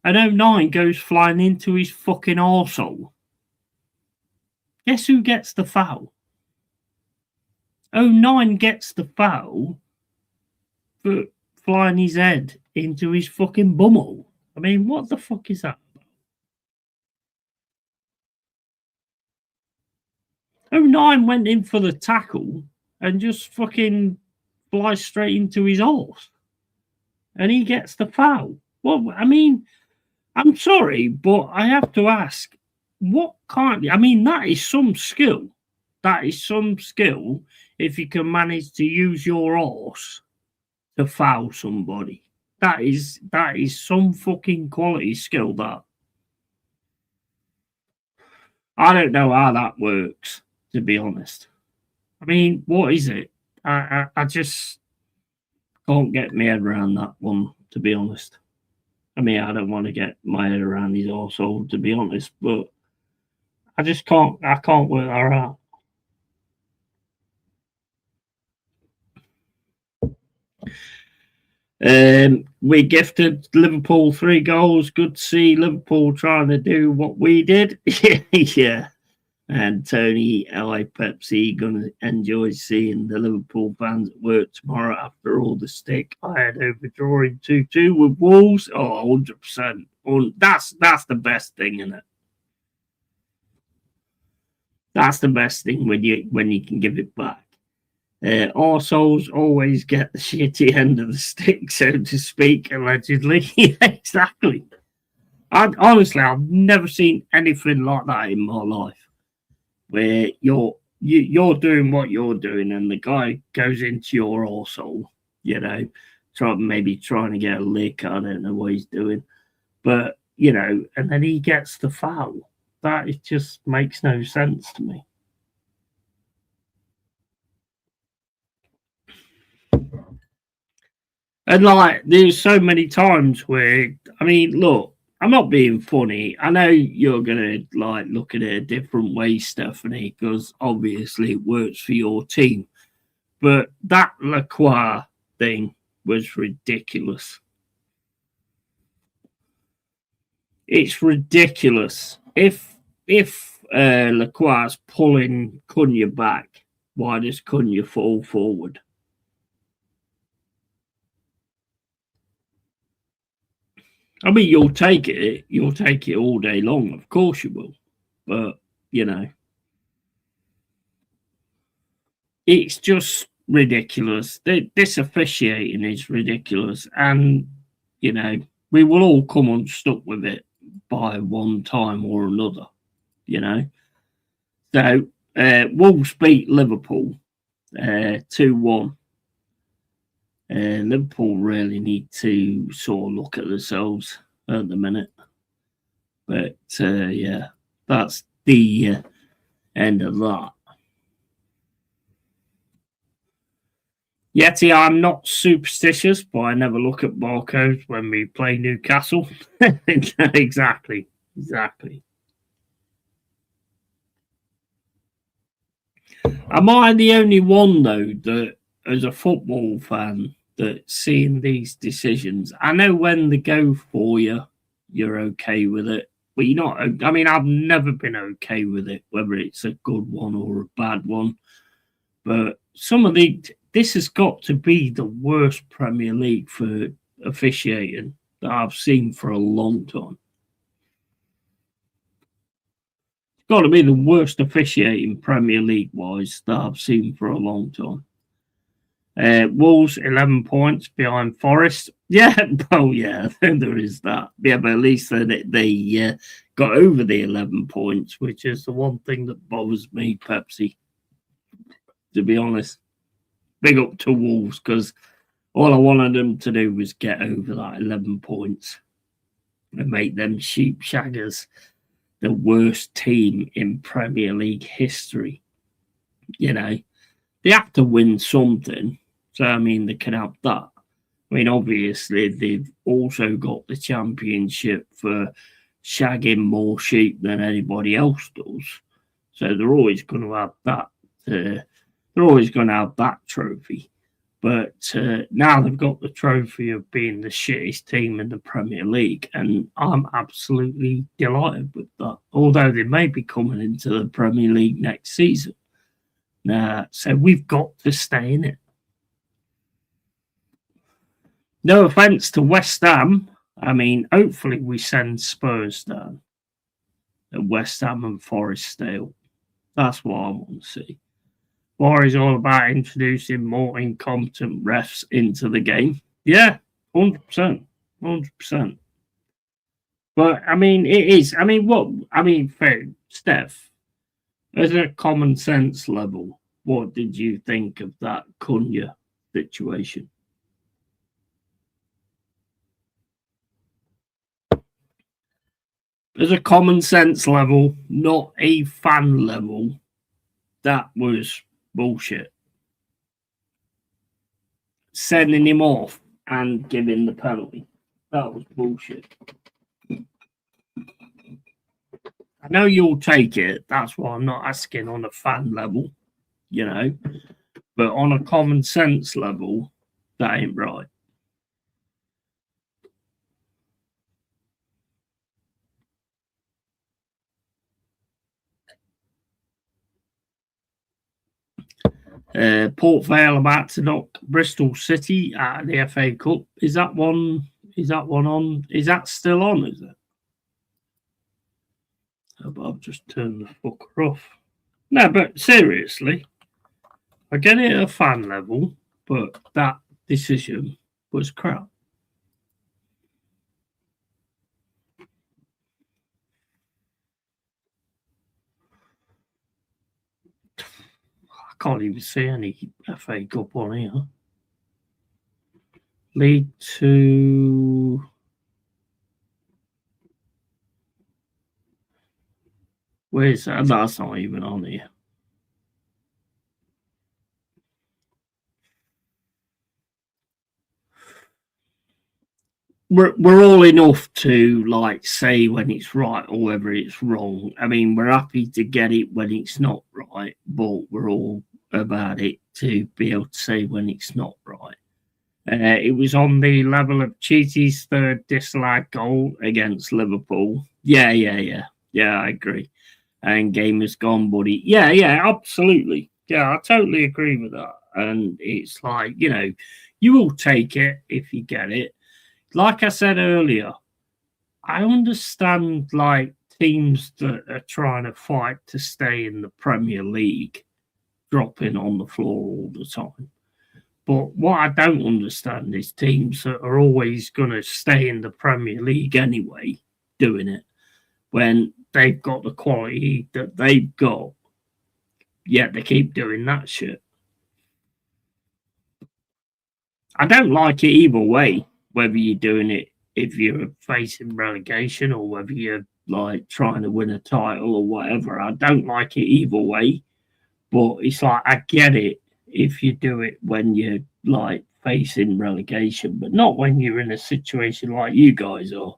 And 09 goes flying into his fucking arsehole. Guess who gets the foul? 09 gets the foul for flying his head into his fucking bumhole. I mean, what the fuck is that? 09 went in for the tackle and just fucking flies straight into his arse. And he gets the foul. Well, I mean, I'm sorry, but I have to ask, what kind? I mean, that is some skill. That is some skill if you can manage to use your arse to foul somebody. That is some fucking quality skill. That I don't know how that works, to be honest. I mean, what is it? I just can't get my head around that one, to be honest. I mean, I don't want to get my head around his arsehole, to be honest, but I just can't. I can't work that out. We gifted Liverpool 3 goals. Good to see Liverpool trying to do what we did. Yeah. And Tony, LA Pepsi, gonna enjoy seeing the Liverpool fans at work tomorrow after all the stick I had over drawing 2-2 with Wolves. Oh, 100%. That's the best thing, isn't it? That's the best thing when you can give it back. Arseholes always get the shitty end of the stick, so to speak, allegedly. Yeah, exactly. Honestly, I've never seen anything like that in my life, where you're doing what you're doing, and the guy goes into your arsehole, maybe trying to get a lick. I don't know what he's doing, but and then he gets the foul. That it just makes no sense to me. And there's so many times where, I mean, look, I'm not being funny. I know you're gonna look at it a different way, Stephanie, because obviously it works for your team. But that Lacroix thing was ridiculous. It's ridiculous. If Lacroix's pulling Cunha back, why does Cunha fall forward? I mean, you'll take it all day long. Of course you will. But, it's just ridiculous. This officiating is ridiculous. And, we will all come unstuck with it by one time or another, So, Wolves beat Liverpool 2-1. Liverpool really need to sort of look at themselves at the minute. But, yeah, that's the end of that. Yeti, I'm not superstitious, but I never look at barcodes when we play Newcastle. Exactly. Am I the only one, though, that as a football fan, that seeing these decisions, I know when they go for you, you're okay with it, but you're not. I mean, I've never been okay with it, whether it's a good one or a bad one. But this has got to be the worst Premier League for officiating that I've seen for a long time. It's got to be the worst officiating Premier League wise that I've seen for a long time. Wolves 11 points behind Forest. Yeah, well, yeah, there is that. Yeah, but at least they got over the 11 points, which is the one thing that bothers me, Pepsi. To be honest, big up to Wolves, because all I wanted them to do was get over that 11 points and make them sheep shaggers the worst team in Premier League history. They have to win something. So, I mean, they can have that. I mean, obviously, they've also got the championship for shagging more sheep than anybody else does. So they're always going to have that. They're always going to have that trophy. But now they've got the trophy of being the shittest team in the Premier League, and I'm absolutely delighted with that. Although they may be coming into the Premier League next season. So we've got to stay in it. No offence to West Ham. I mean, hopefully we send Spurs down. And West Ham and Forest stay up. That's what I want to see. War is all about introducing more incompetent refs into the game. Yeah, 100%. 100%. But, I mean, it is. I mean, fair, Steph, as a common sense level, what did you think of that Cunha situation? As a common sense level, not a fan level, that was bullshit. Sending him off and giving the penalty, that was bullshit. I know you'll take it. That's why I'm not asking on a fan level, you know. But on a common sense level, that ain't right. Port Vale about to knock Bristol City out of the FA Cup. Is that one on? Is that still on? Is it? I've just turned the fucker off. No, but seriously, I get it at a fan level, but that decision was crap. I can't even see any FA Cup on here. League 2. Where's that? That's not even on here. We're all enough to like say when it's right or whether it's wrong. I mean, we're happy to get it when it's not right, but we're all about it to be able to say when it's not right. It was on the level of Cheaty's third disallowed goal against Liverpool. Yeah, I agree. And game has gone, buddy. Yeah, absolutely. Yeah, I totally agree with that. And it's like, you know, you will take it if you get it. Like I said earlier, I understand like teams that are trying to fight to stay in the Premier League dropping on the floor all the time. But what I don't understand is teams that are always going to stay in the Premier League anyway doing it when they've got the quality that they've got, yet they keep doing that shit. I don't like it either way, whether you're doing it if you're facing relegation or whether you're like trying to win a title or whatever. I don't like it either way, but it's like I get it if you do it when you're like facing relegation, but not when you're in a situation like you guys are.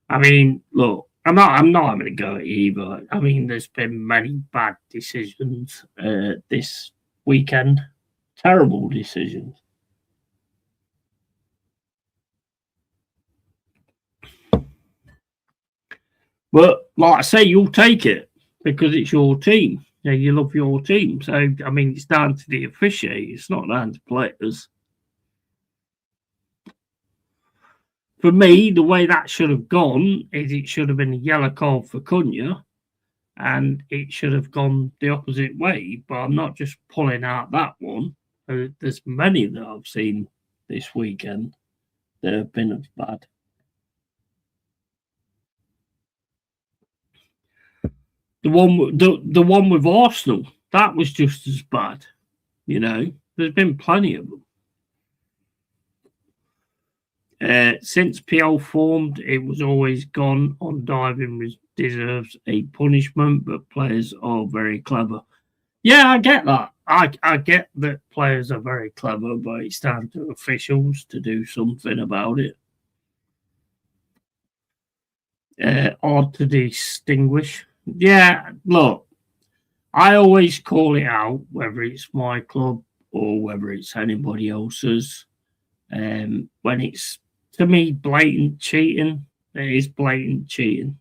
I mean, look, I'm not having to go at you either. I mean, there's been many bad decisions this weekend, terrible decisions. But like I say, you'll take it because it's your team. Yeah, you love your team. So I mean, it's down to the officiate. It's not down to players. For me, the way that should have gone is it should have been a yellow card for Cunha, and it should have gone the opposite way. But I'm not just pulling out that one. There's many that I've seen this weekend that have been as bad. The one with Arsenal, that was just as bad. You know, there's been plenty of them. Since PL formed, it was always gone on diving deserves a punishment, but players are very clever. Yeah, I get that. I get that players are very clever, but it's down to officials to do something about it. Hard to distinguish. Yeah, look, I always call it out, whether it's my club or whether it's anybody else's. When it's, to me, blatant cheating, it is blatant cheating.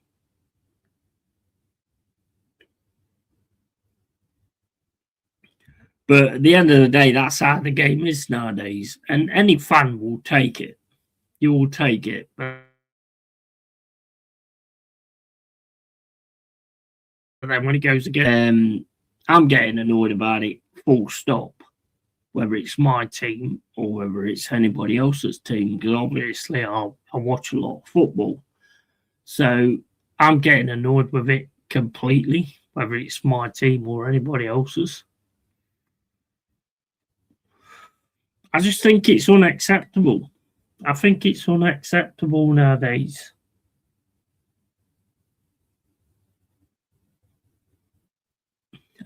But at the end of the day, that's how the game is nowadays. And any fan will take it. You will take it. But then when it goes again, I'm getting annoyed about it, full stop. Whether it's my team or whether it's anybody else's team, because obviously I watch a lot of football. So I'm getting annoyed with it completely, whether it's my team or anybody else's. I just think it's unacceptable. I think it's unacceptable nowadays.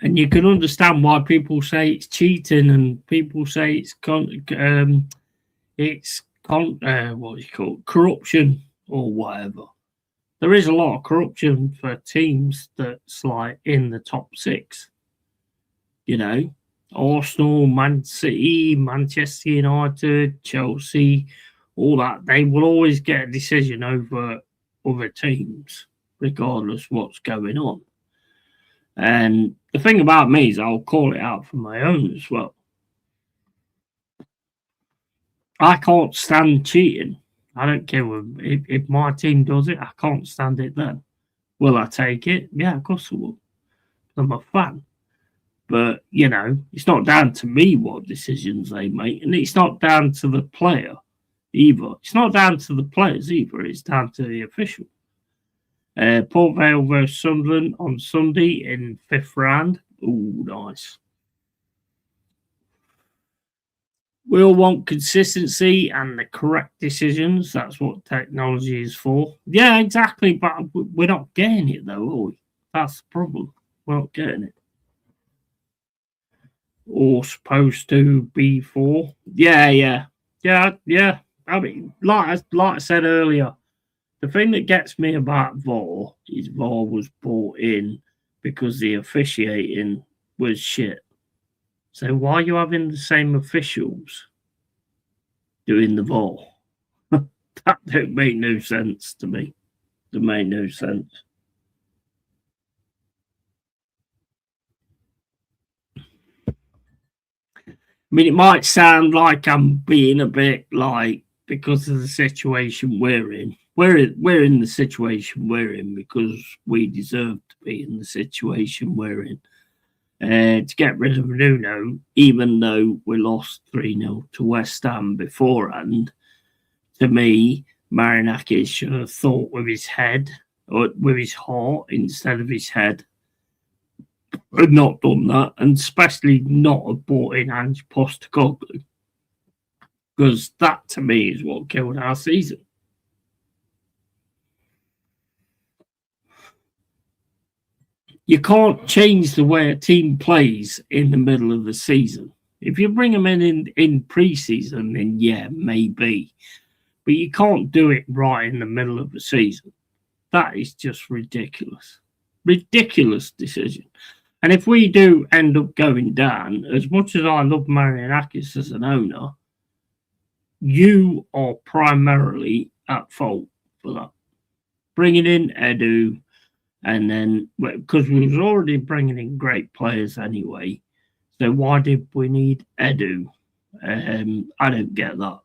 And you can understand why people say it's cheating and people say it's what do you call it, corruption or whatever. There is a lot of corruption for teams that's like in the top six. You know, Arsenal, Man City, Manchester United, Chelsea, all that. They will always get a decision over other teams, regardless what's going on. And the thing about me is I'll call it out for my own as well. I can't stand cheating. I don't care if my team does it, I can't stand it then. Will I take it? Yeah, of course I will. I'm a fan. But, you know, it's not down to me what decisions they make, and it's not down to the player either. It's not down to the players either, it's down to the official. Port Vale versus Sunderland on Sunday in 5th round. Ooh, nice. We all want consistency and the correct decisions. That's what technology is for. Yeah, exactly. But we're not getting it, though, are we? That's the problem. We're not getting it. Or supposed to be for. Yeah. I mean, like I said earlier, the thing that gets me about VAR is VAR was brought in because the officiating was shit. So why are you having the same officials doing the VAR? That don't make no sense to me. It made no sense. I mean, it might sound like I'm being a bit like because of the situation we're in. We're in the situation we're in because we deserve to be in the situation we're in. To get rid of Nuno, even though we lost 3-0 to West Ham beforehand, to me, Marinakis should have thought with his head or with his heart instead of his head. Had not done that, and especially not have brought in Ange Postecoglou, because that to me is what killed our season. You can't change the way a team plays in the middle of the season. If you bring them in pre-season, then yeah, maybe. But you can't do it right in the middle of the season. That is just ridiculous. Ridiculous decision. And if we do end up going down, as much as I love Marinakis as an owner, you are primarily at fault for that. Bringing in Edu, and then because we was already bringing in great players anyway, so why did we need Edu? I don't get that.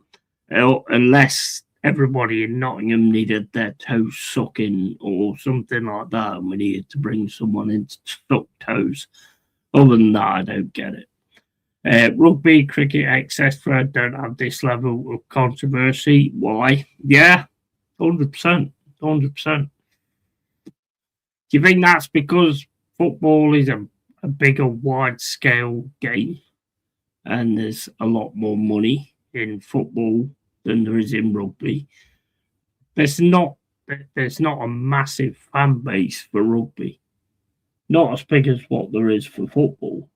Unless everybody in Nottingham needed their toes sucking or something like that, and we needed to bring someone in to suck toes. Other than that, I don't get it. Rugby, cricket, etc. don't have this level of controversy. Why? Yeah, 100%. 100%. Do you think that's because football is a bigger, wide-scale game and there's a lot more money in football than there is in rugby? There's not a massive fan base for rugby, not as big as what there is for football.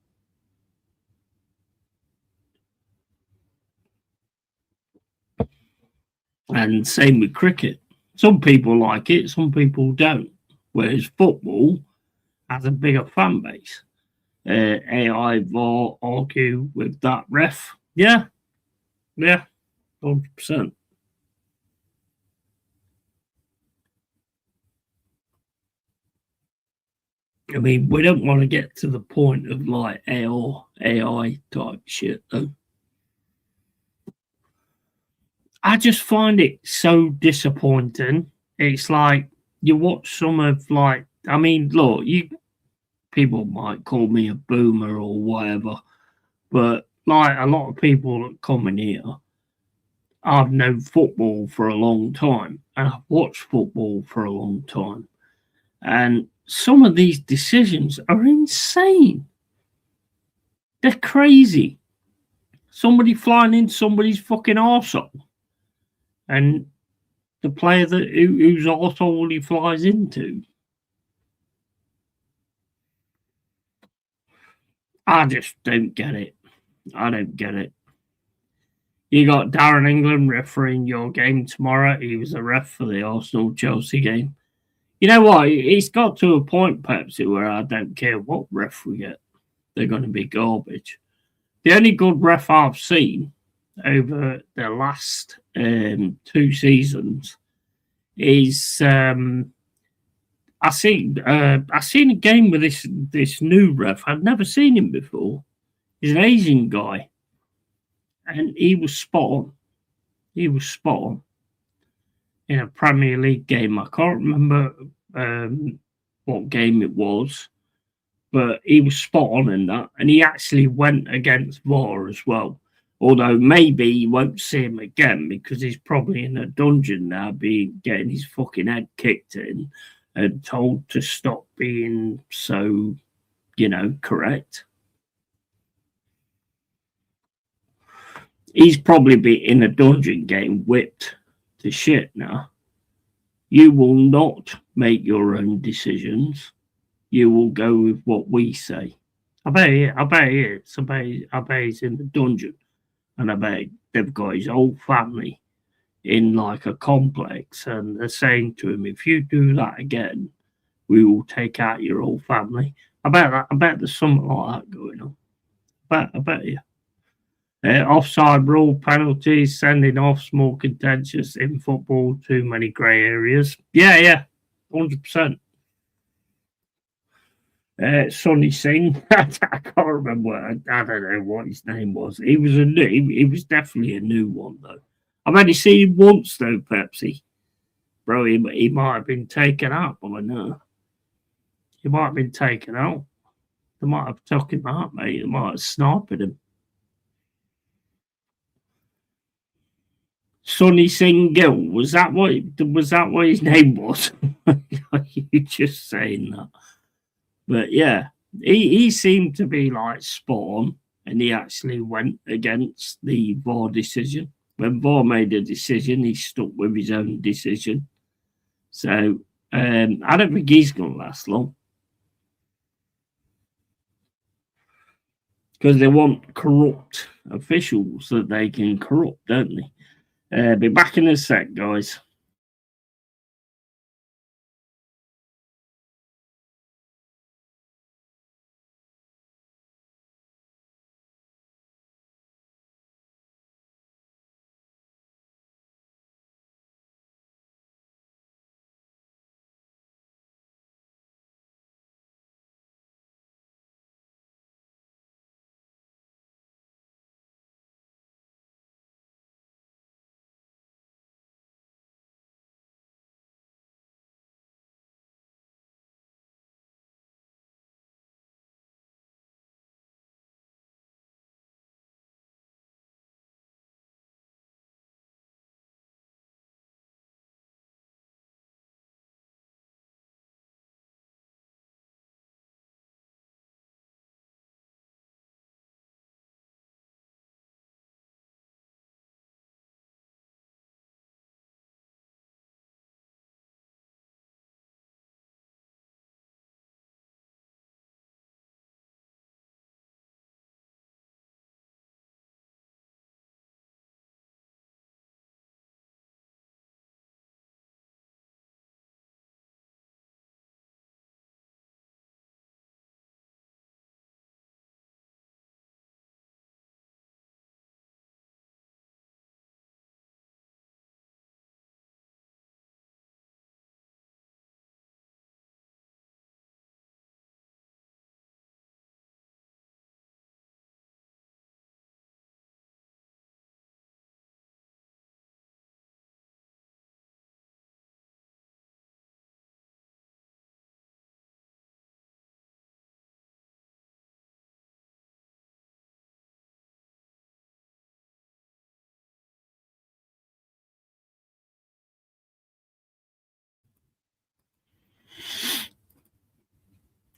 And same with cricket. Some people like it, some people don't. Whereas football has a bigger fan base. AI will argue with that ref. Yeah, 100%. I mean, we don't want to get to the point of like AI type shit, though. I just find it so disappointing. It's like you watch some of like, I mean, look, you people might call me a boomer or whatever, but like a lot of people that come in here, I've known football for a long time and I've watched football for a long time. And some of these decisions are insane. They're crazy. Somebody flying in somebody's fucking arsehole. And the player whose arsehole he flies into. I just don't get it. I don't get it. You got Darren England refereeing your game tomorrow. He was a ref for the Arsenal Chelsea game. You know what? It's got to a point, Pepsi, where I don't care what ref we get. They're going to be garbage. The only good ref I've seen over the last 2 seasons is I seen a game with this new ref. I'd never seen him before. He's an Asian guy, and he was spot on. He was spot on in a Premier League game. I can't remember what game it was, but he was spot on in that, and he actually went against VAR as well. Although maybe you won't see him again because he's probably in a dungeon now, getting his fucking head kicked in and told to stop being so, correct. He's probably be in a dungeon getting whipped to shit now. You will not make your own decisions. You will go with what we say. I bet he is. I bet he's in the dungeon. And I bet they've got his whole family in like a complex, and they're saying to him, "If you do that again, we will take out your whole family." I bet there's something like that going on. I bet you. Offside rule, penalties, sending off, more contentious in football. Too many grey areas. Yeah, 100%. Sonny Singh. I can't remember. I don't know what his name was. He was he was definitely a new one though. I've only seen him once though, Pepsi. Bro, he might have been taken out by now. He might have been taken out. They might have took him out, mate. They might have sniped him. Sonny Singh Gill, was that what his name was? You just saying that. But yeah, he seemed to be like spot on, and he actually went against the VAR decision. When VAR made a decision, he stuck with his own decision. So I don't think he's going to last long because they want corrupt officials that they can corrupt, don't they? Be back in a sec, guys.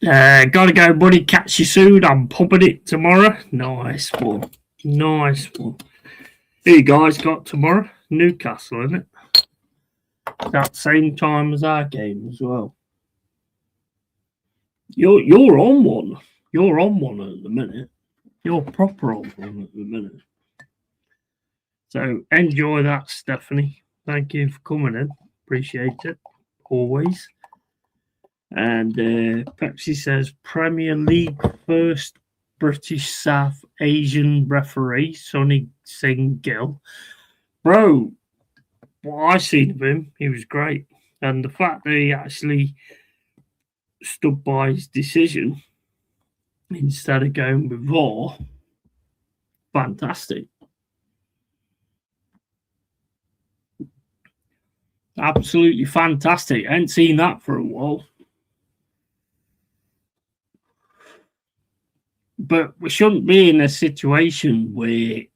Gotta go, buddy. Catch you soon. I'm pumping it tomorrow. Nice one. Nice one. Who you guys got tomorrow? Newcastle, isn't it? That same time as our game as well. You're on one. You're on one at the minute. You're proper on one at the minute. So enjoy that, Stephanie. Thank you for coming in. Appreciate it. Always. And Pepsi says Premier League first British South Asian referee, Sonny Singh Gill. Bro, what I seen of him, he was great. And the fact that he actually stood by his decision instead of going with VAR, fantastic. Absolutely fantastic. I hadn't seen that for a while. But we shouldn't be in a situation where you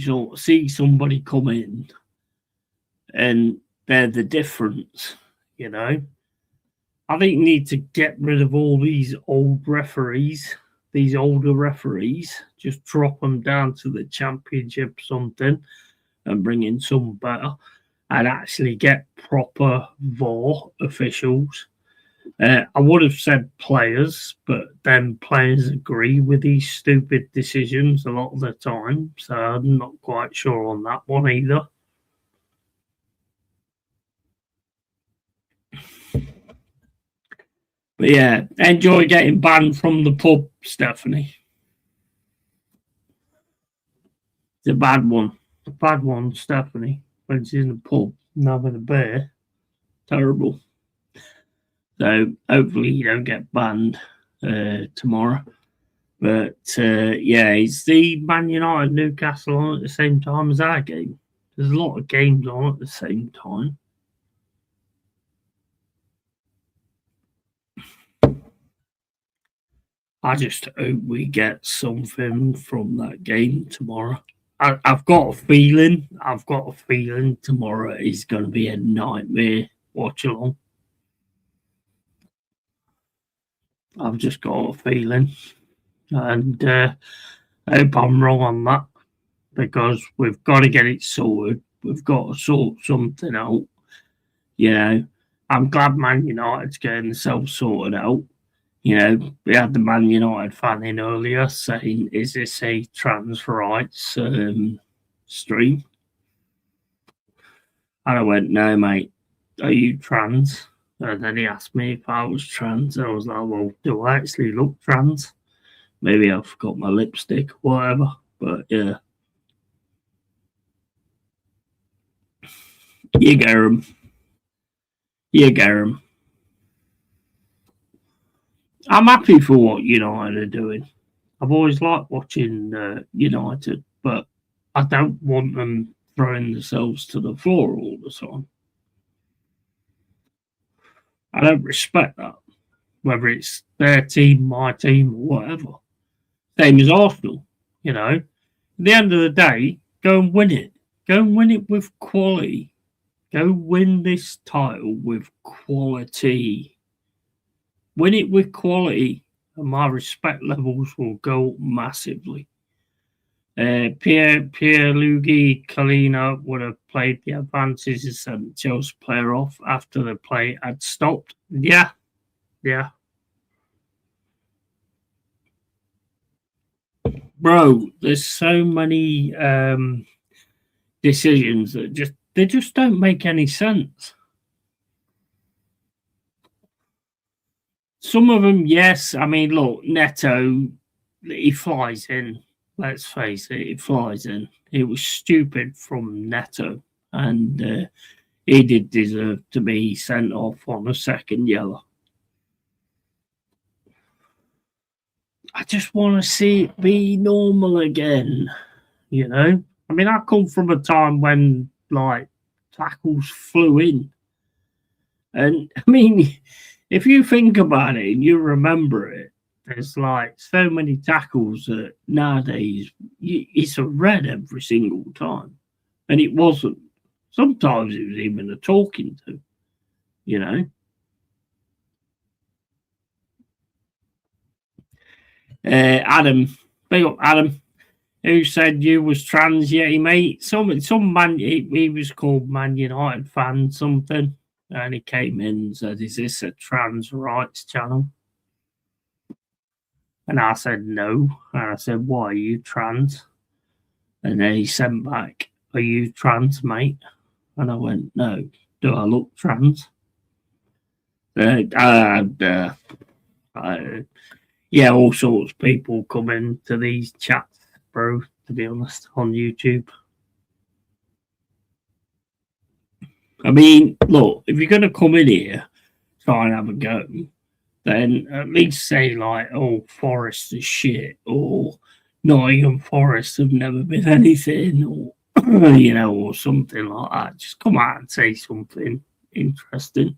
sort of see somebody come in and they're the difference, you know. I think you need to get rid of all these old referees, these older referees, just drop them down to the championship something and bring in some better and actually get proper VAR officials. I would have said players, but then players agree with these stupid decisions a lot of the time. So I'm not quite sure on that one either. But yeah, enjoy getting banned from the pub, Stephanie. It's a bad one. A bad one, Stephanie. When she's in the pub and having a beer. Terrible. So hopefully you don't get banned tomorrow. But yeah, it's the Man United Newcastle on at the same time as our game. There's a lot of games on at the same time. I just hope we get something from that game tomorrow. I've got a feeling tomorrow is going to be a nightmare watch along. I've just got a feeling. And I hope I'm wrong on that because we've got to get it sorted. We've got to sort something out. You know, I'm glad Man United's getting themselves sorted out. You know, we had the Man United fan in earlier saying, is this a trans rights stream? And I went, no, mate, are you trans? And then he asked me if I was trans. I was like, well, do I actually look trans? Maybe I forgot my lipstick or whatever. But yeah. You get them. You get them. I'm happy for what United are doing. I've always liked watching United, but I don't want them throwing themselves to the floor all the time. I don't respect that, whether it's their team, my team, or whatever. Same as Arsenal, you know. At the end of the day, go and win it. Go and win it with quality. Go win this title with quality. Win it with quality, and my respect levels will go massively. Pierluigi Collina would have played the advances and sent Chelsea player off after the play had stopped. Yeah. Bro, there's so many decisions that just don't make any sense. Some of them, yes. I mean, look, Neto, he flies in. Let's face it, he flies in. It was stupid from Neto, and he did deserve to be sent off on a second yellow. I just want to see it be normal again, you know? I mean, I come from a time when, like, tackles flew in. And, I mean, if you think about it and you remember it, there's, like, so many tackles that nowadays it's a red every single time. And it wasn't. Sometimes it was even a talking to, you know? Adam, big up Adam, who said you was trans, Yeti mate. Some man, he was called Man United fan something, and he came in and said, "Is this a trans rights channel?" And I said, "No." And I said, "Why are you trans?" And then he sent back, "Are you trans, mate?" And I went, "No." Do I look trans? Yeah, all sorts of people come into these chats, bro, to be honest, on YouTube. I mean, look, if you're going to come in here, try and have a go, then at least say, like, oh, Forest is shit, or Nottingham Forest have never been anything, or, or something like that. Just come out and say something interesting.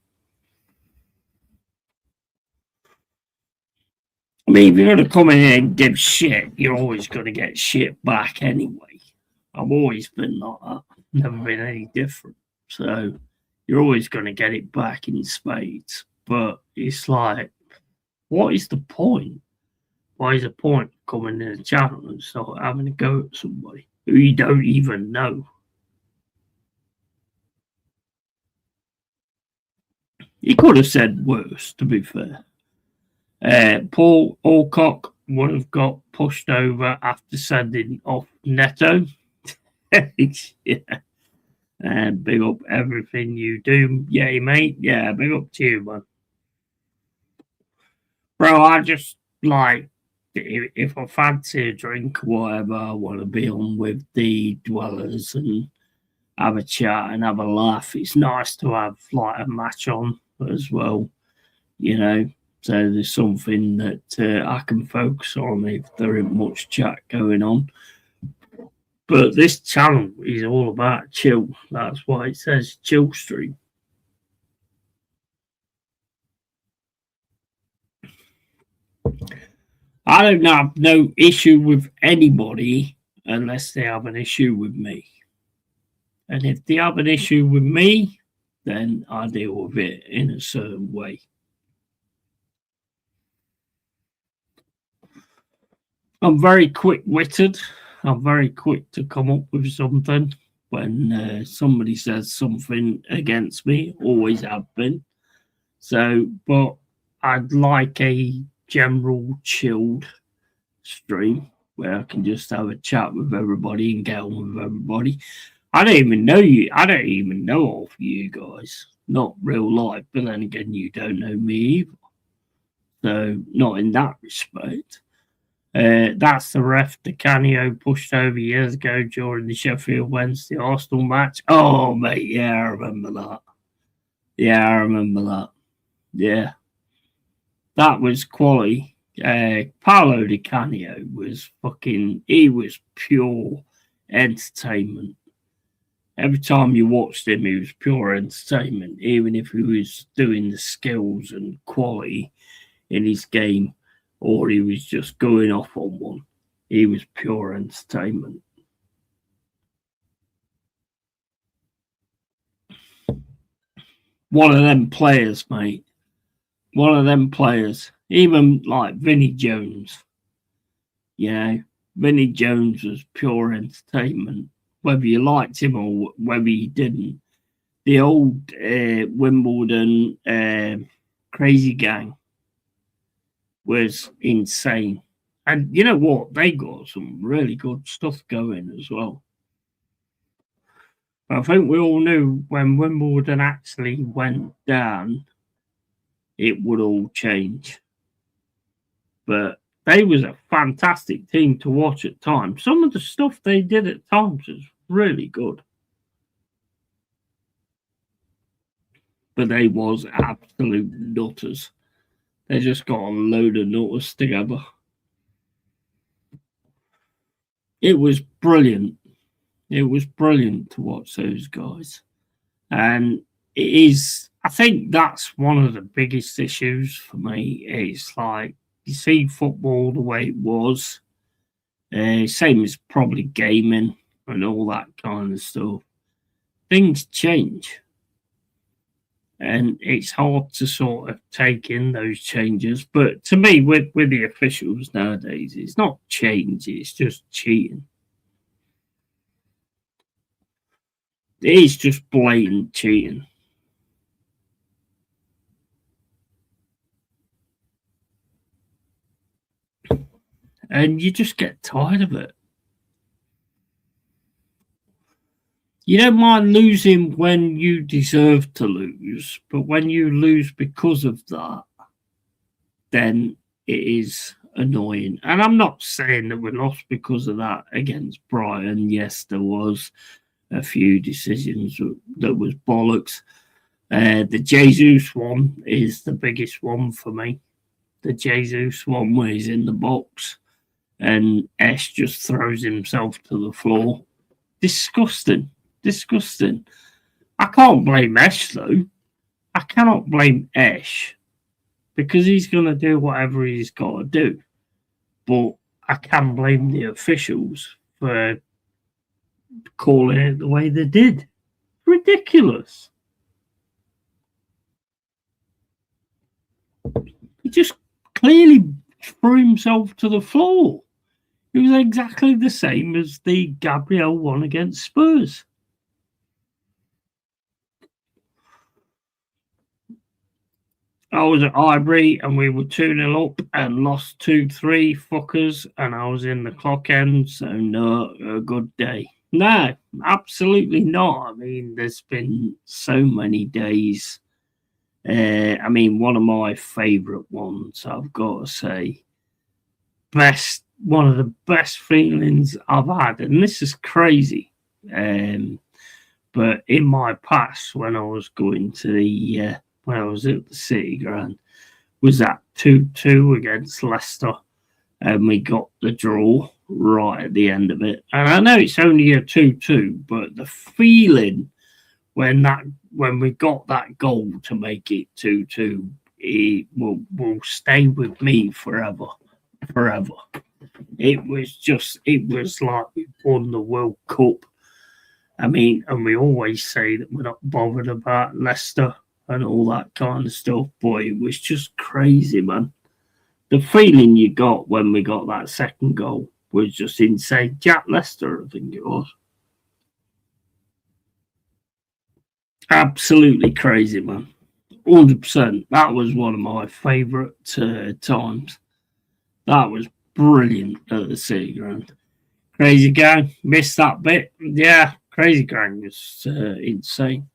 I mean, if you're going to come in here and give shit, you're always going to get shit back anyway. I've always been like that. Never been any different. So you're always going to get it back in spades. But it's like, what is the point? Why is the point coming in the channel and start having a go at somebody who you don't even know? He could have said worse, to be fair. Paul Alcock would have got pushed over after sending off Neto. Yeah. And big up everything you do. Yeah, mate. Yeah, big up to you, man. Bro, I just like, if I fancy a drink or whatever, I want to be on with the dwellers and have a chat and have a laugh. It's nice to have like a match on as well, So there's something that I can focus on if there isn't much chat going on. But this channel is all about chill. That's why it says chill stream. I don't have no issue with anybody unless they have an issue with me. And if they have an issue with me, then I deal with it in a certain way. I'm very quick-witted. I'm very quick to come up with something when somebody says something against me. Always have been. So, but I'd like a general chilled stream where I can just have a chat with everybody and get on with everybody. I don't even know you. I don't even know of you guys. Not real life, but then again, you don't know me either. So, not in that respect. That's the ref Di Canio pushed over years ago during the Sheffield Wednesday Arsenal match. Oh, mate, yeah, I remember that. Yeah, I remember that. Yeah. That was quality. Paolo Di Canio was he was pure entertainment. Every time you watched him, he was pure entertainment, even if he was doing the skills and quality in his game, or he was just going off on one. He was pure entertainment. One of them players, mate. One of them players. Even like Vinnie Jones. Vinnie Jones was pure entertainment. Whether you liked him or whether you didn't. The old Wimbledon Crazy Gang was insane. And you know what? They got some really good stuff going as well. But I think we all knew when Wimbledon actually went down, it would all change. But they was a fantastic team to watch at times. Some of the stuff they did at times was really good. But they was absolute nutters. They just got a load of nutters together. It was brilliant. It was brilliant to watch those guys. And it is, I think that's one of the biggest issues for me. It's like, you see football the way it was, same as probably gaming and all that kind of stuff. Things change. and it's hard to sort of take in those changes. But to me, with the officials nowadays, it's not change; it's just cheating. It is just blatant cheating. And you just get tired of it. You don't mind losing when you deserve to lose, but when you lose because of that, then it is annoying. And I'm not saying that we lost because of that against Brighton. Yes, there was a few decisions that was bollocks. The Jesus one is the biggest one for me. The Jesus one where he's in the box and Ash just throws himself to the floor. Disgusting. Disgusting. I can't blame Ash though. I cannot blame Ash because he's going to do whatever he's got to do. But I can blame the officials for calling it the way they did. Ridiculous. He just clearly threw himself to the floor. It was exactly the same as the Gabriel one against Spurs. I was at Highbury and we were 2-0 up and lost 2-3 fuckers, and I was in the clock end, so not a good day. No, absolutely not. I mean, there's been so many days. I mean, one of my favourite ones, I've got to say, one of the best feelings I've had, and this is crazy. But in my past, when I was going to the when I was at the City Ground, was that 2-2 against Leicester, and we got the draw right at the end of it. And I know it's only a 2-2, but the feeling when we got that goal to make it 2-2, it will stay with me forever. It was like we won the World Cup. I mean, and we always say that we're not bothered about Leicester and all that kind of stuff, but it was just crazy, man. The feeling you got when we got that second goal was just insane. Jack Leicester, I think it was. Absolutely crazy, man. 100%. That was one of my favourite times. That was brilliant at the City Ground. Crazy Gang, missed that bit. Yeah, Crazy Gang was insane.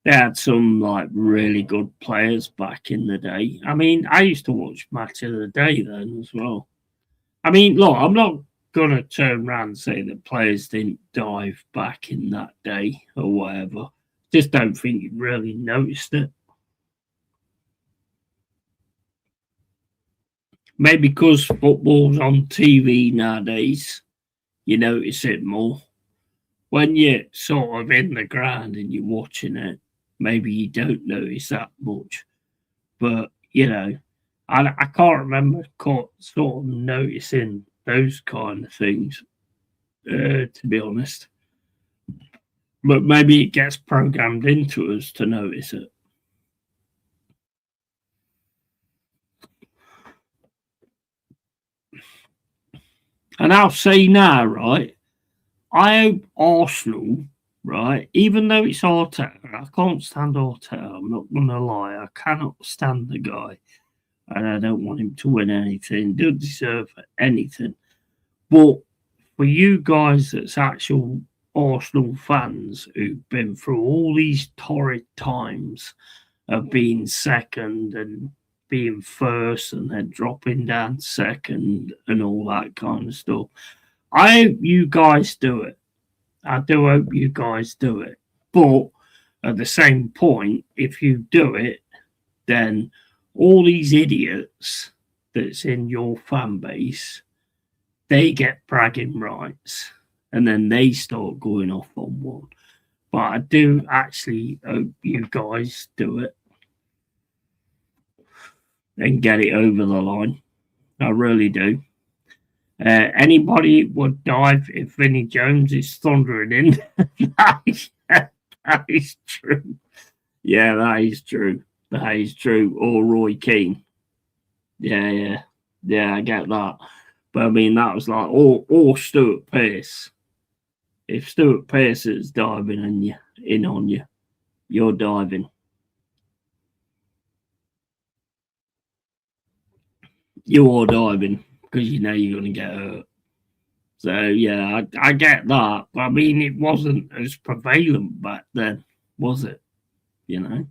They had some like really good players back in the day. I mean, I used to watch Match of the Day then as well. I mean, look, I'm not gonna turn around and say that players didn't dive back in that day or whatever. Just don't think you really noticed it. Maybe because football's on TV nowadays, you notice it more. When you're sort of in the ground and you're watching it, maybe you don't notice that much. But, you know, I can't remember sort of noticing those kind of things, to be honest. But maybe it gets programmed into us to notice it. And I'll say now, right, I hope Arsenal, right, even though it's Arteta, I can't stand Arteta, I'm not going to lie, I cannot stand the guy. And I don't want him to win anything, don't deserve anything. But for you guys that's actual Arsenal fans who've been through all these torrid times of being second and being first and then dropping down second and all that kind of stuff, I hope you guys do it. I do hope you guys do it. But at the same point, if you do it, then all these idiots that's in your fan base, they get bragging rights and then they start going off on one. But I do actually hope you guys do it and get it over the line. I really do. Anybody would dive if Vinnie Jones is thundering in. That is true. Yeah, that is true. That is true. Or Roy Keane. Yeah. I get that. But I mean, that was like, or Stuart Pearce. If Stuart Pearce is diving in on you, you're diving. You're diving because you know you're going to get hurt. So yeah, I get that. But I mean, it wasn't as prevalent back then, was it? You know.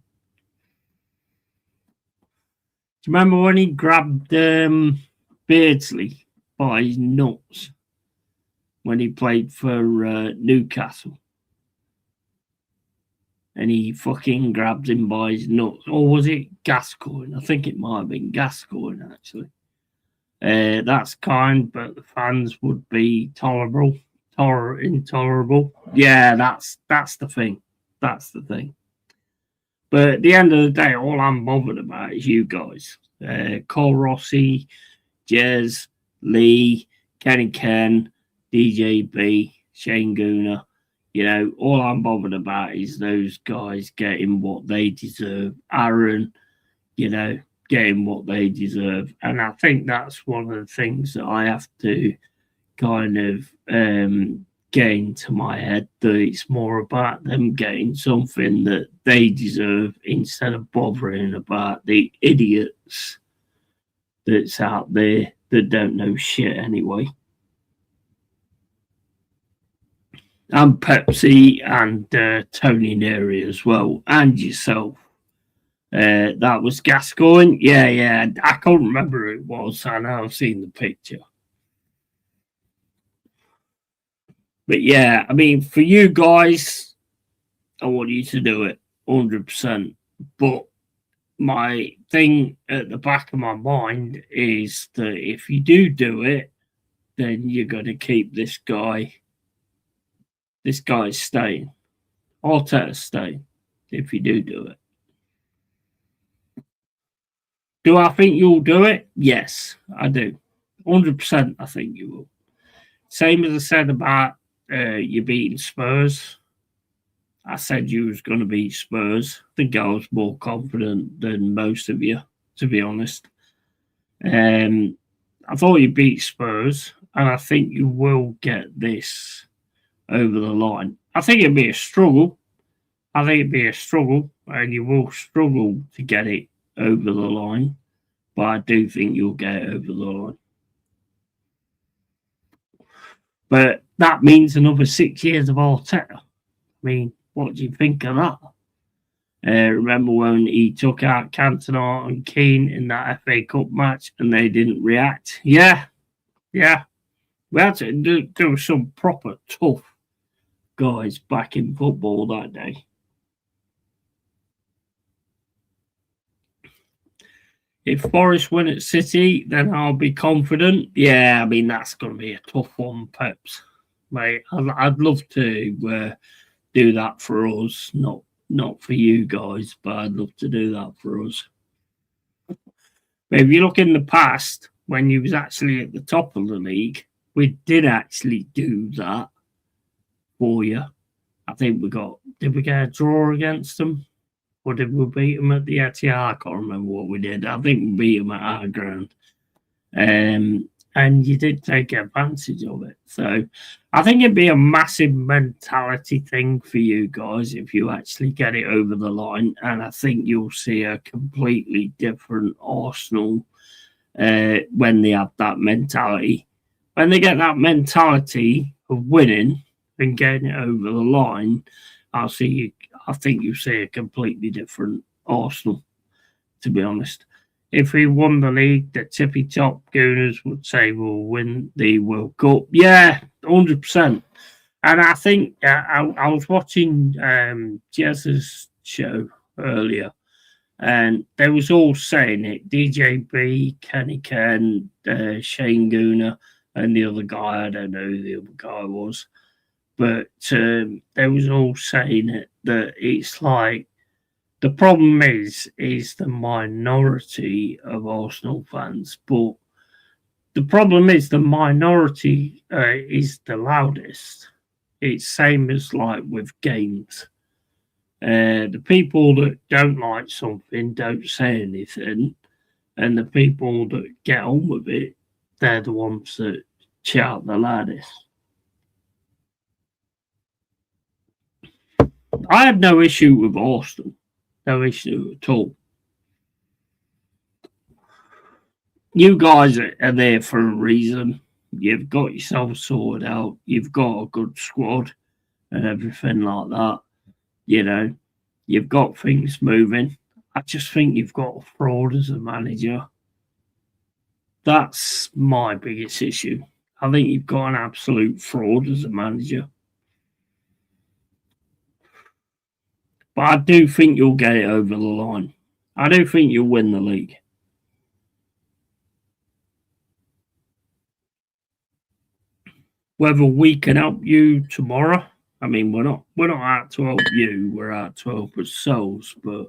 Do you remember when he grabbed Beardsley by his nuts when he played for Newcastle? And he fucking grabbed him by his nuts. Or was it Gascoigne? I think it might have been Gascoigne, actually. That's kind, but the fans would be intolerable. Yeah, that's the thing. That's the thing. But at the end of the day, all I'm bothered about is you guys. Cole Rossi, Jez, Lee, Kenny Ken, DJB, Shane Gooner. You know, all I'm bothered about is those guys getting what they deserve. Aaron, you know, getting what they deserve. And I think that's one of the things that I have to kind of get into my head, that it's more about them getting something that they deserve instead of bothering about the idiots that's out there that don't know shit anyway. And Pepsi and Tony Neri as well, and yourself. That was Gascoigne. Yeah. I can't remember who it was. I know I've seen the picture. But yeah, I mean, for you guys, I want you to do it 100%. But my thing at the back of my mind is that if you do it, then you're going to keep this guy. This guy's staying. Arteta's staying if you do it. Do I think you'll do it? Yes, I do. 100% I think you will. Same as I said about you beating Spurs. I said you was going to beat Spurs. I think I was more confident than most of you, to be honest. I thought you beat Spurs, and I think you will get this over the line. I think it'd be a struggle. And you will struggle to get it over the line. But I do think you'll get it over the line. But that means another 6 years of Arteta. I mean, what do you think of that? Remember when he took out Cantona and Keane in that FA Cup match and they didn't react? Yeah. We had to do some proper tough guys back in football that day. If Forest win at City, then I'll be confident. Yeah, I mean, that's going to be a tough one, Peps. Mate, I'd love to do that for us, not for you guys, but I'd love to do that for us. But if you look in the past, when you was actually at the top of the league, we did actually do that for you. I think did we get a draw against them? Or did we beat them at the Etihad? I can't remember what we did. I think we beat them at our ground. And you did take advantage of it. So I think it'd be a massive mentality thing for you guys if you actually get it over the line. And I think you'll see a completely different Arsenal when they have that mentality. When they get that mentality of winning and getting it over the line, I think you see a completely different Arsenal, to be honest. If we won the league, the tippy top Gooners would say we'll win the World Cup. Yeah, 100%. And I think I was watching Jez's show earlier, and they was all saying it. DJB, Kenny Ken, Shane Gooner, and the other guy, I don't know who the other guy was. But they was all saying it, that it's like the problem is the minority of Arsenal fans, but the problem is the minority is the loudest. It's same as like with games. The people that don't like something don't say anything, and the people that get on with it, they're the ones that shout the loudest. I had no issue with Arsenal, no issue at all. You guys are there for a reason. You've got yourself sorted out. You've got a good squad and everything like that. You know, you've got things moving. I just think you've got a fraud as a manager. That's my biggest issue. I think you've got an absolute fraud as a manager. But I do think you'll get it over the line. I do think you'll win the league. Whether we can help you tomorrow, I mean, we're not out to help you. We're out to help ourselves. But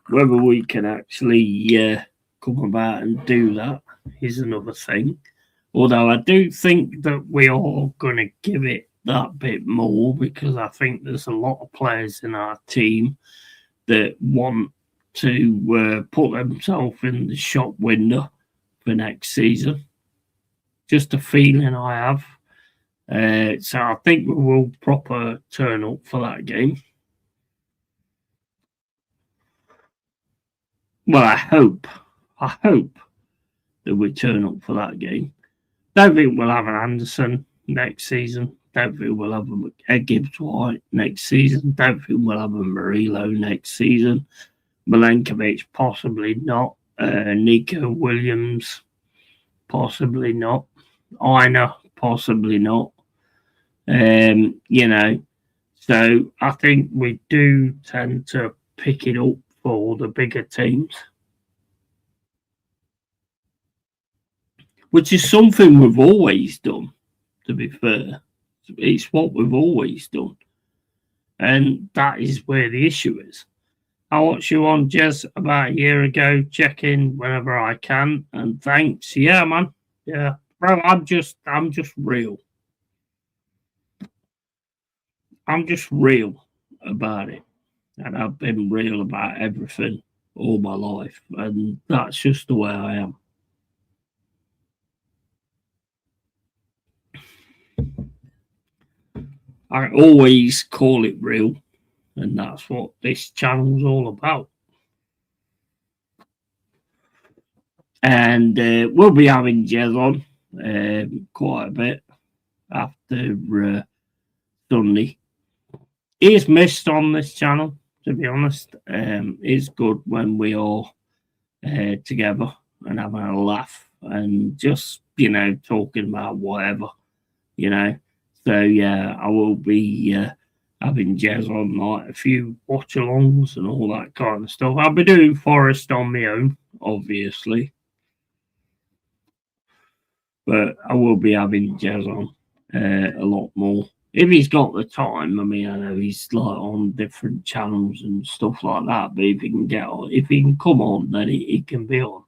whether we can actually come about and do that is another thing. Although I do think that we are going to give it that bit more, because I think there's a lot of players in our team that want to put themselves in the shop window for next season. Just a feeling I have. So I think we will proper turn up for that game. Well, I hope that we turn up for that game. Don't think we'll have an Anderson next season. Don't think we'll have a Gibbs White next season. Don't think we'll have a Murillo next season. Milenkovic, possibly not. Nico Williams, possibly not. Aina, possibly not. So I think we do tend to pick it up for the bigger teams, which is something we've always done, to be fair. It's what we've always done. And that is where the issue is. I watched you on Jez about a year ago, check in whenever I can, and thanks. Yeah, man. Yeah. Bro, I'm just real. I'm just real about it. And I've been real about everything all my life. And that's just the way I am. I always call it real. And that's what this channel's all about. And we'll be having Jez on quite a bit after Sunday. He's missed on this channel, to be honest. It's good when we all together and having a laugh and just, talking about whatever, So, yeah, I will be having Jez on, like a few watch-alongs and all that kind of stuff. I'll be doing Forest on my own, obviously. But I will be having Jez on a lot more. If he's got the time. I mean, I know he's like on different channels and stuff like that, but if he can come on, then he can be on.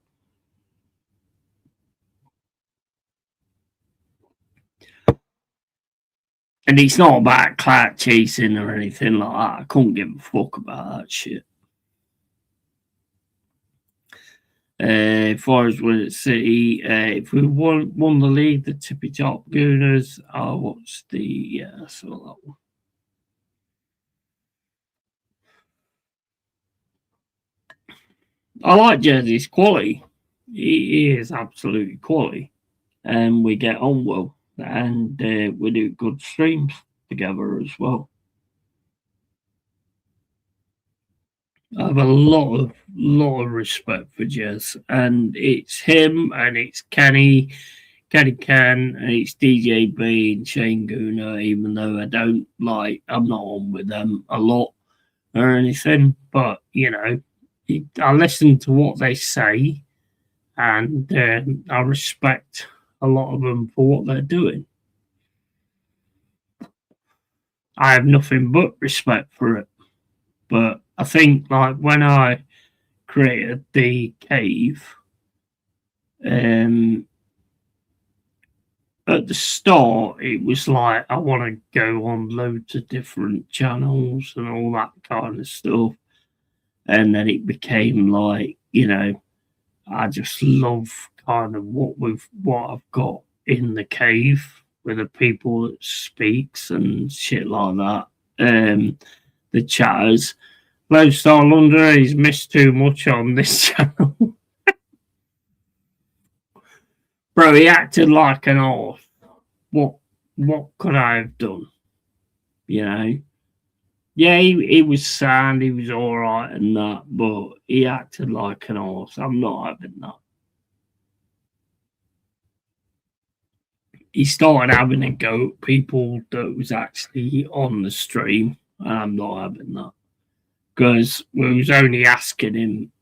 And it's not about clout chasing or anything like that. I couldn't give a fuck about that shit. As far as we're at City, if we won the league, the tippy top Gooners, what's the I saw that one. I like Jersey's quality. He is absolutely quality, and we get on well, and we do good streams together as well. I have a lot of respect for Jez, and it's him, and it's Kenny Can, and it's DJB and Shane Gooner. Even though I'm not on with them a lot or anything, but I listen to what they say, and I respect a lot of them for what they're doing. I have nothing but respect for it. But I think, like, when I created the cave, at the start, it was like I want to go on loads of different channels and all that kind of stuff. And then it became like, I just love kind of what I've got in the cave with the people that speaks and shit like that. The chatters. Lodestar London, he's missed too much on this channel. Bro, he acted like an arse. What could I have done? Yeah, he was sound, he was alright and that, but he acted like an arse. I'm not having that. He started having a go at people that was actually on the stream, and I'm not having that. Because we was only asking him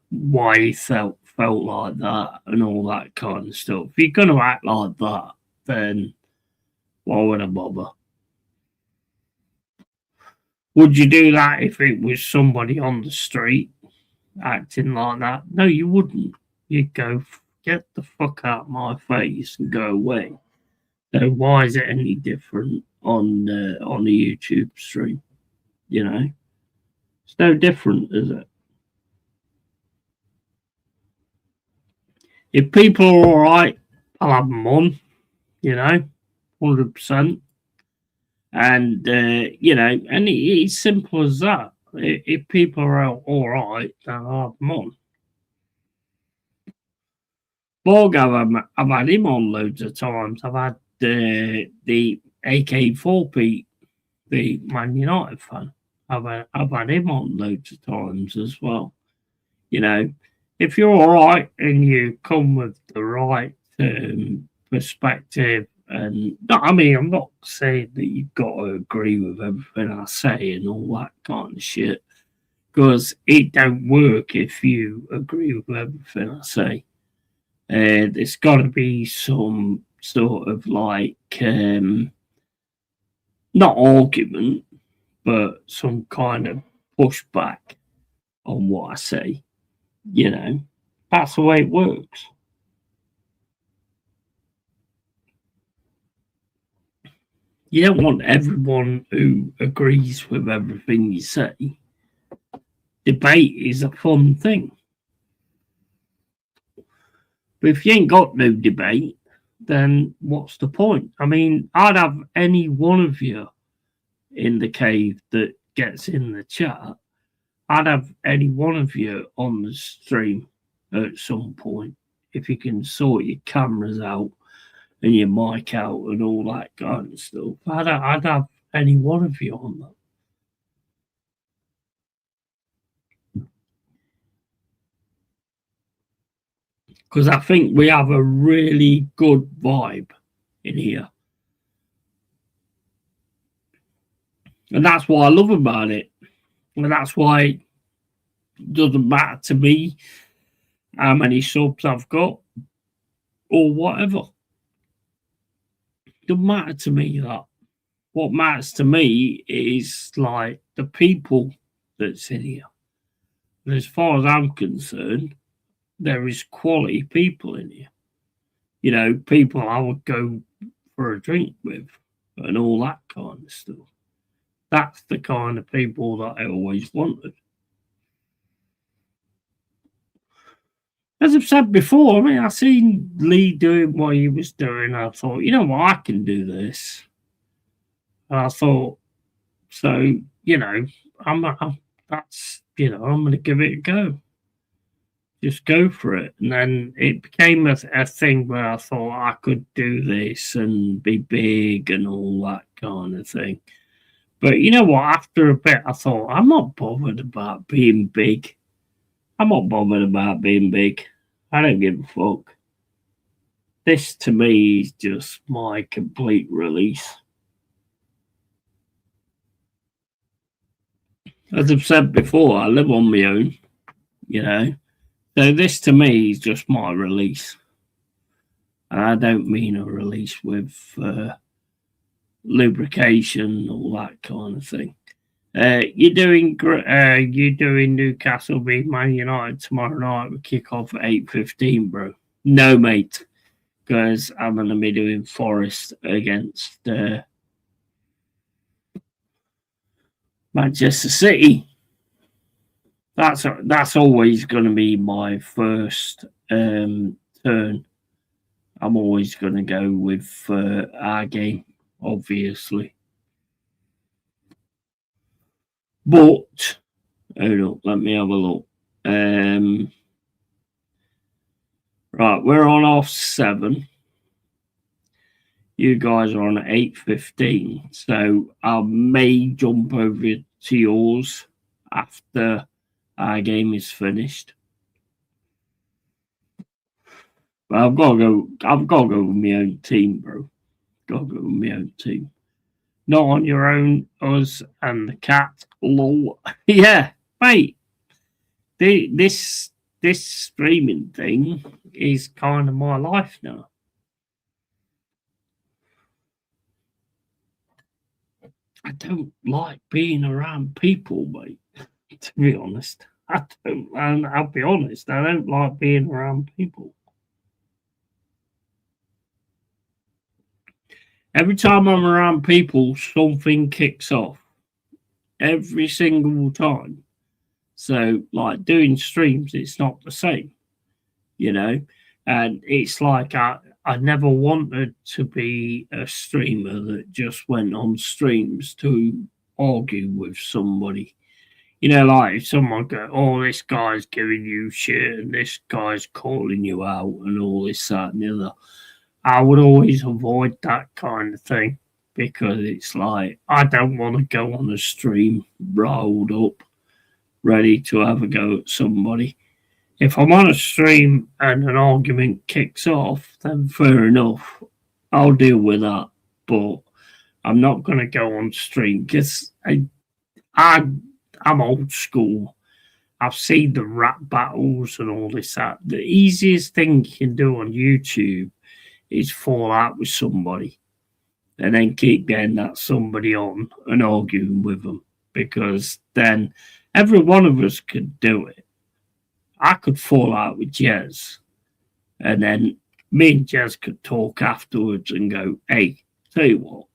why he felt like that and all that kind of stuff. If you're gonna act like that, then why would I bother? Would you do that if it was somebody on the street acting like that? No, you wouldn't. You'd go, get the fuck out of my face and go away. So why is it any different on the YouTube stream? It's no different, is it? If people are all right, I'll have them on, 100%. And, and it's simple as that. If people are all right, then I'll have them on. Borg, I've had him on loads of times. I've had the AK4 Pete, the Man United fan. I've had him on loads of times as well. If you're all right and you come with the right perspective, and I'm not saying that you've got to agree with everything I say and all that kind of shit, because it don't work if you agree with everything I say. There's got to be some sort of like not argument, but some kind of pushback on what I say. That's the way it works. You don't want everyone who agrees with everything you say. Debate is a fun thing. But if you ain't got no debate, then what's the point? I'd have any one of you in the cave that gets in the chat. I'd have any one of you on the stream at some point if you can sort your cameras out and your mic out and all that kind of stuff. I'd have any one of you on that. Because I think we have a really good vibe in here. And that's what I love about it. And that's why it doesn't matter to me how many subs I've got or whatever. It doesn't matter to me that. What matters to me is like the people that's in here. And as far as I'm concerned, there is quality people in here. People I would go for a drink with and all that kind of stuff. That's the kind of people that I always wanted. As I've said before, I seen Lee doing what he was doing. I thought, I can do this. And I thought, so, I'm going to give it a go. Just go for it. And then it became a thing where I thought I could do this and be big and all that kind of thing. But you know what? After a bit, I thought, I'm not bothered about being big. I'm not bothered about being big. I don't give a fuck. This, to me, is just my complete release. As I've said before, I live on my own, So this, to me, is just my release. And I don't mean a release with lubrication, all that kind of thing. You're doing Newcastle v Man United tomorrow night. We kick off at 8:15, bro. No, mate. because I'm going to be doing Forest against Manchester City. That's always going to be my first turn. I'm always going to go with our game, obviously. But, hold up, let me have a look. Right, we're on off 7. You guys are on 8:15. So I may jump over to yours after our game is finished. But I've got to go with my own team, bro. Got to go with my own team. Not on your own, us and the cat. Lol. Yeah, mate. This streaming thing is kind of my life now. I don't like being around people, mate. To be honest, I don't. And I'll be honest, I don't like being around people. Every time I'm around people, something kicks off. Every single time. So, like doing streams, it's not the same, you know. And it's like I never wanted to be a streamer that just went on streams to argue with somebody. You know, like if someone go, oh, this guy's giving you shit and this guy's calling you out and all this, that, and the other. I would always avoid that kind of thing because it's like I don't want to go on a stream rolled up, ready to have a go at somebody. If I'm on a stream and an argument kicks off, then fair enough, I'll deal with that. But I'm not going to go on stream because I'm old school. I've seen the rap battles and all this. That the easiest thing you can do on YouTube is fall out with somebody and then keep getting that somebody on and arguing with them because then every one of us could do it. I could fall out with Jez and then me and Jez could talk afterwards and go, hey, tell you what,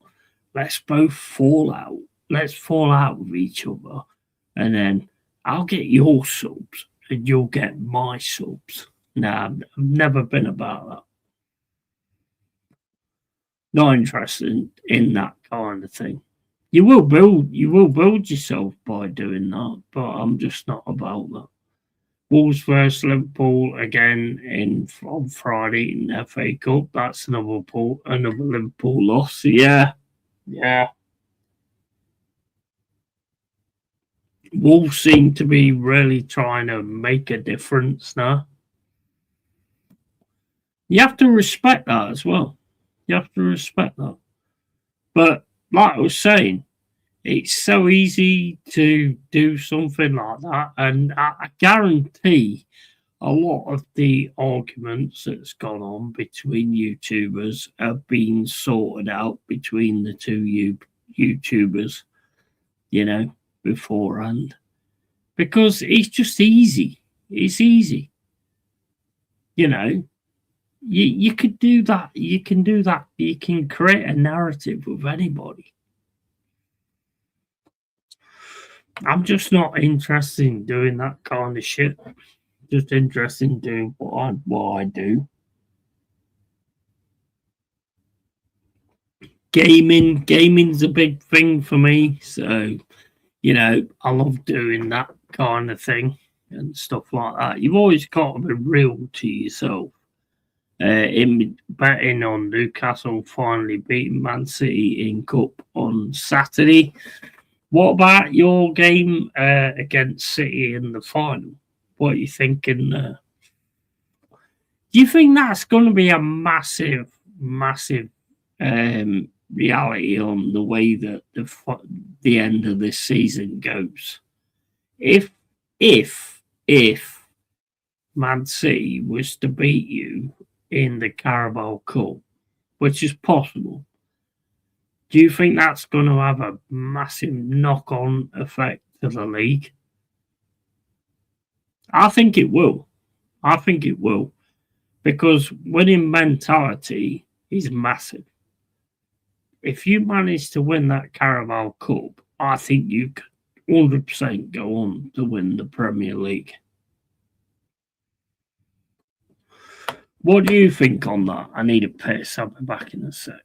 let's both fall out. Let's fall out with each other and then I'll get your subs and you'll get my subs. Nah, I've never been about that. Not interested in that kind of thing. You will build yourself by doing that, but I'm just not about that. Wolves versus Liverpool again on Friday in the FA Cup. That's another Liverpool loss. Yeah. Wolves seem to be really trying to make a difference now. You have to respect that as well. You have to respect that. But like I was saying, it's so easy to do something like that. And I guarantee a lot of the arguments that's gone on between YouTubers have been sorted out between the two YouTubers, you know, beforehand. Because it's just easy. It's easy. You know, you could do that. You can do that. You can create a narrative with anybody. I'm just not interested in doing that kind of shit. Just interested in doing what I do. Gaming's a big thing for me. So, you know, I love doing that kind of thing and stuff like that. You've always got to be real to yourself. In betting on Newcastle finally beating Man City in Cup on Saturday. What about your game against City in the final? What are you thinking there? Do you think that's going to be a massive reality on the way that the end of this season goes? If Man City was to beat you in the Carabao Cup, which is possible, do you think that's going to have a massive knock-on effect to the league? I think it will. because winning mentality is massive. If you manage to win that Carabao Cup, I think you could 100% go on to win the Premier League. What do you think on that? I need a piss. I'll be back in a sec.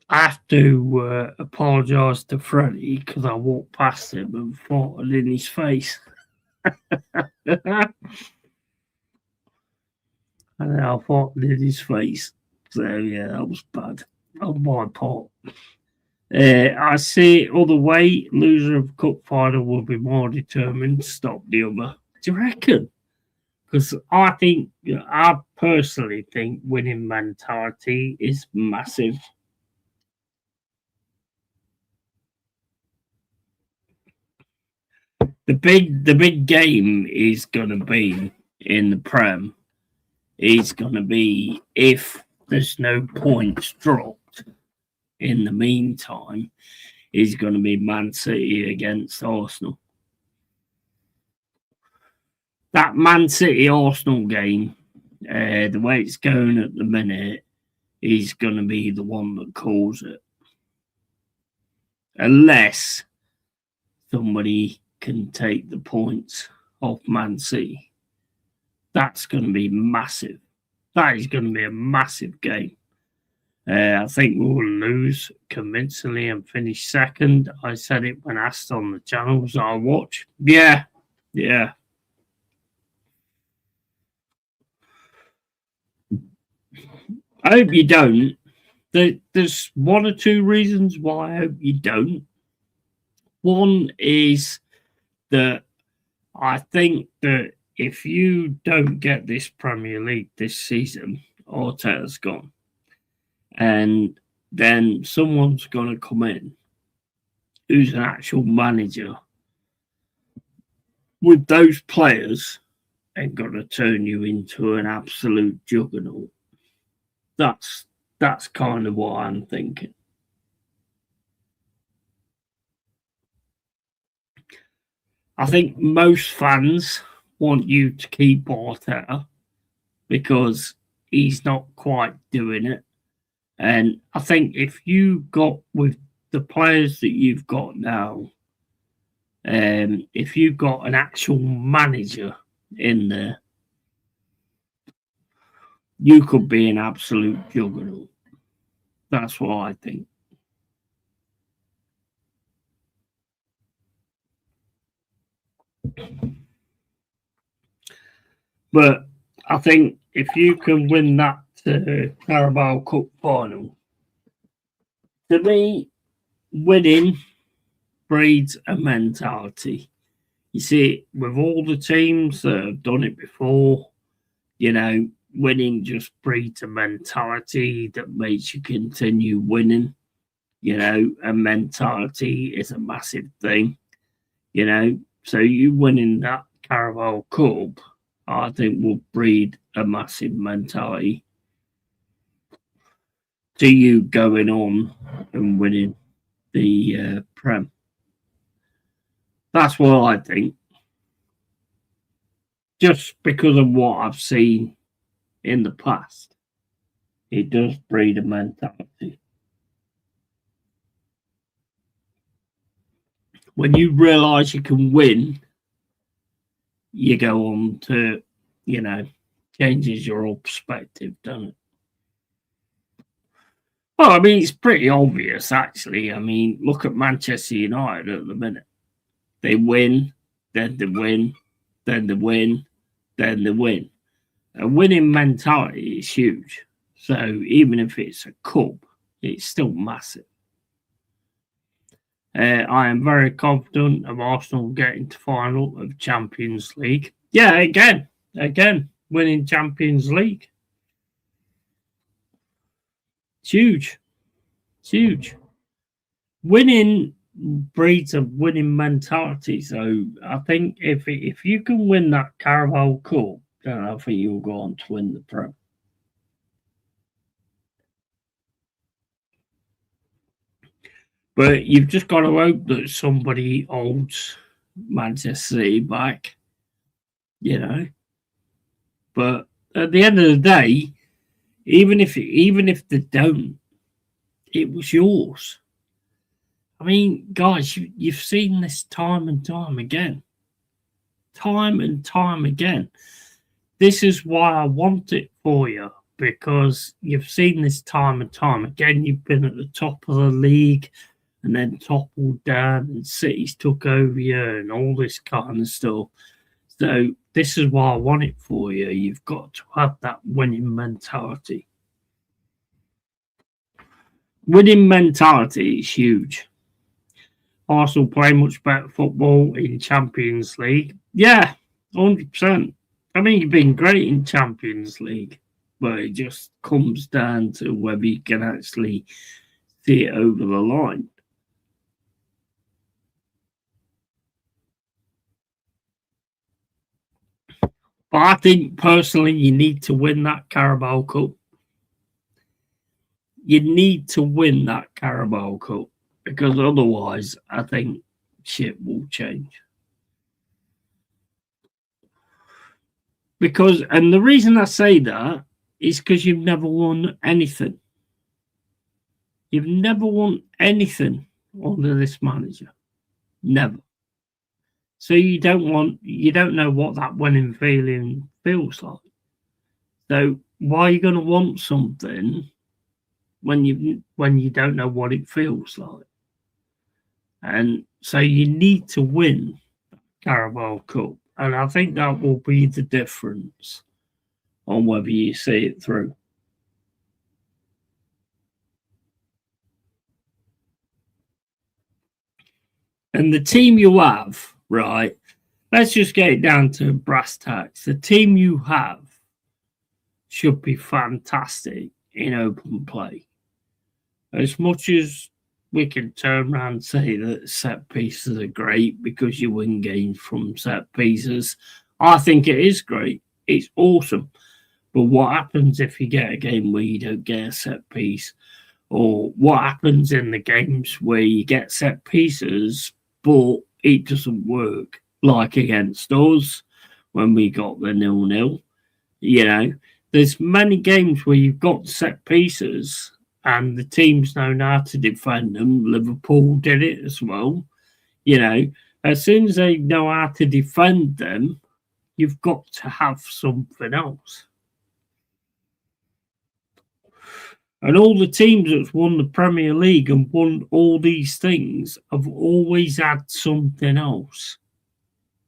I have to apologise to Freddie because I walked past him and farted in his face. And I farted in his face. So, yeah, that was bad on my part. I see it other way. Loser of cup final will be more determined to stop the other. Do you reckon? Because I personally think winning mentality is massive. The big game is gonna be in the Prem. Is gonna be if there's no points dropped in the meantime. Is gonna be Man City against Arsenal. That Man City Arsenal game, the way it's going at the minute, is going to be the one that calls it. Unless somebody can take the points off Man City. That's going to be massive. That is going to be a massive game. I think we will lose convincingly and finish second. I said it when asked on the channels I watch. Yeah. I hope you don't. There's one or two reasons why I hope you don't. One is that I think that if you don't get this Premier League this season, Arteta's gone. And then someone's going to come in who's an actual manager with those players and going to turn you into an absolute juggernaut. That's kind of what I'm thinking. I think most fans want you to keep Arteta because he's not quite doing it. And I think if you got with the players that you've got now, if you've got an actual manager in there, you could be an absolute juggernaut. That's what I think. But I think if you can win that Carabao Cup final, to me, winning breeds a mentality. You see, with all the teams that have done it before, winning just breeds a mentality that makes you continue winning. A mentality is a massive thing. So you winning that Carabao Cup, I think will breed a massive mentality. to you going on and winning the Prem. That's what I think. Just because of what I've seen in the past, it does breed a mentality. When you realise you can win, you go on to, changes your whole perspective, doesn't it? Well, I mean, it's pretty obvious, actually. I mean, look at Manchester United at the minute. They win, then they win, then they win, then they win. A winning mentality is huge. So even if it's a cup, it's still massive. I am very confident of Arsenal getting to final of Champions League. Yeah, again, winning Champions League. It's huge. It's huge. Winning breeds a winning mentality. So I think if you can win that Carabao Cup, then I think you'll go on to win the Prem. But you've just got to hope that somebody holds Manchester City back, But at the end of the day, even if they don't, it was yours. I mean, guys, you've seen this time and time again. Time and time again. This is why I want it for you, because you've seen this time and time again. You've been at the top of the league and then toppled down and City's took over you and all this kind of stuff. So this is why I want it for you. You've got to have that winning mentality. Winning mentality is huge. Arsenal play much better football in Champions League. Yeah, 100%. I mean, you've been great in Champions League, but it just comes down to whether you can actually see it over the line. But I think personally you need to win that Carabao Cup. You need to win that Carabao Cup, because otherwise I think shit will change. And the reason I say that is because you've never won anything. You've never won anything under this manager. Never. So you don't know what that winning feeling feels like. So why are you going to want something when you don't know what it feels like? And so you need to win Carabao Cup. And I think that will be the difference on whether you see it through. And the team you have, right, let's just get it down to brass tacks. The team you have should be fantastic in open play. As much as we can turn around and say that set pieces are great because you win games from set pieces, I think it is great. It's awesome. But what happens if you get a game where you don't get a set piece? Or what happens in the games where you get set pieces, but it doesn't work? Like against us when we got the 0-0. There's many games where you've got set pieces and the teams know how to defend them. Liverpool did it as well. As soon as they know how to defend them, you've got to have something else. And all the teams that's won the Premier League and won all these things have always had something else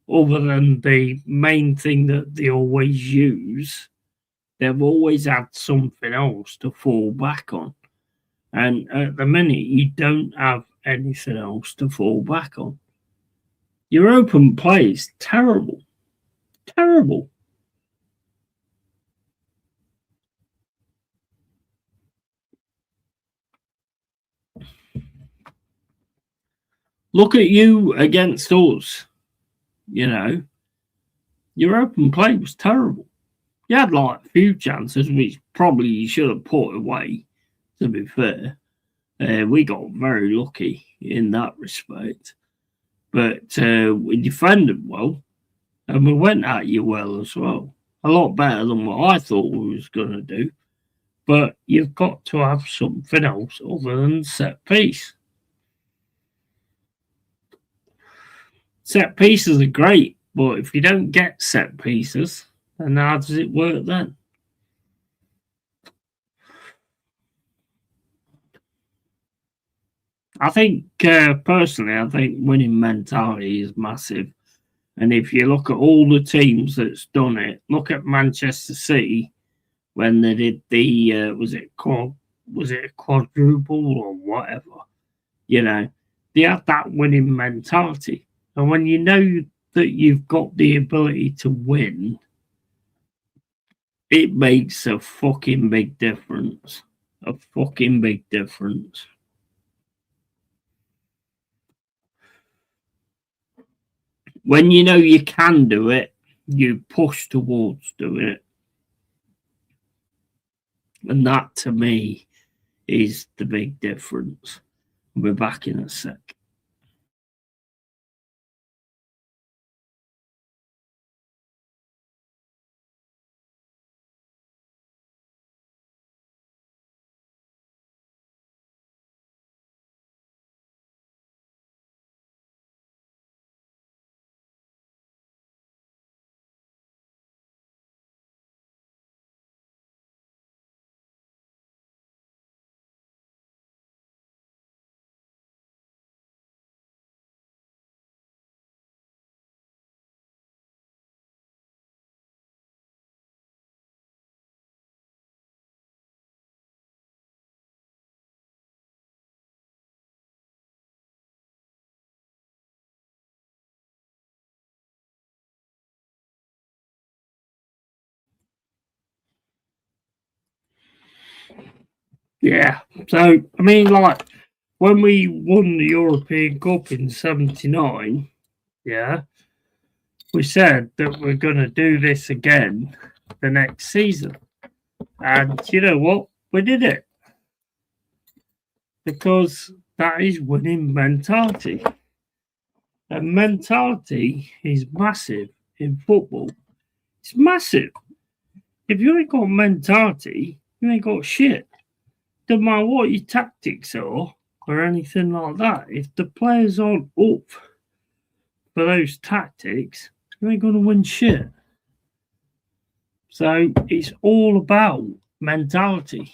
other than the main thing that they always use. They've always had something else to fall back on. And at the minute, you don't have anything else to fall back on. Your open play is terrible. Terrible. Look at you against us. Your open play was terrible. You had like a few chances, which probably you should have put away. to be fair. We got very lucky in that respect. But we defended well, and we went at you well as well. A lot better than what I thought we was going to do. But you've got to have something else other than set piece. Set pieces are great, but if you don't get set pieces, then how does it work then? I think, personally, I think winning mentality is massive. And if you look at all the teams that's done it, look at Manchester City when they did the was it a quadruple or whatever, you know, they had that winning mentality. And when you know that you've got the ability to win, it makes a fucking big difference. A fucking big difference. When you know you can do it, you push towards doing it. And that, to me, is the big difference. We'll be back in a sec. Yeah. So, I mean, like, when we won the European Cup in '79, yeah, we said that we're going to do this again the next season. And you know what? We did it. Because that is winning mentality. And mentality is massive in football. It's massive. If you ain't got mentality, you ain't got shit. No matter what your tactics are or anything like that, if the players aren't up for those tactics, you ain't going to win shit. So it's all about mentality.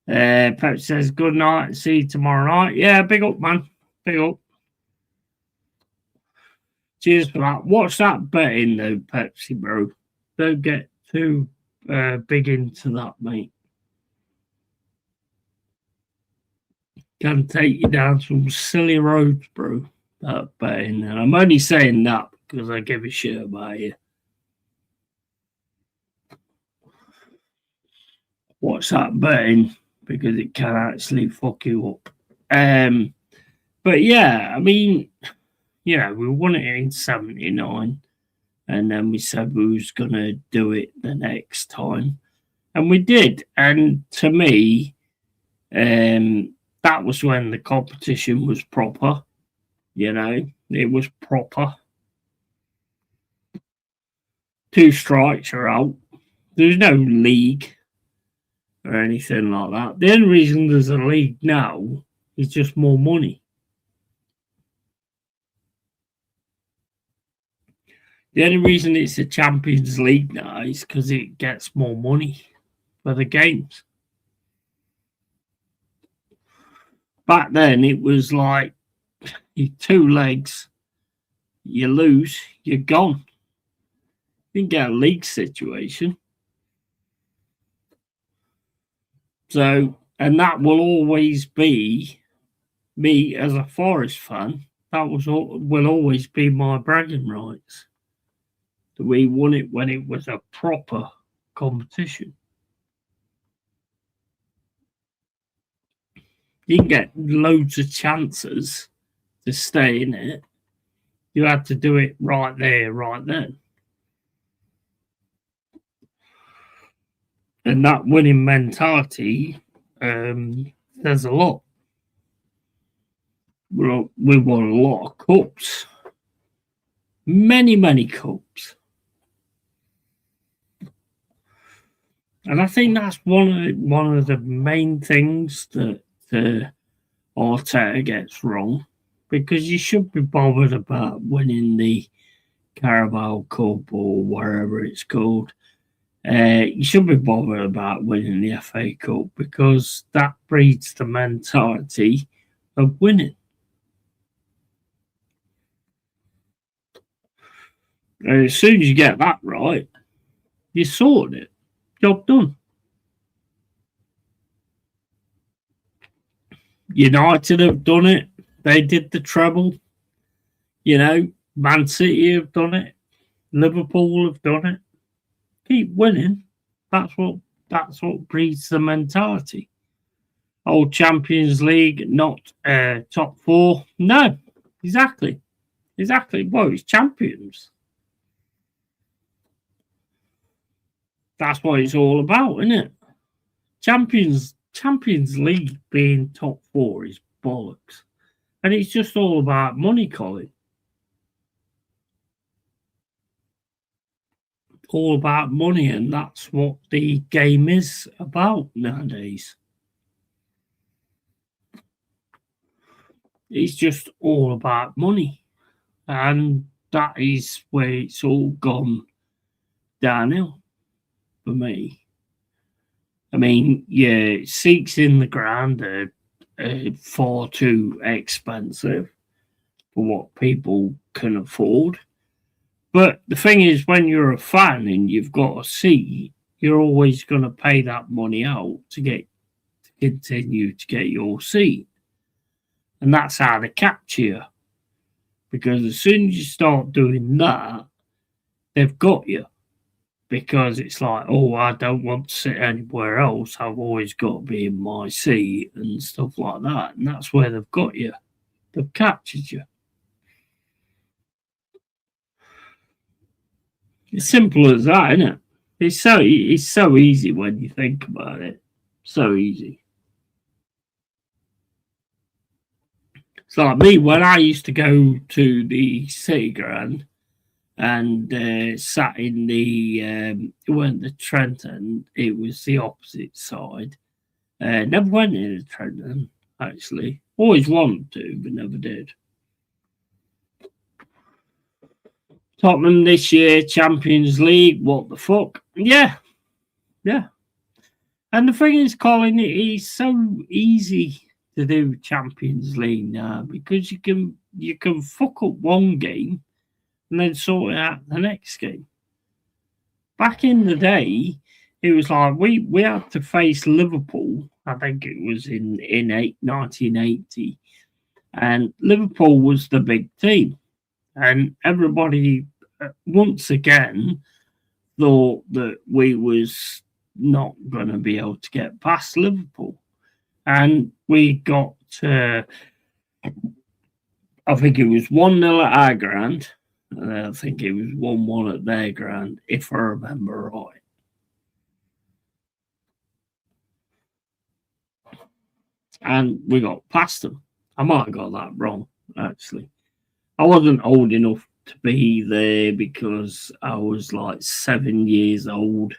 Pep says, good night. See you tomorrow night. Yeah, big up, man. Big up. Cheers for that. Watch that betting, though, Pepsi, bro. Don't get too big into that, mate. Can take you down some silly roads, bro. That betting. And I'm only saying that because I give a shit about you. Watch that betting because it can actually fuck you up. But yeah, I mean, you know, we won it in '79, and then we said we was gonna do it the next time, and we did. And to me, that was when the competition was proper. You know, it was proper. 2 strikes are out. There's no league or anything like that. The only reason there's a league now is just more money. The only reason it's a Champions League now is because it gets more money for the games. Back then, it was like 2 legs, you lose, you're gone. You didn't get a league situation. So, and that will always be me as a Forest fan. That will always be my bragging rights. That we won it when it was a proper competition. You can get loads of chances to stay in it. You had to do it right there, right then. And that winning mentality says a lot. We won a lot of cups. Many cups. And I think that's one of the main things that Arteta gets wrong, because you should be bothered about winning the Carabao Cup or wherever it's called. You should be bothered about winning the FA Cup, because that breeds the mentality of winning. And as soon as you get that right, you sorted it. Job done. United have done it. They did the treble. Man City have done it. Liverpool have done it. Keep winning. That's what breeds the mentality. Old Champions League, not top four. No, exactly. Well, it's champions. That's what it's all about, isn't it? Champions League being top four is bollocks. And it's just all about money, Colin. All about money, and that's what the game is about nowadays. It's just all about money. And that is where it's all gone downhill for me. I mean, yeah, seats in the ground are far too expensive for what people can afford. But the thing is, when you're a fan and you've got a seat, you're always going to pay that money out to continue to get your seat. And that's how they capture you. Because as soon as you start doing that, they've got you. Because it's like, oh, I don't want to sit anywhere else. I've always got to be in my seat and stuff like that. And that's where they've got you. They've captured you. It's simple as that, isn't it? It's so easy when you think about it. So easy. It's like me when I used to go to the City Ground and sat in it weren't the Trenton, it was the opposite side. Never went in the Trenton, actually. Always wanted to, but never did. Tottenham this year, Champions League, what the fuck? Yeah. And the thing is, Colin, it is so easy to do Champions League now, because you can fuck up one game and then sort it out the next game. Back in the day, it was like we had to face Liverpool. I think it was in 1980, and Liverpool was the big team, and everybody once again thought that we was not going to be able to get past Liverpool, and we got I think it was 1-0 at our ground, and I think it was 1-1 at their ground, if I remember right. And we got past them. I might have got that wrong, actually. I wasn't old enough to be there because I was like 7 years old.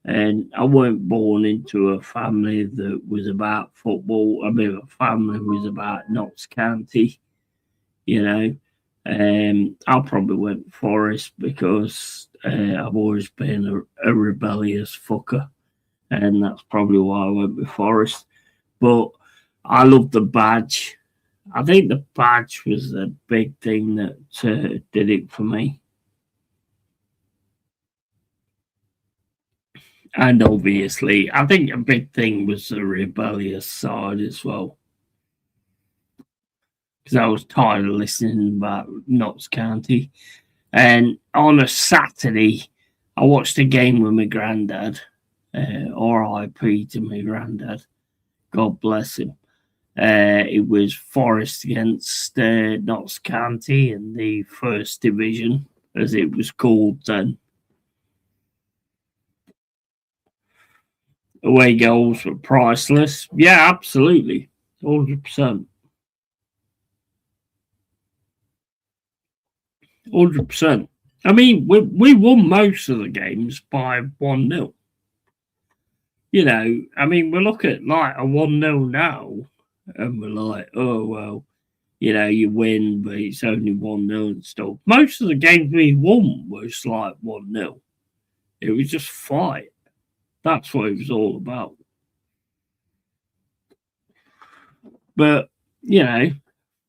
And I weren't born into a family that was about football. I mean, a family was about Notts County, I probably went Forest because I've always been a rebellious fucker. And that's probably why I went with Forest. But I love the badge. I think the badge was the big thing that did it for me. And obviously, I think a big thing was the rebellious side as well. Because I was tired of listening about Notts County. And on a Saturday, I watched a game with my granddad. R.I.P. to my granddad. God bless him. It was Forest against Notts County in the First Division, as it was called then. away goals were priceless. Yeah, absolutely. 100%. 100%. I mean, we won most of the games by 1-0. You know, I mean, we look at like a 1-0 now and we're like, oh, well, you know, you win, but it's only 1-0 and stuff. Most of the games we won was like 1-0. It was just fight. That's what it was all about. But, you know,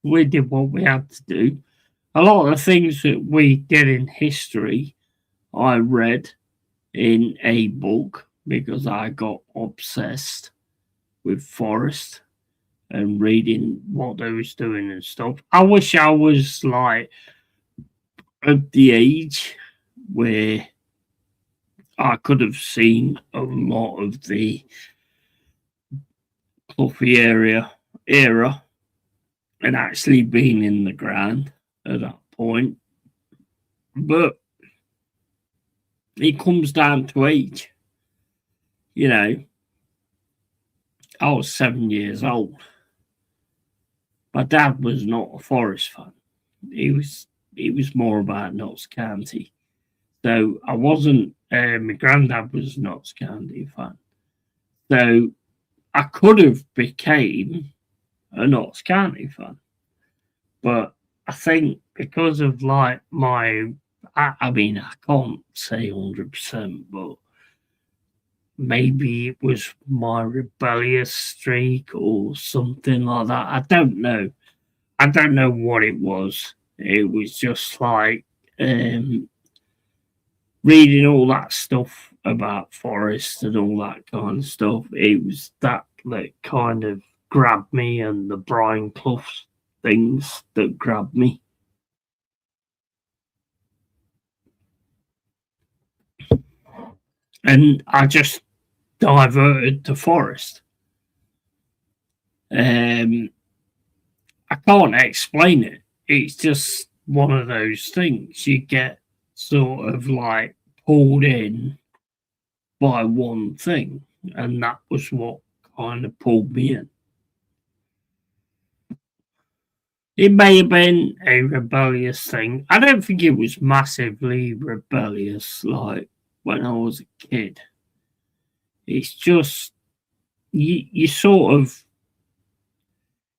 we did what we had to do. A lot of the things that we did in history, I read in a book because I got obsessed with Forest and reading what they was doing and stuff. I wish I was like at the age where I could have seen a lot of the Cloughie era and actually been in the ground at that point. But it comes down to age. You know, I was 7 years old. My dad was not a Forest fan. He was more about Notts County. So I wasn't. My granddad was a Notts County fan. So I could have became a Notts County fan, but I think because of like I mean, I can't say 100%, but maybe it was my rebellious streak or something like that. I don't know. I don't know what it was. It was just like reading all that stuff about Forest and all that kind of stuff. It was that kind of grabbed me, and the Brian Clough things that grabbed me. And I just diverted to Forest. I can't explain it. It's just one of those things. You get sort of like pulled in by one thing, and that was what kind of pulled me in. It may have been a rebellious thing. I don't think it was massively rebellious like when I was a kid. It's just you sort of,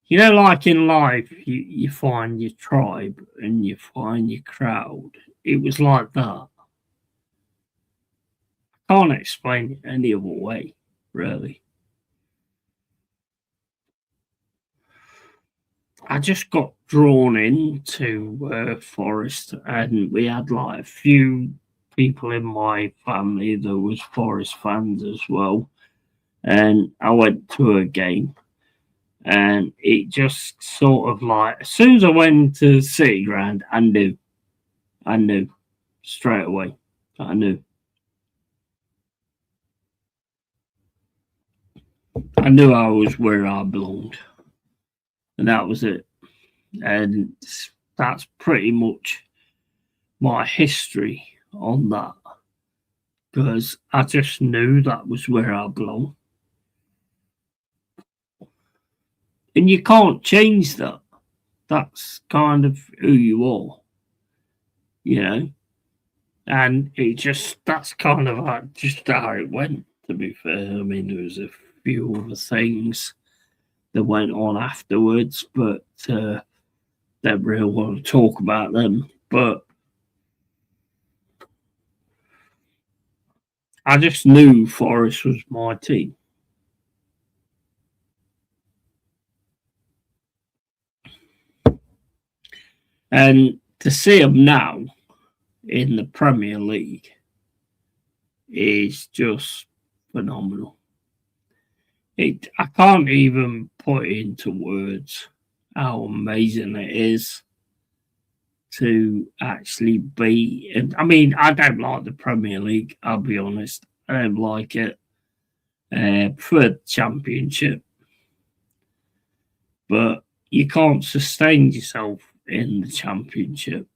you know, like in life, you find your tribe and you find your crowd. It was like that. I can't explain it any other way, really. I just got drawn into Forest, and we had like a few people in my family that was Forest fans as well. And I went to a game, and it just sort of like, as soon as I went to the City Ground, I knew straight away. I knew I was where I belonged, and that was it. And that's pretty much my history on that, because I just knew that was where I belong. And you can't change that. That's kind of who you are, you know. And that's kind of like just how it went, to be fair. I mean, there was a few other things that went on afterwards, but don't really want to talk about them. But I just knew Forest was my team. And to see them now in the Premier League is just phenomenal. I can't even put it into words how amazing it is to actually be. And I mean, I don't like the Premier League, I'll be honest. I don't like it. For the Championship. But you can't sustain yourself in the Championship.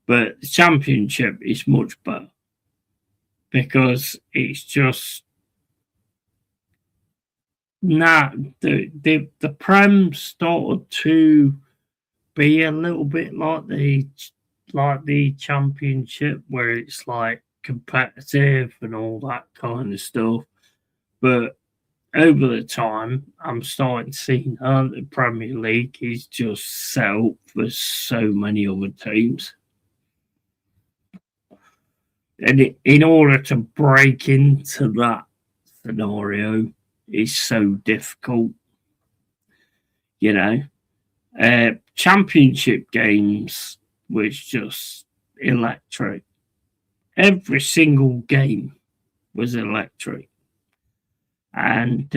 But the Championship is much better because it's just Nah, the Prem started to be a little bit like the Championship, where it's like competitive and all that kind of stuff. But over the time, I'm starting to see now that the Premier League is just set up for so many other teams. And in order to break into that scenario is so difficult, you know. Championship games was just electric. Every single game was electric. And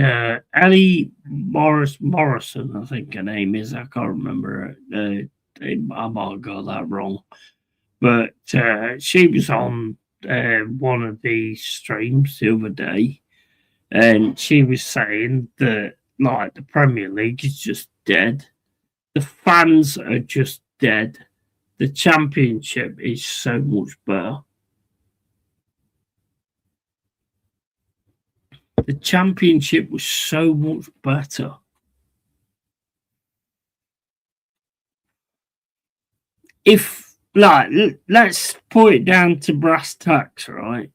Ellie Morrison, I think her name is. I can't remember. I might have got that wrong. But she was on one of the streams the other day, and she was saying that like the Premier League is just dead. The fans are just dead. The Championship is so much better. The Championship was so much better. If like, let's put it down to brass tacks, right?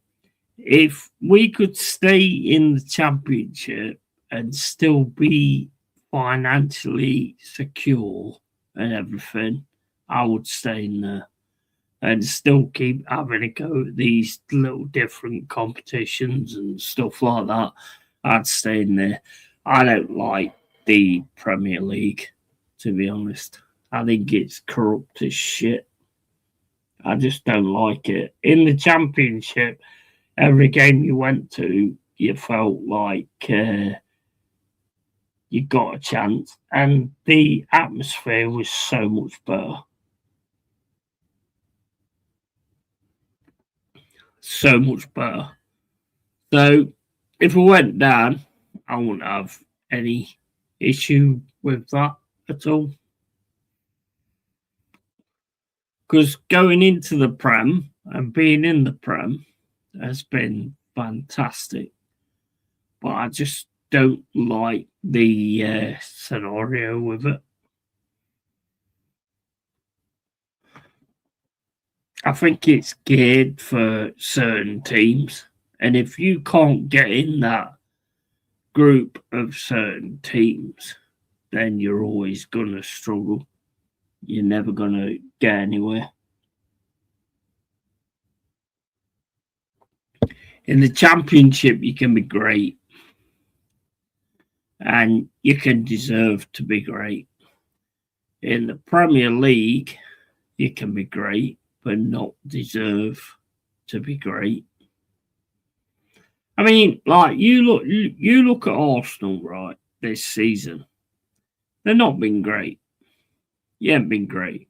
If we could stay in the Championship and still be financially secure and everything, I would stay in there and still keep having a go at these little different competitions and stuff like that. I'd stay in there. I don't like the Premier League, to be honest. I think it's corrupt as shit. I just don't like it. In the Championship, every game you went to, you felt like you got a chance, and the atmosphere was so much better. So much better. So if we went down, I wouldn't have any issue with that at all. Because going into the Prem and being in the Prem has been fantastic. But I just don't like the scenario with it. I think it's geared for certain teams. And if you can't get in that group of certain teams, then you're always going to struggle. You're never going to get anywhere. In the Championship, you can be great. And you can deserve to be great. In the Premier League, you can be great, but not deserve to be great. I mean, like you look at Arsenal, right, this season. They've not been great. You haven't been great.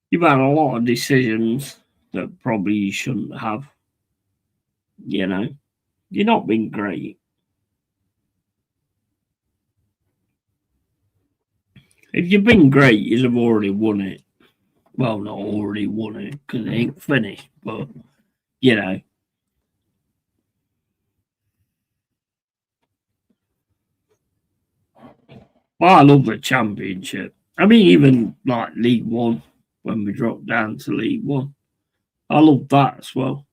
You've had a lot of decisions that probably you shouldn't have. You know, you've not been great. If you've been great, you'd have already won it. Well, not already won it because it ain't finished, but you know. Well, I love the Championship. I mean, even like League One, when we dropped down to League One, I love that as well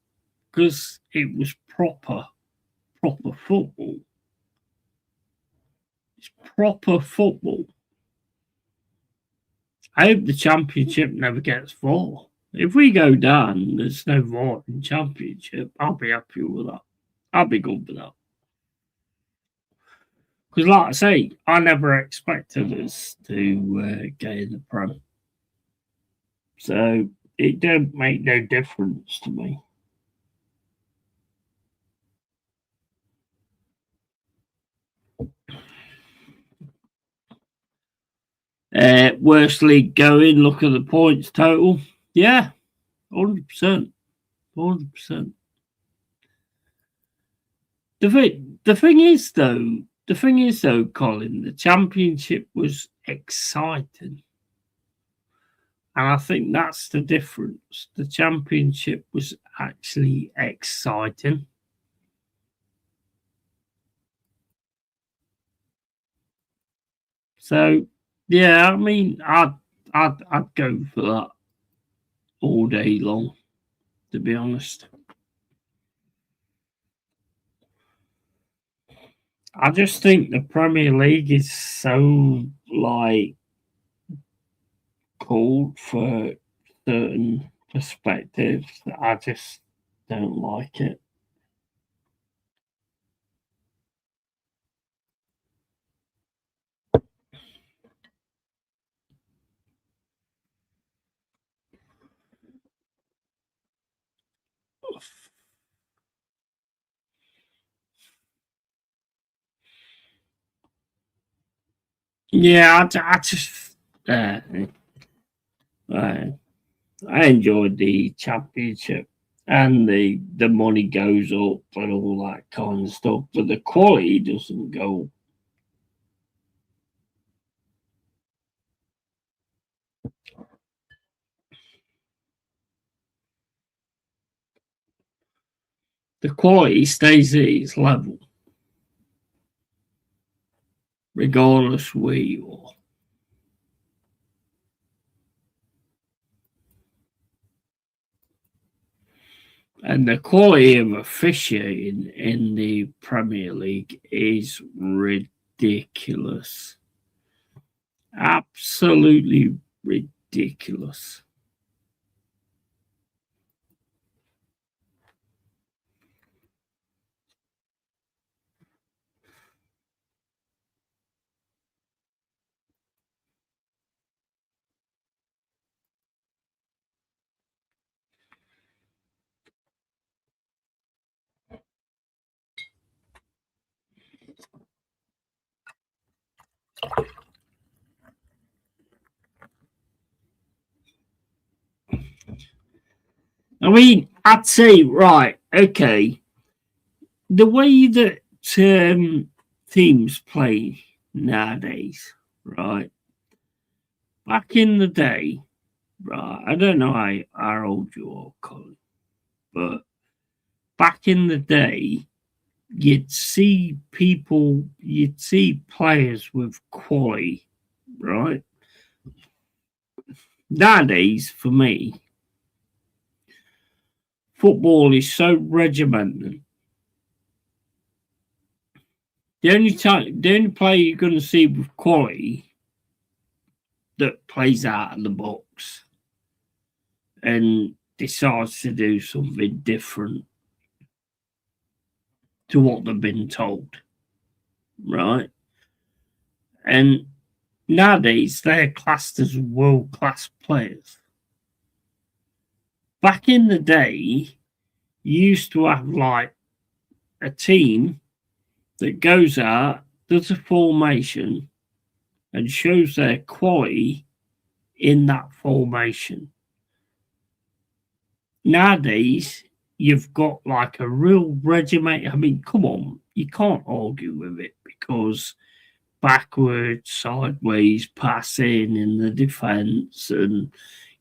because it was proper football. It's proper football. I hope the Championship never gets VAR. If we go down, there's no VAR in Championship. I'll be happy with that. I'll be good with that. Because, like I say, I never expected us to get in the Prem. So it don't make no difference to me. Worst league going, look at the points total. Yeah, 100%. 100%. The thing is though, Colin, the Championship was exciting. And I think that's the difference. The Championship was actually exciting. So yeah, I mean, I'd go for that all day long, to be honest. I just think the Premier League is so like cool for certain perspectives that I just don't like it. Yeah, I just uh, I enjoyed the championship and the money goes up and all that kind of stuff, but the quality doesn't go. The quality stays at its level, regardless where you are. And the quality of officiating in the Premier League is ridiculous. Absolutely ridiculous. I mean, I'd say, right, okay, the way that teams play nowadays, right? Back in the day, right? I don't know how old you are, Colin, but back in the day, you'd see players with quality, right? Nowadays, for me, football is so regimented. The only player you're going to see with quality that plays out of the box and decides to do something different to what they've been told, right? And nowadays they're classed as world class players. Back in the day, you used to have like a team that goes out, does a formation, and shows their quality in that formation. Nowadays, you've got like a real regiment. I mean, come on, you can't argue with it because backwards, sideways, passing in the defence, and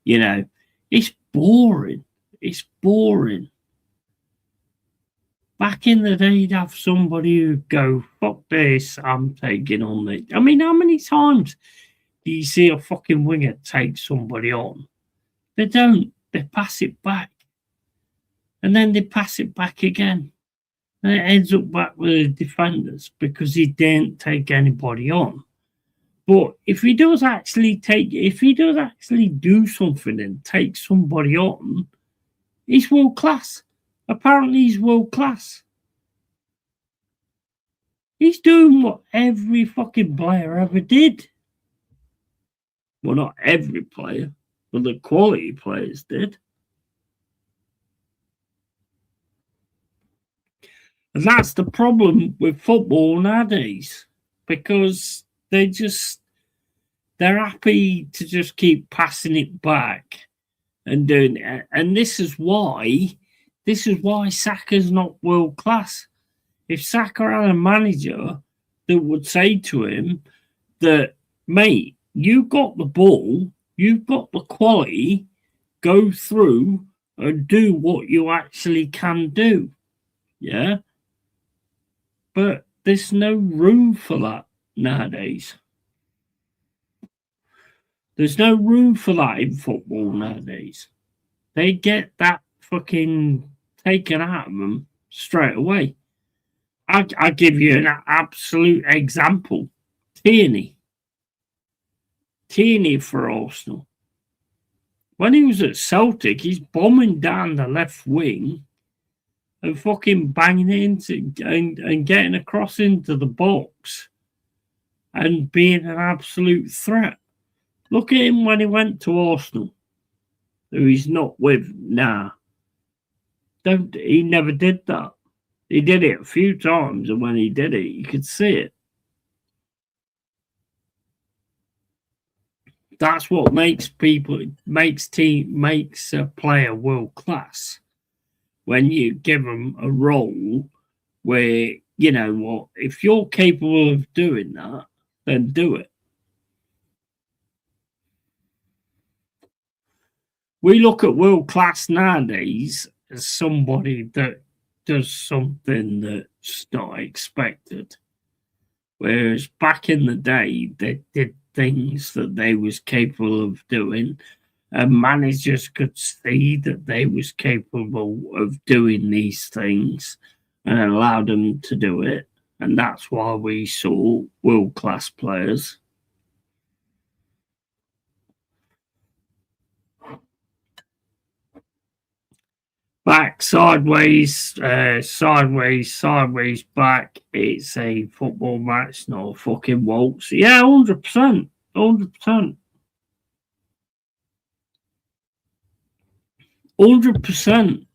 you know, it's boring. It's boring. Back in the day, you'd have somebody who'd go, fuck this, I'm taking on it. I mean, how many times do you see a fucking winger take somebody on? They don't. They pass it back. And then they pass it back again. And it ends up back with the defenders because he didn't take anybody on. But if he does actually do something and take somebody on, he's world class. Apparently he's world class. He's doing what every fucking player ever did. Well, not every player, but the quality players did. And that's the problem with football nowadays because they're happy to just keep passing it back and doing it. And this is why Saka's not world class. If Saka had a manager that would say to him that, mate, you've got the ball, you've got the quality, go through and do what you actually can do. Yeah. But there's no room for that nowadays. There's no room for that in football nowadays. They get that fucking taken out of them straight away. I'll give you an absolute example. Tierney for Arsenal. When he was at Celtic, he's bombing down the left wing and fucking banging it into and getting across into the box and being an absolute threat. Look at him when he went to Arsenal, who he's not with now. He never did that. He did it a few times, and when he did it, you could see it. That's what makes a player world class. When you give them a role where, you know what, if you're capable of doing that, then do it. We look at world class nowadays as somebody that does something that's not expected. Whereas back in the day, they did things that they was capable of doing, and managers could see that they was capable of doing these things and allowed them to do it. And that's why we saw world-class players. Back, sideways, sideways, back. It's a football match, not a fucking waltz. Yeah, 100%. 100%. 100%.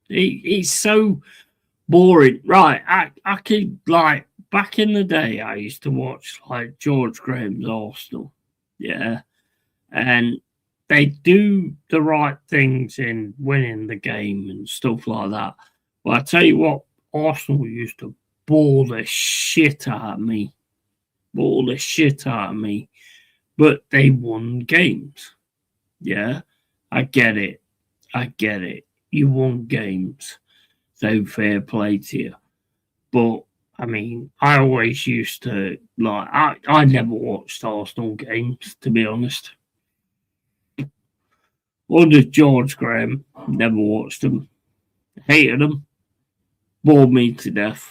It's so boring. Right, I could, like, back in the day, I used to watch, like, George Graham's Arsenal. Yeah. And they do the right things in winning the game and stuff like that. But I tell you what, Arsenal used to bore the shit out of me. But they won games. Yeah, I get it. You won games. So fair play to you. But, I mean, I always used to, like, I never watched Arsenal games, to be honest. Under George Graham, never watched them. Hated them. Bored me to death.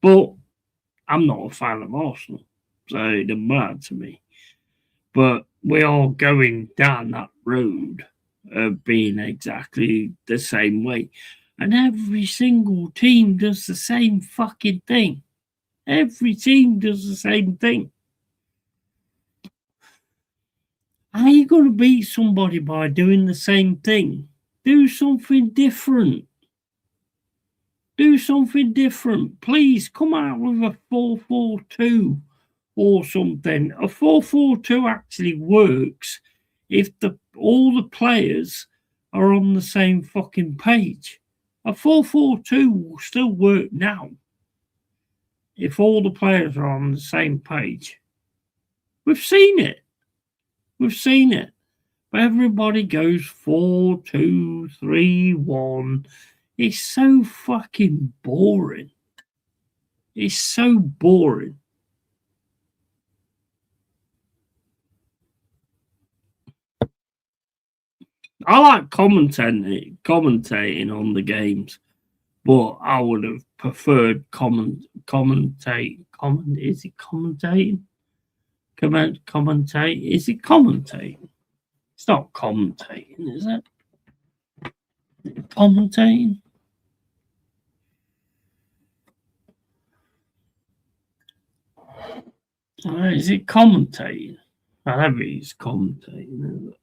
But I'm not a fan of Arsenal, so it doesn't matter to me. But we are going down that road of being exactly the same way. And every single team does the same fucking thing. Every team does the same thing. How are you going to beat somebody by doing the same thing? Do something different. Please come out with a 4-4-2 or something. A 4-4-2 actually works if all the players are on the same fucking page. A 4-4-2 will still work now if all the players are on the same page. We've seen it. But everybody goes 4-2-3-1. It's so fucking boring. I like commentating on the games, but I would have preferred commentating? Is it commentating? Is it commentating? It's not commentating, is it? Commentating? Is it commentating? I don't think it's commentating, is it?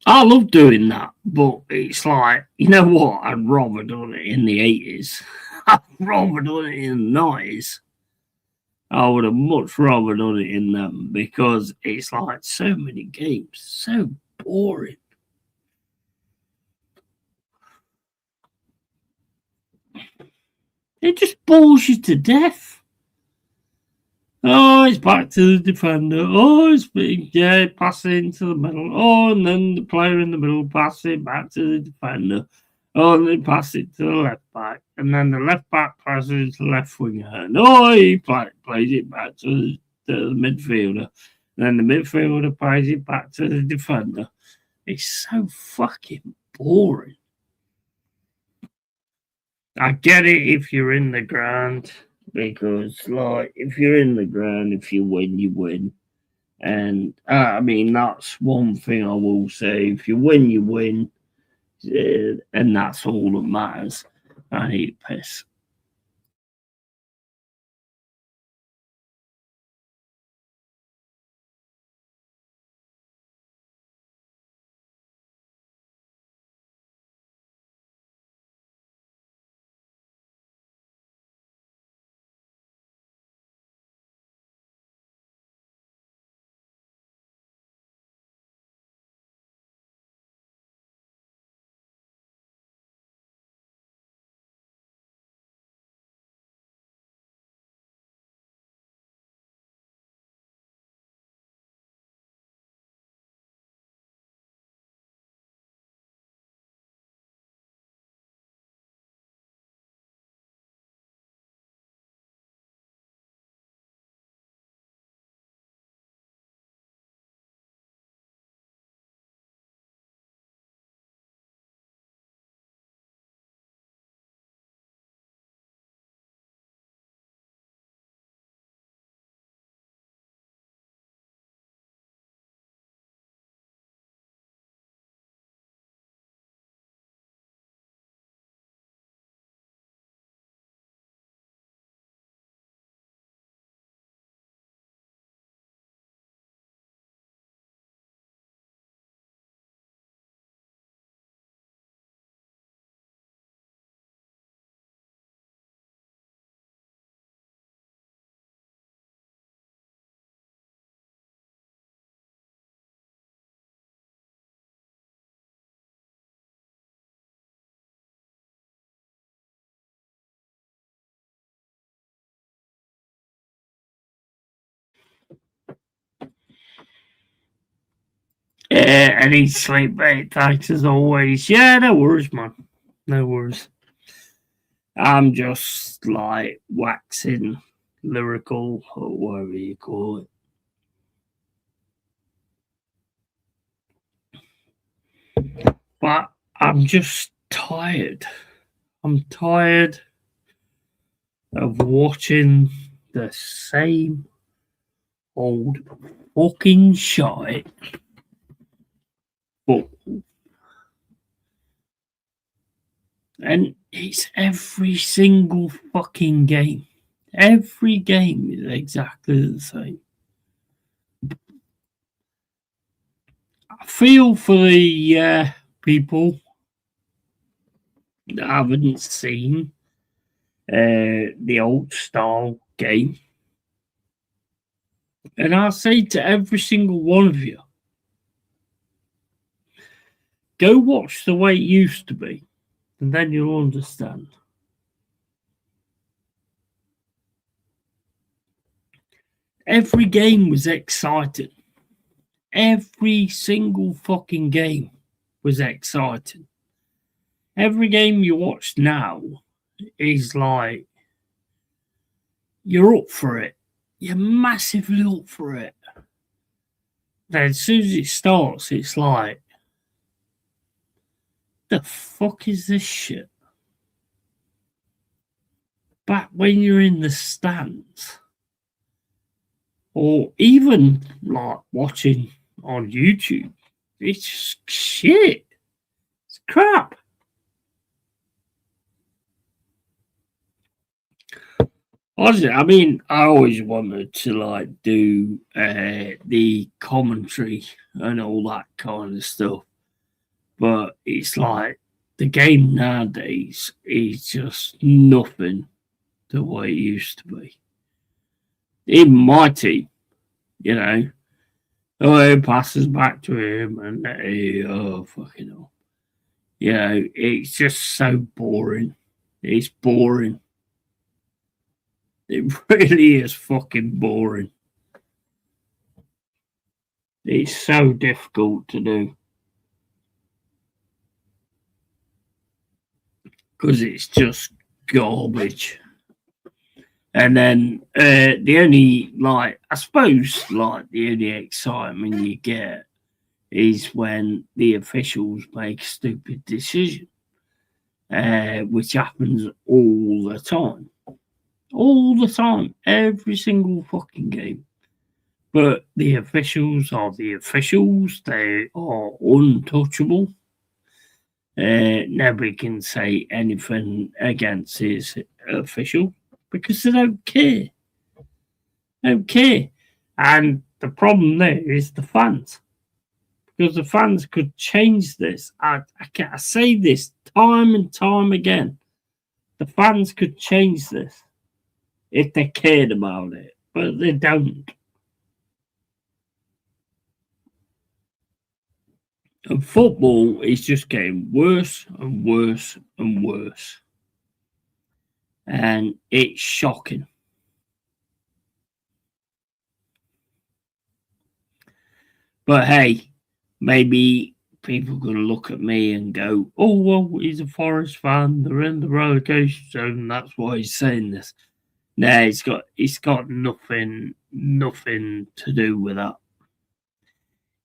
I love doing that, but it's like, you know what? I'd rather done it in the 80s. I'd rather done it in the 90s. I would have much rather done it in them because it's like so many games, so boring. It just bores you to death. Oh, it's back to the defender. Oh, it's passing into the middle. Oh, and then the player in the middle passing back to the defender. Oh, they pass it to the left back, and then the left back passes it to the left winger. And he plays it back to the midfielder. And then the midfielder plays it back to the defender. It's so fucking boring. I get it if you're in the ground, because, like, if you're in the ground, if you win, you win. And I mean, that's one thing I will say. If you win, you win. And that's all that matters. I need a piss. Any sleep bait thanks as always. Yeah, no worries, man. No worries. I'm just like waxing lyrical or whatever you call it. But I'm just tired. I'm tired of watching the same old fucking shite. And it's every single fucking game. Every game is exactly the same. I feel for the people that haven't seen the old style game. And I'll say to every single one of you, go watch the way it used to be, and then you'll understand. Every game was exciting. Every single fucking game was exciting. Every game you watch now is like you're up for it. You're massively up for it. Then as soon as it starts, it's like, the fuck is this shit? Back when you're in the stands, or even like watching on YouTube, it's just shit. It's crap. Honestly, I mean, I always wanted to like do the commentary and all that kind of stuff, but it's like the game nowadays is just nothing the way it used to be. Even my team, you know, it passes back to him, and oh fucking hell, you know, it's just so boring. It's boring. It really is fucking boring. It's so difficult to do. because it's just garbage. And then the only, like, I suppose, like, the only excitement you get is when the officials make a stupid decision, which happens all the time. All the time. Every single fucking game. But the officials are the officials. They are untouchable. Nobody can say anything against his official because they don't care. They don't care. And the problem there is the fans. Because the fans could change this. I say this time and time again. The fans could change this if they cared about it, but they don't. And football is just getting worse and worse and worse. And it's shocking. But hey, maybe people are going to look at me and go, oh, well, he's a Forest fan. They're in the relegation zone. That's why he's saying this. No, it's got nothing to do with that.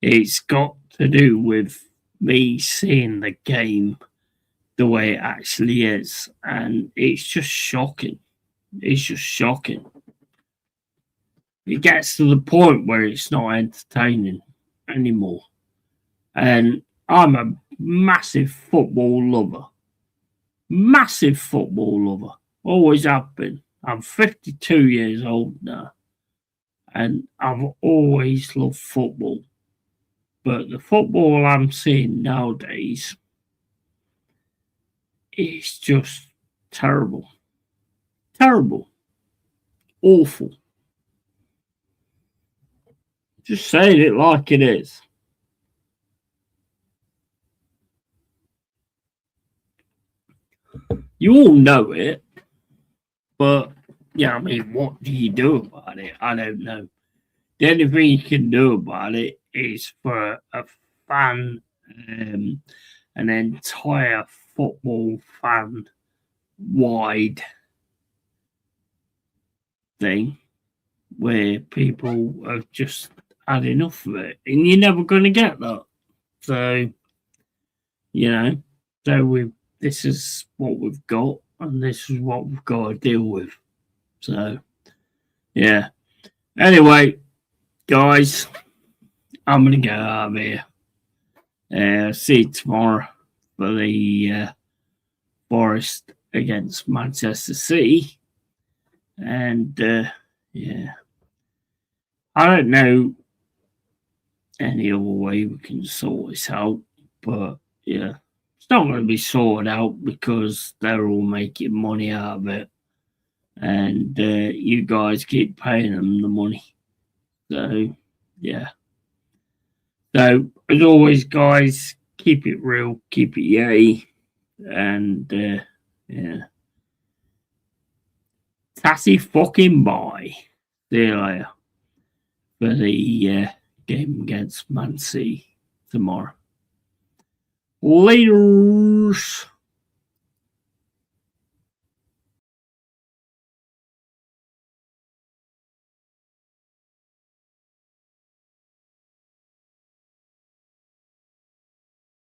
It's got to do with me seeing the game the way it actually is. And it's just shocking. It's just shocking. It gets to the point where it's not entertaining anymore. And I'm a massive football lover. Massive football lover. Always have been. I'm 52 years old now. And I've always loved football. But the football I'm seeing nowadays is just terrible. Terrible. Awful. Just saying it like it is. You all know it, but yeah, I mean, what do you do about it? I don't know. The only thing you can do about it is for a fan, an entire football fan wide thing where people have just had enough of it, and you're never going to get that. So, you know, this is what we've got, and this is what we've got to deal with. So, yeah. Anyway, guys, I'm going to go out of here. See you tomorrow for the Forest against Manchester City. And, yeah. I don't know any other way we can sort this out, but, yeah. It's not going to be sorted out because they're all making money out of it. And you guys keep paying them the money. So, yeah. So, as always, guys, keep it real, keep it yay. And, yeah. Tassie fucking bye. See you later for the game against Man City tomorrow. Laters.